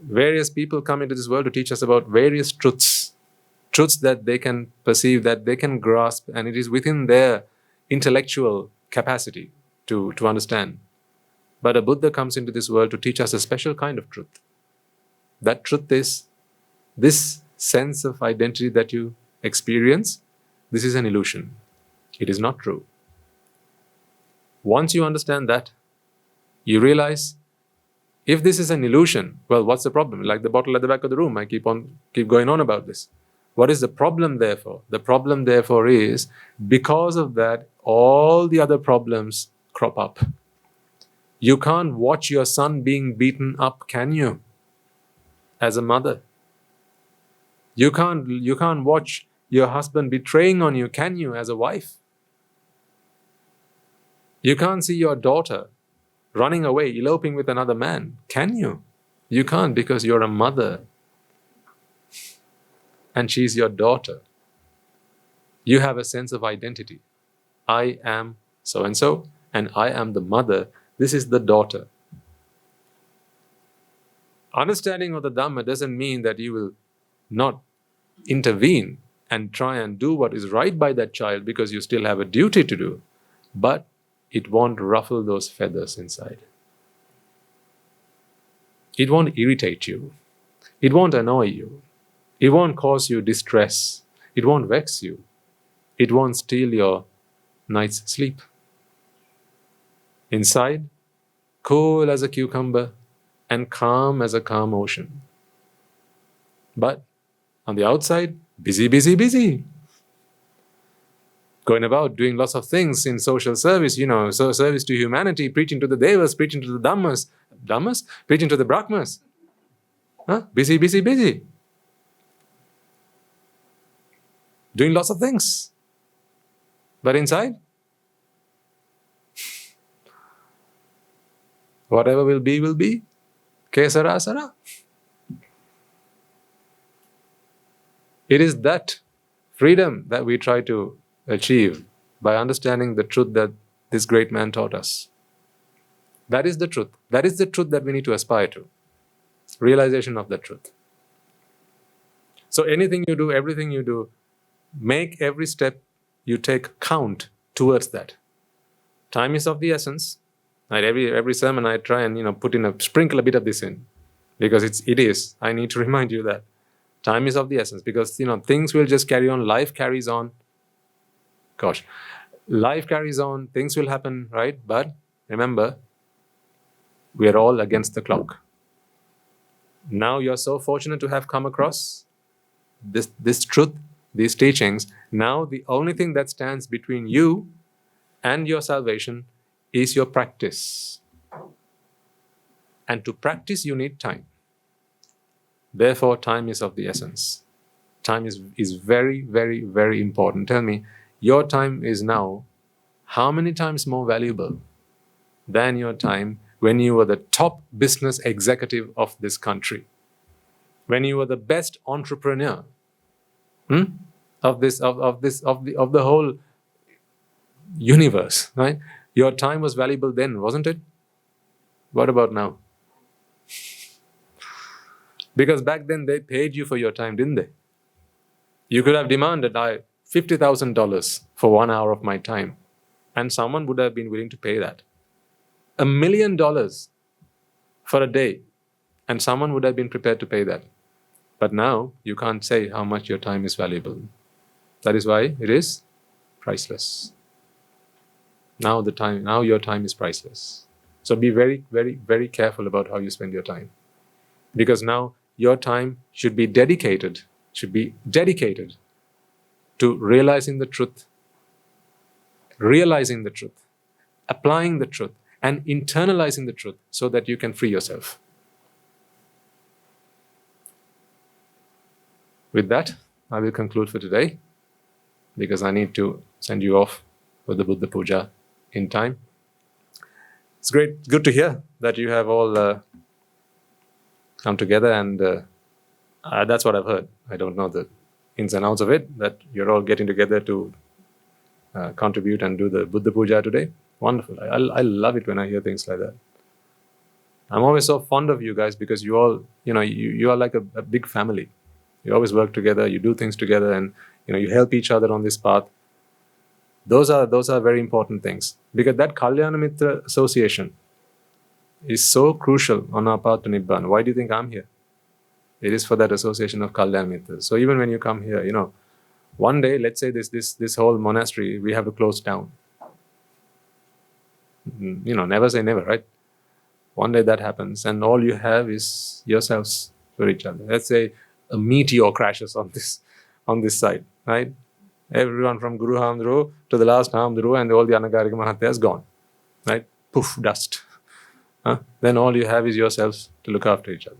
Various people come into this world to teach us about various truths that they can perceive, that they can grasp, and it is within their intellectual capacity to understand. But a Buddha comes into this world to teach us a special kind of truth. That truth is this sense of identity that you experience. This is an illusion. It is not true. Once you understand that, you realize, if this is an illusion, well, what's the problem? Like the bottle at the back of the room, I keep going on about this. What is the problem therefore? The problem therefore is, because of that, all the other problems crop up. You can't watch your son being beaten up, can you? As a mother. You can't watch your husband betraying on you, can you, as a wife? You can't see your daughter running away, eloping with another man, can you? You can't, because you're a mother. And she's your daughter. You have a sense of identity. I am so-and-so, and I am the mother. This is the daughter. Understanding of the Dhamma doesn't mean that you will not intervene and try and do what is right by that child, because you still have a duty to do. But it won't ruffle those feathers inside. It won't irritate you. It won't annoy you. It won't cause you distress. It won't vex you. It won't steal your night's sleep. Inside, cool as a cucumber and calm as a calm ocean. But on the outside, busy, busy, busy. Going about doing lots of things in social service, so service to humanity, preaching to the Devas, preaching to the Dhammas, preaching to the Brahmas. Busy, busy, busy. Doing lots of things. But inside, whatever will be, will be. Kesara sara. It is that freedom that we try to achieve by understanding the truth that this great man taught us. That is the truth. That is the truth that we need to aspire to. Realization of the truth. So anything you do, everything you do, make every step you take count towards that. Time is of the essence. Right? Every sermon I try and sprinkle a bit of this in, because it is. I need to remind you that time is of the essence, because things will just carry on. Life carries on. Life carries on. Things will happen, right? But remember, we are all against the clock. Now you're so fortunate to have come across this truth, these teachings. Now the only thing that stands between you and your salvation is your practice. And to practice, you need time. Therefore, time is of the essence. Time is very, very, very important. Tell me, your time is now how many times more valuable than your time when you were the top business executive of this country, when you were the best entrepreneur of the whole universe, right? Your time was valuable then, wasn't it? What about now? Because back then they paid you for your time, didn't they? You could have demanded $50,000 for 1 hour of my time, and someone would have been willing to pay that. $1 million for a day, and someone would have been prepared to pay that. But now you can't say how much your time is valuable. That is why it is priceless. Now your time is priceless. So be very, very, very careful about how you spend your time. Because now your time should be dedicated to realizing the truth, applying the truth, and internalizing the truth so that you can free yourself. With that, I will conclude for today, because I need to send you off for the Buddha Puja in time. It's good to hear that you have all come together, and that's what I've heard. I don't know the ins and outs of it, that you're all getting together to contribute and do the Buddha Puja today. Wonderful. I love it when I hear things like that. I'm always so fond of you guys, because you all, you are like a big family. You always work together, you do things together, and you help each other on this path. Those are very important things, because that Kalyana Mitra association is so crucial on our path to Nibbana. Why do you think I'm here? It is for that association of Kalyana Mitras. So even when you come here, one day, let's say this whole monastery, we have to close down. Never say never, right? One day that happens, and all you have is yourselves for each other. Let's say a meteor crashes on this side, right? Everyone from Guru Hamdru to the last Hamdru and all the Anagarika Mahatya is gone, right? Poof, dust. Then all you have is yourselves to look after each other.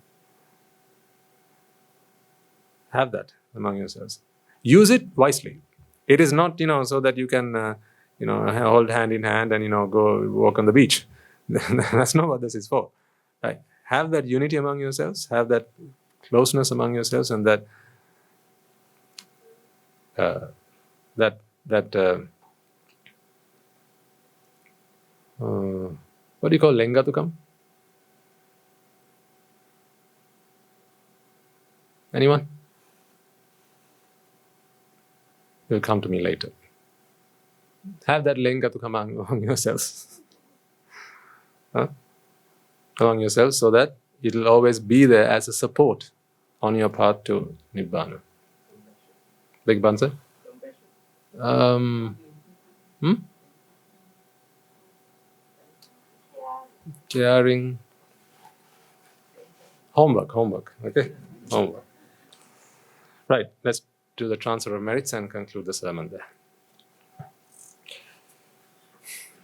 Have that among yourselves. Use it wisely. It is not, so that you can, hold hand in hand and, go walk on the beach. That's not what this is for. Right? Have that unity among yourselves. Have that closeness among yourselves, and that what do you call lengatukam? Anyone? You'll come to me later. Have that lengatukam among yourselves. Among yourselves, so that it'll always be there as a support on your path to Nibbana. Big Bansa? Caring. Homework. Okay? Homework. Right, let's do the transfer of merits and conclude the sermon there.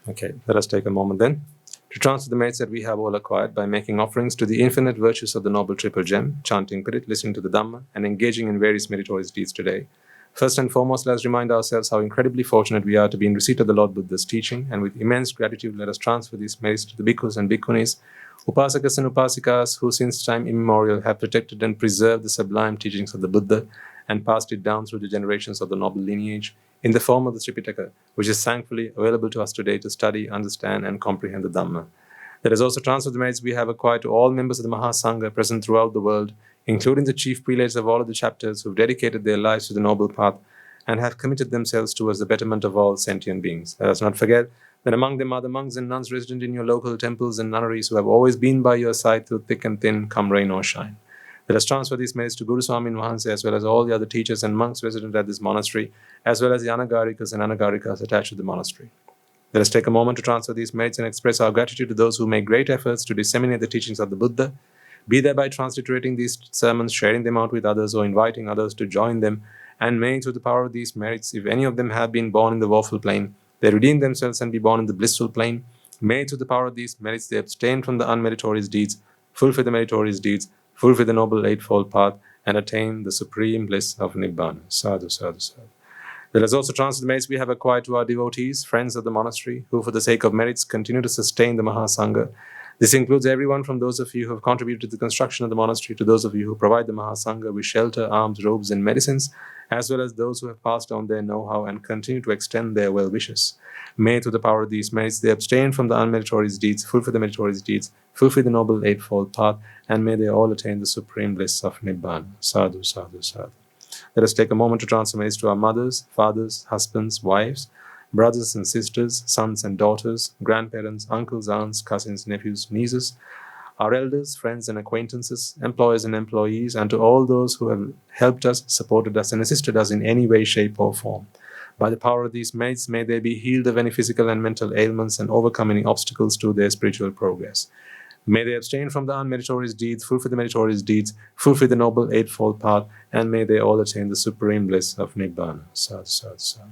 Okay, let us take a moment then to transfer the merits that we have all acquired by making offerings to the infinite virtues of the Noble Triple Gem, chanting Pirit, listening to the Dhamma, and engaging in various meritorious deeds today. First and foremost, let us remind ourselves how incredibly fortunate we are to be in receipt of the Lord Buddha's teaching, and with immense gratitude, let us transfer these merits to the bhikkhus and bhikkhunis, upasakas and upasikas, who since time immemorial have protected and preserved the sublime teachings of the Buddha and passed it down through the generations of the noble lineage in the form of the Tripitaka, which is thankfully available to us today to study, understand, and comprehend the Dhamma. Let us also transfer the merits we have acquired to all members of the Mahasanga present throughout the world, including the chief prelates of all of the chapters who have dedicated their lives to the noble path and have committed themselves towards the betterment of all sentient beings. Let us not forget that among them are the monks and nuns resident in your local temples and nunneries who have always been by your side through thick and thin, come rain or shine. Let us transfer these merits to Guru Swamin Wahanse, as well as all the other teachers and monks resident at this monastery, as well as the Anagarikas and Anagarikas attached to the monastery. Let us take a moment to transfer these merits and express our gratitude to those who make great efforts to disseminate the teachings of the Buddha, be there by transliterating these sermons, sharing them out with others, or inviting others to join them, and may, through the power of these merits, if any of them have been born in the woeful plane, they redeem themselves and be born in the blissful plane. May, through the power of these merits, they abstain from the unmeritorious deeds, fulfill the meritorious deeds, fulfill the noble eightfold path, and attain the supreme bliss of Nibbana. Sadhu, sadhu, sadhu. Let us also transfer the merits we have acquired to our devotees, friends of the monastery, who for the sake of merits continue to sustain the Mahasanga. This includes everyone from those of you who have contributed to the construction of the monastery to those of you who provide the Mahasanga with shelter, arms, robes, and medicines, as well as those who have passed on their know-how and continue to extend their well wishes. May, through the power of these merits, they abstain from the unmeritorious deeds, fulfill the meritorious deeds, fulfill the Noble Eightfold Path, and may they all attain the supreme bliss of Nibbana. Sadhu, sadhu, sadhu. Let us take a moment to transfer merits to our mothers, fathers, husbands, wives, brothers and sisters, sons and daughters, grandparents, uncles, aunts, cousins, nephews, nieces, our elders, friends and acquaintances, employers and employees, and to all those who have helped us, supported us, and assisted us in any way, shape, or form. By the power of these merits, may they be healed of any physical and mental ailments and overcome any obstacles to their spiritual progress. May they abstain from the unmeritorious deeds, fulfill the meritorious deeds, fulfill the Noble Eightfold Path, and may they all attain the supreme bliss of Nibbana. Sadhu, sadhu, sadhu.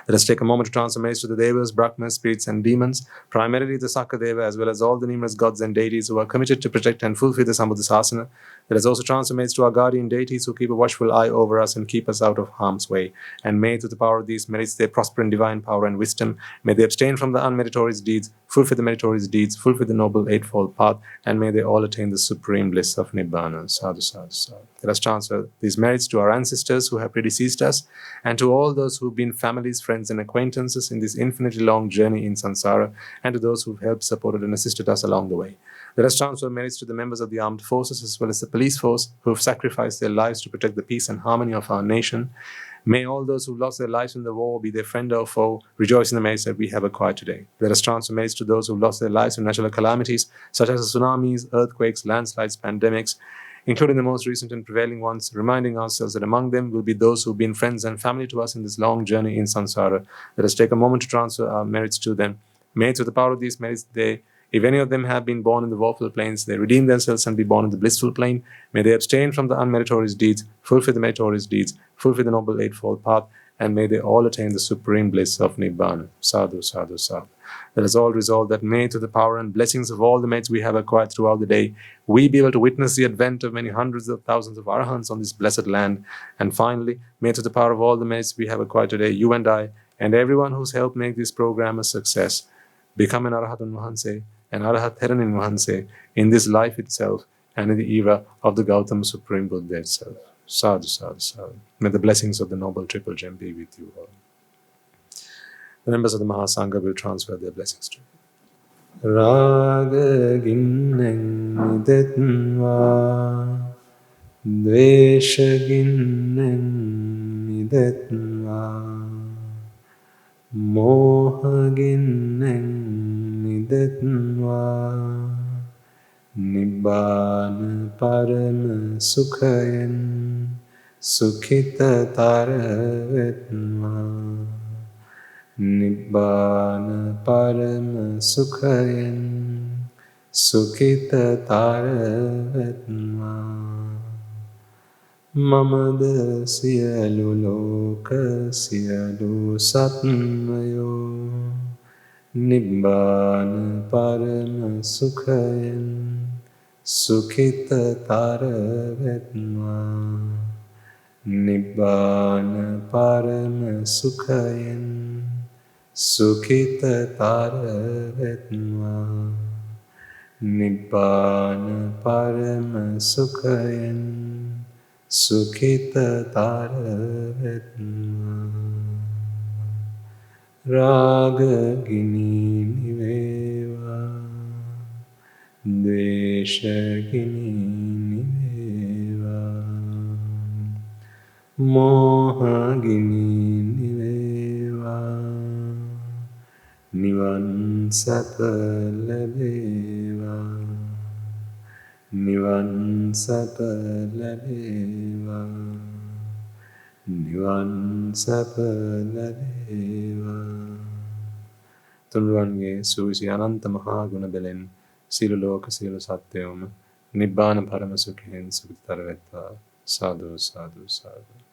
Let us take a moment to transfer merits to the Devas, Brahmas, spirits, and demons, primarily the Sakadeva, as well as all the numerous gods and deities who are committed to protect and fulfill the Sambuddhasasana. Let us also transfer merits to our guardian deities who keep a watchful eye over us and keep us out of harm's way. And may, through the power of these merits, they prosper in divine power and wisdom. May they abstain from the unmeritorious deeds, fulfill the meritorious deeds, fulfill the Noble Eightfold Path, and may they all attain the supreme bliss of Nibbana. Sadhu, sadhu, sadhu. Let us transfer these merits to our ancestors who have predeceased us, and to all those who have been families, friends, and acquaintances in this infinitely long journey in samsara, and to those who have helped, supported, and assisted us along the way. Let us transfer merits to the members of the armed forces as well as the police force who have sacrificed their lives to protect the peace and harmony of our nation. May all those who lost their lives in the war, be their friend or foe, rejoice in the merits that we have acquired today. Let us transfer merits to those who lost their lives in natural calamities such as tsunamis, earthquakes, landslides, pandemics, including the most recent and prevailing ones, reminding ourselves that among them will be those who have been friends and family to us in this long journey in samsara. Let us take a moment to transfer our merits to them. May, through the power of these merits, if any of them have been born in the woeful planes, they redeem themselves and be born in the blissful plane. May they abstain from the unmeritorious deeds, fulfill the meritorious deeds, fulfill the Noble Eightfold Path, and may they all attain the supreme bliss of Nibbana. Sadhu, sadhu, sadhu. Let us all resolve that may, through the power and blessings of all the merits we have acquired throughout the day, we be able to witness the advent of many hundreds of thousands of Arahants on this blessed land. And finally, may, through the power of all the merits we have acquired today, you and I, and everyone who's helped make this program a success, become an Arahatun Mahanse, an Arahat Theranin Mahanse, in this life itself and in the era of the Gautama Supreme Buddha itself. Sadhu, sadhu, sadhu. May the blessings of the Noble Triple Gem be with you all. The members of the Mahasangha will transfer their blessings to you. Raga ginnen idetva, dvesha ginnen idetva, moha ginnen idetva, Nibbana Parama Sukhayan Sukhita Taravetma. Nibbana Parama Sukhayan Sukhita Taravetma. Mamada Siyalu Loka Siyalu Satmayo Nibbana Parama Sukhayan Sukhita Taravetma. Nibbana Parama Sukhayan Sukhita Taravetma. Nibbana Parama Sukhayan Sukhita Taravetma. Raga Gini Niveva, Dvesha Gini Niveva, Moha Gini Niveva, Nivan Sapa Labeva, Nivan Sapa Labeva, Nivan Sapa Labeva. තුන්රුවන්ගේ සූවිසි අනන්ත මහා ගුණ බෙලෙන් සියලු ලෝක සියලු සත්‍යයම නිබ්බාන පරම සුඛයෙන් සුඛතර වෙත්වා. සාදු සාදු සාදු.